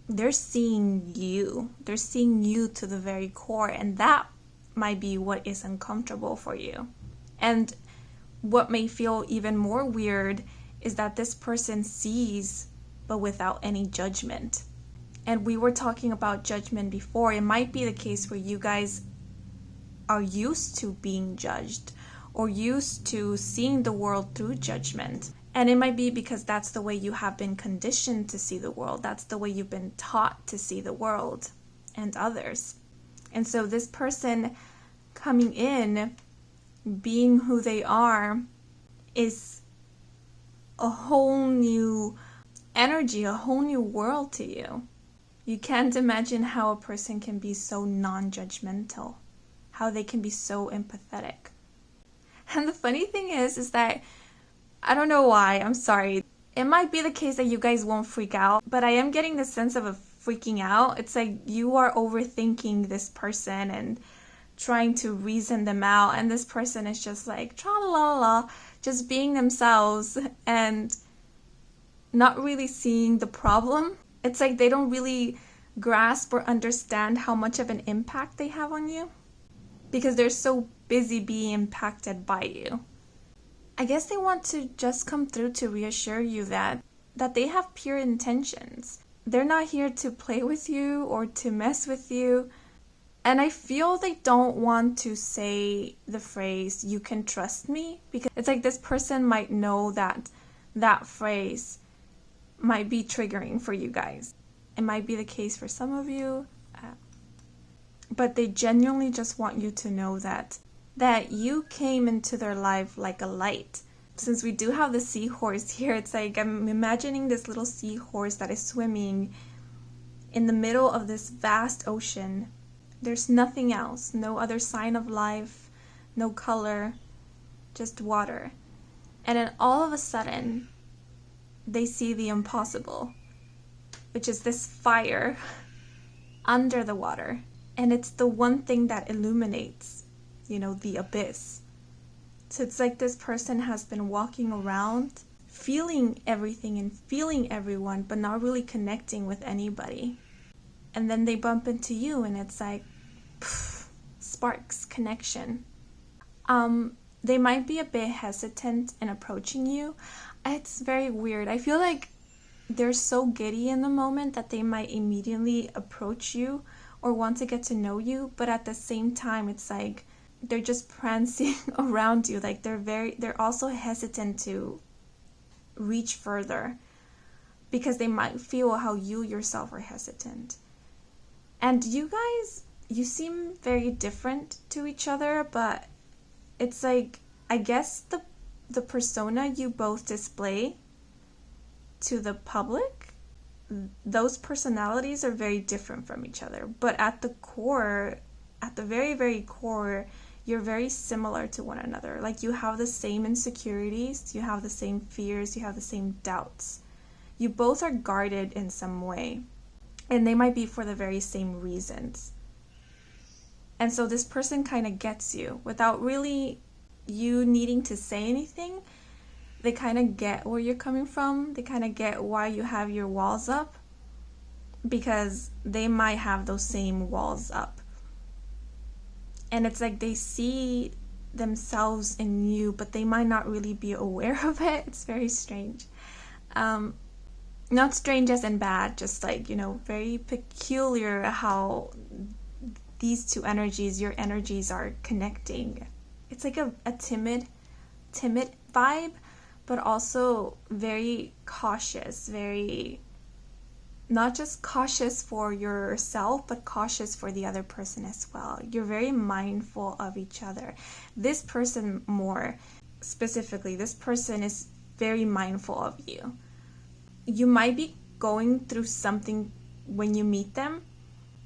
they're seeing you. They're seeing you to the very core, and that might be what is uncomfortable for you. And what may feel even more weird is that this person sees but without any judgment. And we were talking about judgment before. It might be the case where you guys are used to being judged or used to seeing the world through judgment. And it might be because that's the way you have been conditioned to see the world. That's the way you've been taught to see the world and others. And so this person coming in, being who they are, is a whole new energy, a whole new world to you. You can't imagine how a person can be so non-judgmental, how they can be so empathetic. And the funny thing is that, I don't know why, I'm sorry. It might be the case that you guys won't freak out, but I am getting the sense of a freaking out. It's like you are overthinking this person and trying to reason them out, and this person is just like tra-la-la-la, just being themselves and not really seeing the problem. It's like they don't really grasp or understand how much of an impact they have on you because they're so busy being impacted by you. I guess they want to just come through to reassure you that they have pure intentions. They're not here to play with you or to mess with you. And I feel they don't want to say the phrase, "you can trust me," because it's like this person might know that that phrase might be triggering for you guys. It might be the case for some of you, but they genuinely just want you to know that you came into their life like a light. Since we do have the seahorse here, it's like I'm imagining this little seahorse that is swimming in the middle of this vast ocean. There's nothing else, no other sign of life, no color, just water. And then all of a sudden, they see the impossible, which is this fire under the water. And it's the one thing that illuminates, the abyss. So it's like this person has been walking around, feeling everything and feeling everyone, but not really connecting with anybody. And then they bump into you and it's like, sparks connection. They might be a bit hesitant in approaching you. It's very weird. I feel like they're so giddy in the moment that they might immediately approach you or want to get to know you, but at the same time it's like they're just prancing around you. Like they're also hesitant to reach further because they might feel how you yourself are hesitant. And you guys, you seem very different to each other, but it's like, I guess the persona you both display to the public, those personalities are very different from each other. But at the core, at the very, very core, you're very similar to one another. Like you have the same insecurities, you have the same fears, you have the same doubts. You both are guarded in some way. And they might be for the very same reasons. And so this person kind of gets you without really you needing to say anything. They kind of get where you're coming from. They kind of get why you have your walls up, because they might have those same walls up. And it's like they see themselves in you, but they might not really be aware of it. It's very strange. Not strange as in bad, just like, very peculiar how these two energies, your energies are connecting. It's like a timid vibe, but also very cautious, very, not just cautious for yourself, but cautious for the other person as well. You're very mindful of each other. This person more specifically, this person is very mindful of you. You might be going through something when you meet them,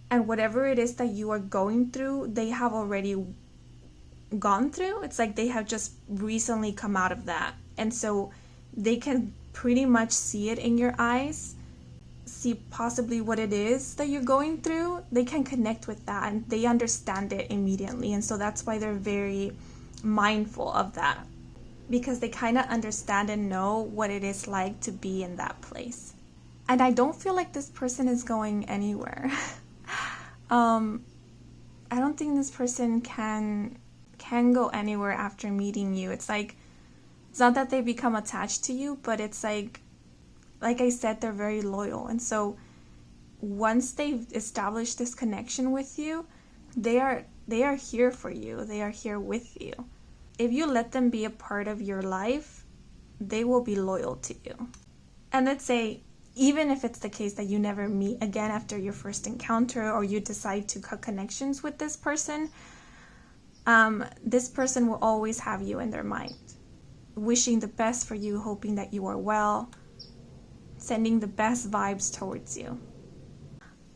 and whatever it is that you are going through, they have already gone through. It's like they have just recently come out of that. And so they can pretty much see it in your eyes, see possibly what it is that you're going through. They can connect with that and they understand it immediately. And so that's why they're very mindful of that, because they kind of understand and know what it is like to be in that place. And I don't feel like this person is going anywhere. I don't think this person can go anywhere after meeting you. It's like, it's not that they become attached to you, but it's like I said, they're very loyal. And so once they've established this connection with you, they are here for you. They are here with you. If you let them be a part of your life, they will be loyal to you. And let's say, even if it's the case that you never meet again after your first encounter, or you decide to cut connections with this person will always have you in their mind, wishing the best for you, hoping that you are well, sending the best vibes towards you.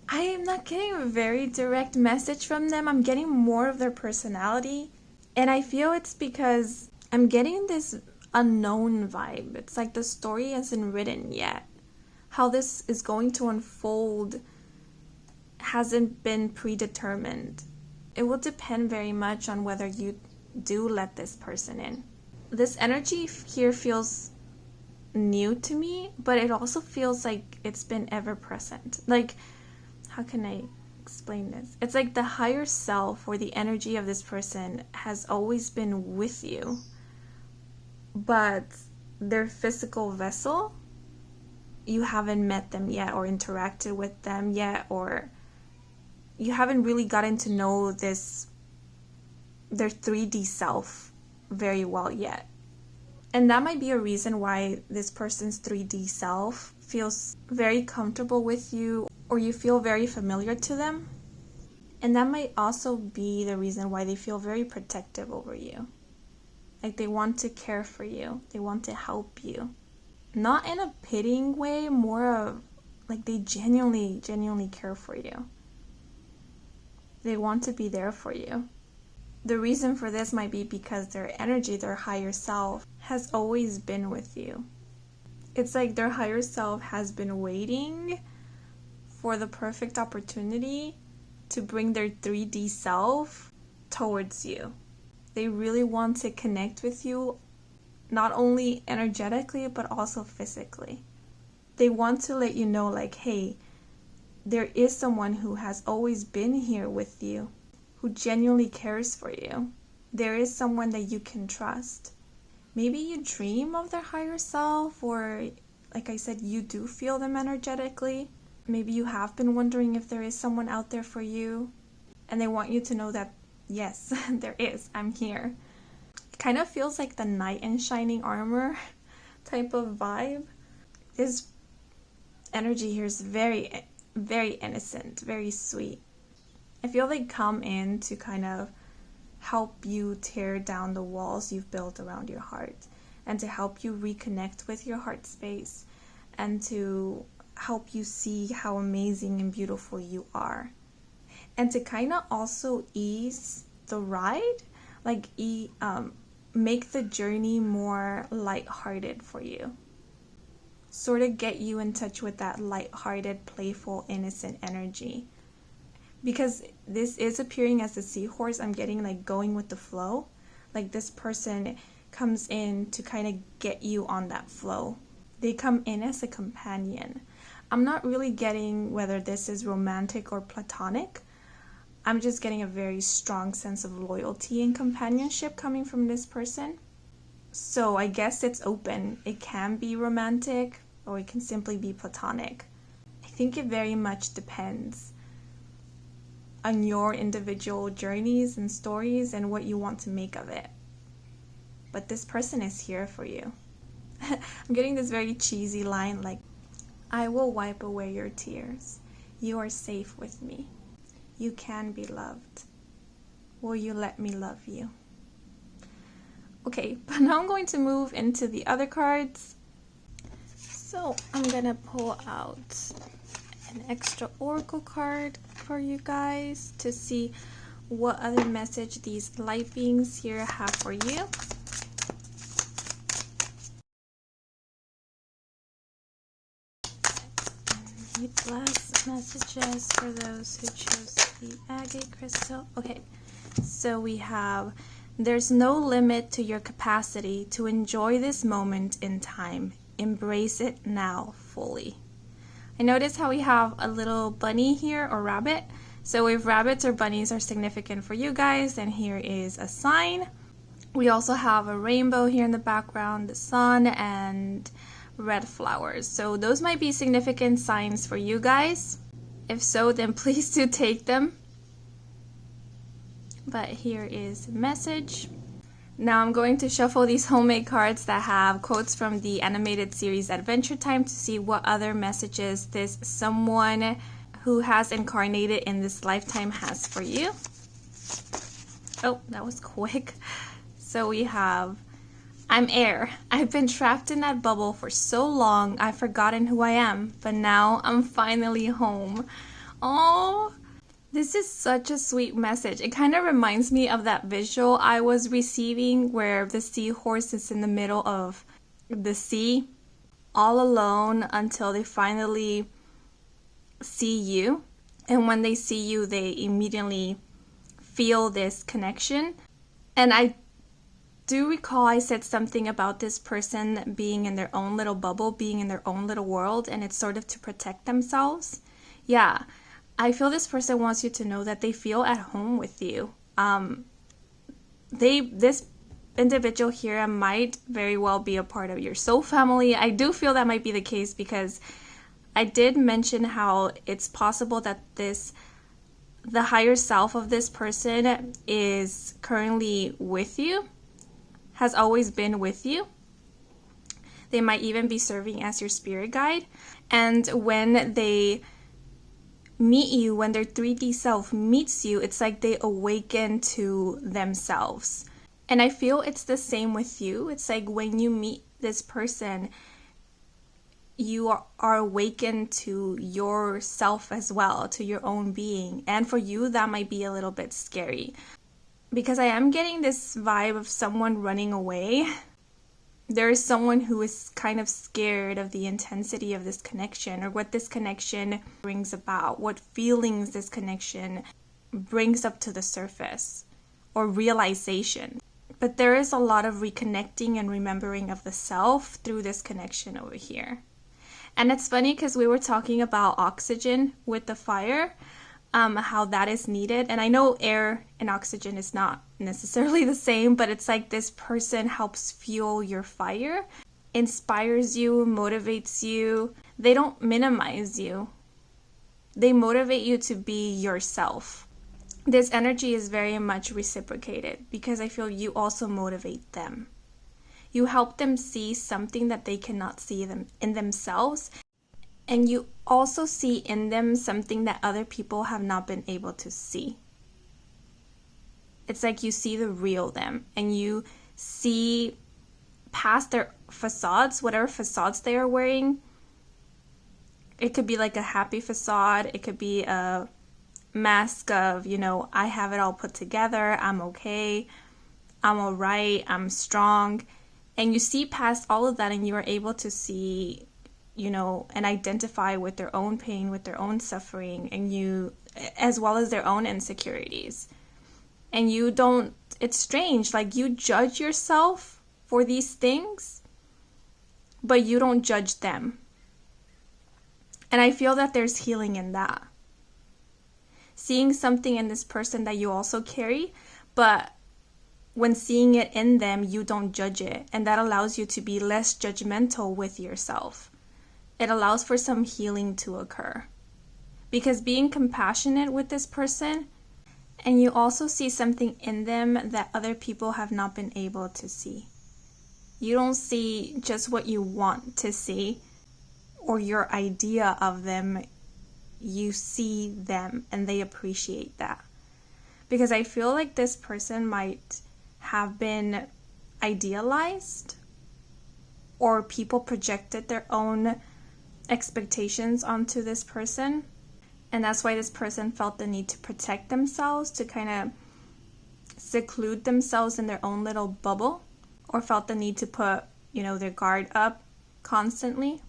I am not getting a very direct message from them. I'm getting more of their personality. And I feel it's because I'm getting this unknown vibe. It's like the story isn't written yet. How this is going to unfold hasn't been predetermined. It will depend very much on whether you do let this person in. This energy here feels new to me, but it also feels like it's been ever present. Like, how can I explain this? It's like the higher self or the energy of this person has always been with you, but their physical vessel, you haven't met them yet or interacted with them yet, or you haven't really gotten to know their 3D self very well yet. And that might be a reason why this person's 3D self feels very comfortable with you, or you feel very familiar to them. And that might also be the reason why they feel very protective over you. Like they want to care for you. They want to help you. Not in a pitying way, more of like they genuinely care for you. They want to be there for you. The reason for this might be because their energy, their higher self, has always been with you. It's like their higher self has been waiting for the perfect opportunity to bring their 3D self towards you. They really want to connect with you, not only energetically, but also physically. They want to let you know, like, hey, there is someone who has always been here with you, who genuinely cares for you. There is someone that you can trust. Maybe you dream of their higher self, or like I said, you do feel them energetically. Maybe you have been wondering if there is someone out there for you, and they want you to know that, yes, there is. I'm here. It kind of feels like the knight in shining armor type of vibe. This energy here is very, very innocent, very sweet. I feel they come in to kind of help you tear down the walls you've built around your heart, and to help you reconnect with your heart space, and to help you see how amazing and beautiful you are, and to kind of also ease the ride, like make the journey more lighthearted for you. Sort of get you in touch with that lighthearted, playful, innocent energy. Because this is appearing as a seahorse, I'm getting like going with the flow. Like this person comes in to kind of get you on that flow. They come in as a companion. I'm not really getting whether this is romantic or platonic. I'm just getting a very strong sense of loyalty and companionship coming from this person. So I guess it's open. It can be romantic, or it can simply be platonic. I think it very much depends on your individual journeys and stories and what you want to make of it. But this person is here for you. I'm getting this very cheesy line like, I will wipe away your tears. You are safe with me. You can be loved. Will you let me love you? Okay, but now I'm going to move into the other cards. So I'm gonna pull out an extra oracle card for you guys to see what other message these light beings here have for you. Last messages for those who chose the agate crystal. Okay, so we have, there's no limit to your capacity to enjoy this moment in time. Embrace it now fully. I notice how we have a little bunny here, or rabbit. So if rabbits or bunnies are significant for you guys, then here is a sign. We also have a rainbow here in the background, the sun, and red flowers. So those might be significant signs for you guys. If so, then please do take them. But here is a message. Now I'm going to shuffle these homemade cards that have quotes from the animated series Adventure Time to see what other messages this someone who has incarnated in this lifetime has for you. Oh, that was quick. So we have, I'm air. I've been trapped in that bubble for so long I've forgotten who I am, but now I'm finally home. Oh, this is such a sweet message. It kind of reminds me of that visual I was receiving where the seahorse is in the middle of the sea, all alone until they finally see you. And when they see you, they immediately feel this connection. And I do recall I said something about this person being in their own little bubble, being in their own little world, and it's sort of to protect themselves. Yeah. I feel this person wants you to know that they feel at home with you. This individual here might very well be a part of your soul family. I do feel that might be the case because I did mention how it's possible that the higher self of this person is currently with you, has always been with you. They might even be serving as your spirit guide. And when they meet you, when their 3D self meets you, it's like they awaken to themselves. And I feel it's the same with you. It's like when you meet this person, you are awakened to yourself as well, to your own being. And for you, that might be a little bit scary because I am getting this vibe of someone running away. There is someone who is kind of scared of the intensity of this connection, or what this connection brings about, what feelings this connection brings up to the surface, or realization. But there is a lot of reconnecting and remembering of the self through this connection over here. And it's funny because we were talking about oxygen with the fire. how that is needed. And I know air and oxygen is not necessarily the same, but it's like this person helps fuel your fire, inspires you, motivates you. They don't minimize you. They motivate you to be yourself. This energy is very much reciprocated because I feel you also motivate them. You help them see something that they cannot see in themselves. And you also see in them something that other people have not been able to see. It's like you see the real them and you see past their facades, whatever facades they are wearing. It could be like a happy facade. It could be a mask of, I have it all put together. I'm okay. I'm all right. I'm strong. And you see past all of that and you are able to see, and identify with their own pain, with their own suffering, and you, as well as their own insecurities. And you don't, it's strange, like you judge yourself for these things, but you don't judge them. And I feel that there's healing in that. Seeing something in this person that you also carry, but when seeing it in them, you don't judge it. And that allows you to be less judgmental with yourself. It allows for some healing to occur. Because being compassionate with this person, and you also see something in them that other people have not been able to see. You don't see just what you want to see or your idea of them. You see them and they appreciate that. Because I feel like this person might have been idealized, or people projected their own expectations onto this person, and that's why this person felt the need to protect themselves, to kind of seclude themselves in their own little bubble, or felt the need to put, their guard up constantly.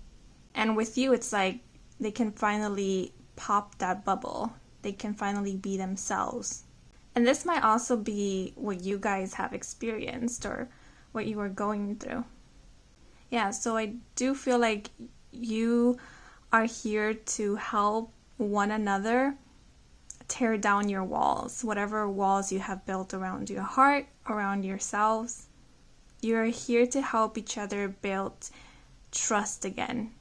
And with you, it's like they can finally pop that bubble. They can finally be themselves. And this might also be what you guys have experienced or what you are going through. Yeah, so I do feel like you are here to help one another tear down your walls, whatever walls you have built around your heart, around yourselves. You're here to help each other build trust again.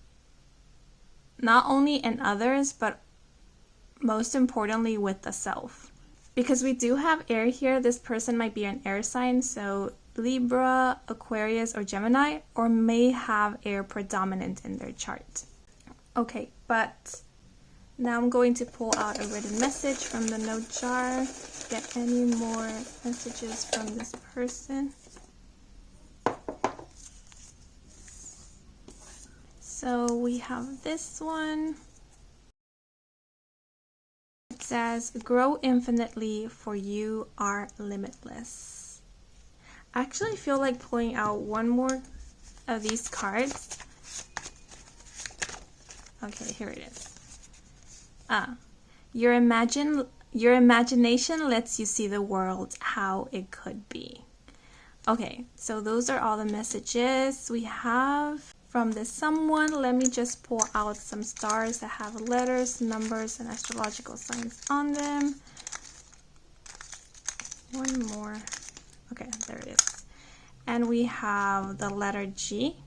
Not only in others, but most importantly with the self. Because we do have air here, this person might be an air sign, so Libra, Aquarius, or Gemini, or may have air predominant in their chart. Okay, but now I'm going to pull out a written message from the note jar, get any more messages from this person. So we have this one. It says, grow infinitely, for you are limitless. I actually feel like pulling out one more of these cards. Okay, here it is. Your imagination lets you see the world how it could be. Okay, so those are all the messages we have from this someone. Let me just pull out some stars that have letters, numbers, and astrological signs on them. One more. Okay, there it is. And we have the letter G.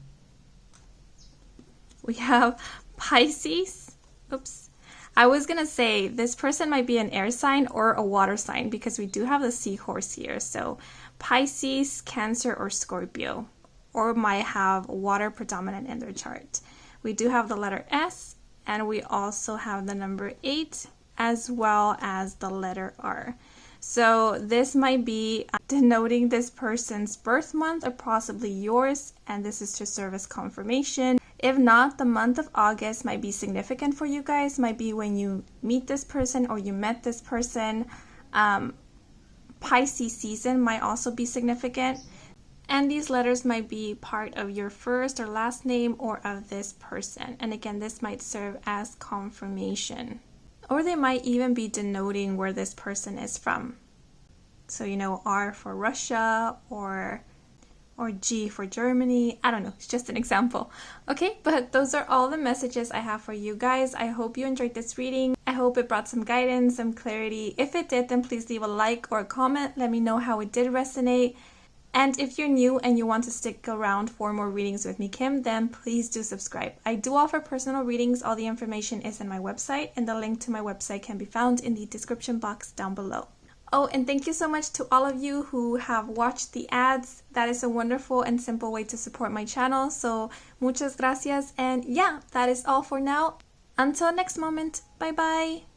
We have Pisces. Oops. I was going to say this person might be an air sign or a water sign because we do have the seahorse here. So Pisces, Cancer, or Scorpio, or might have water predominant in their chart. We do have the letter S, and we also have the number 8, as well as the letter R. So this might be denoting this person's birth month or possibly yours, and this is to serve as confirmation. If not, the month of August might be significant for you guys, might be when you meet this person or you met this person. Pisces season might also be significant. And these letters might be part of your first or last name or of this person. And again, this might serve as confirmation. Or they might even be denoting where this person is from. So, R for Russia or G for Germany. I don't know. It's just an example. Okay, but those are all the messages I have for you guys. I hope you enjoyed this reading. I hope it brought some guidance, some clarity. If it did, then please leave a like or a comment. Let me know how it did resonate. And if you're new and you want to stick around for more readings with me, Kim, then please do subscribe. I do offer personal readings. All the information is in my website, and the link to my website can be found in the description box down below. Oh, and thank you so much to all of you who have watched the ads. That is a wonderful and simple way to support my channel. So muchas gracias. And yeah, that is all for now. Until next moment. Bye bye.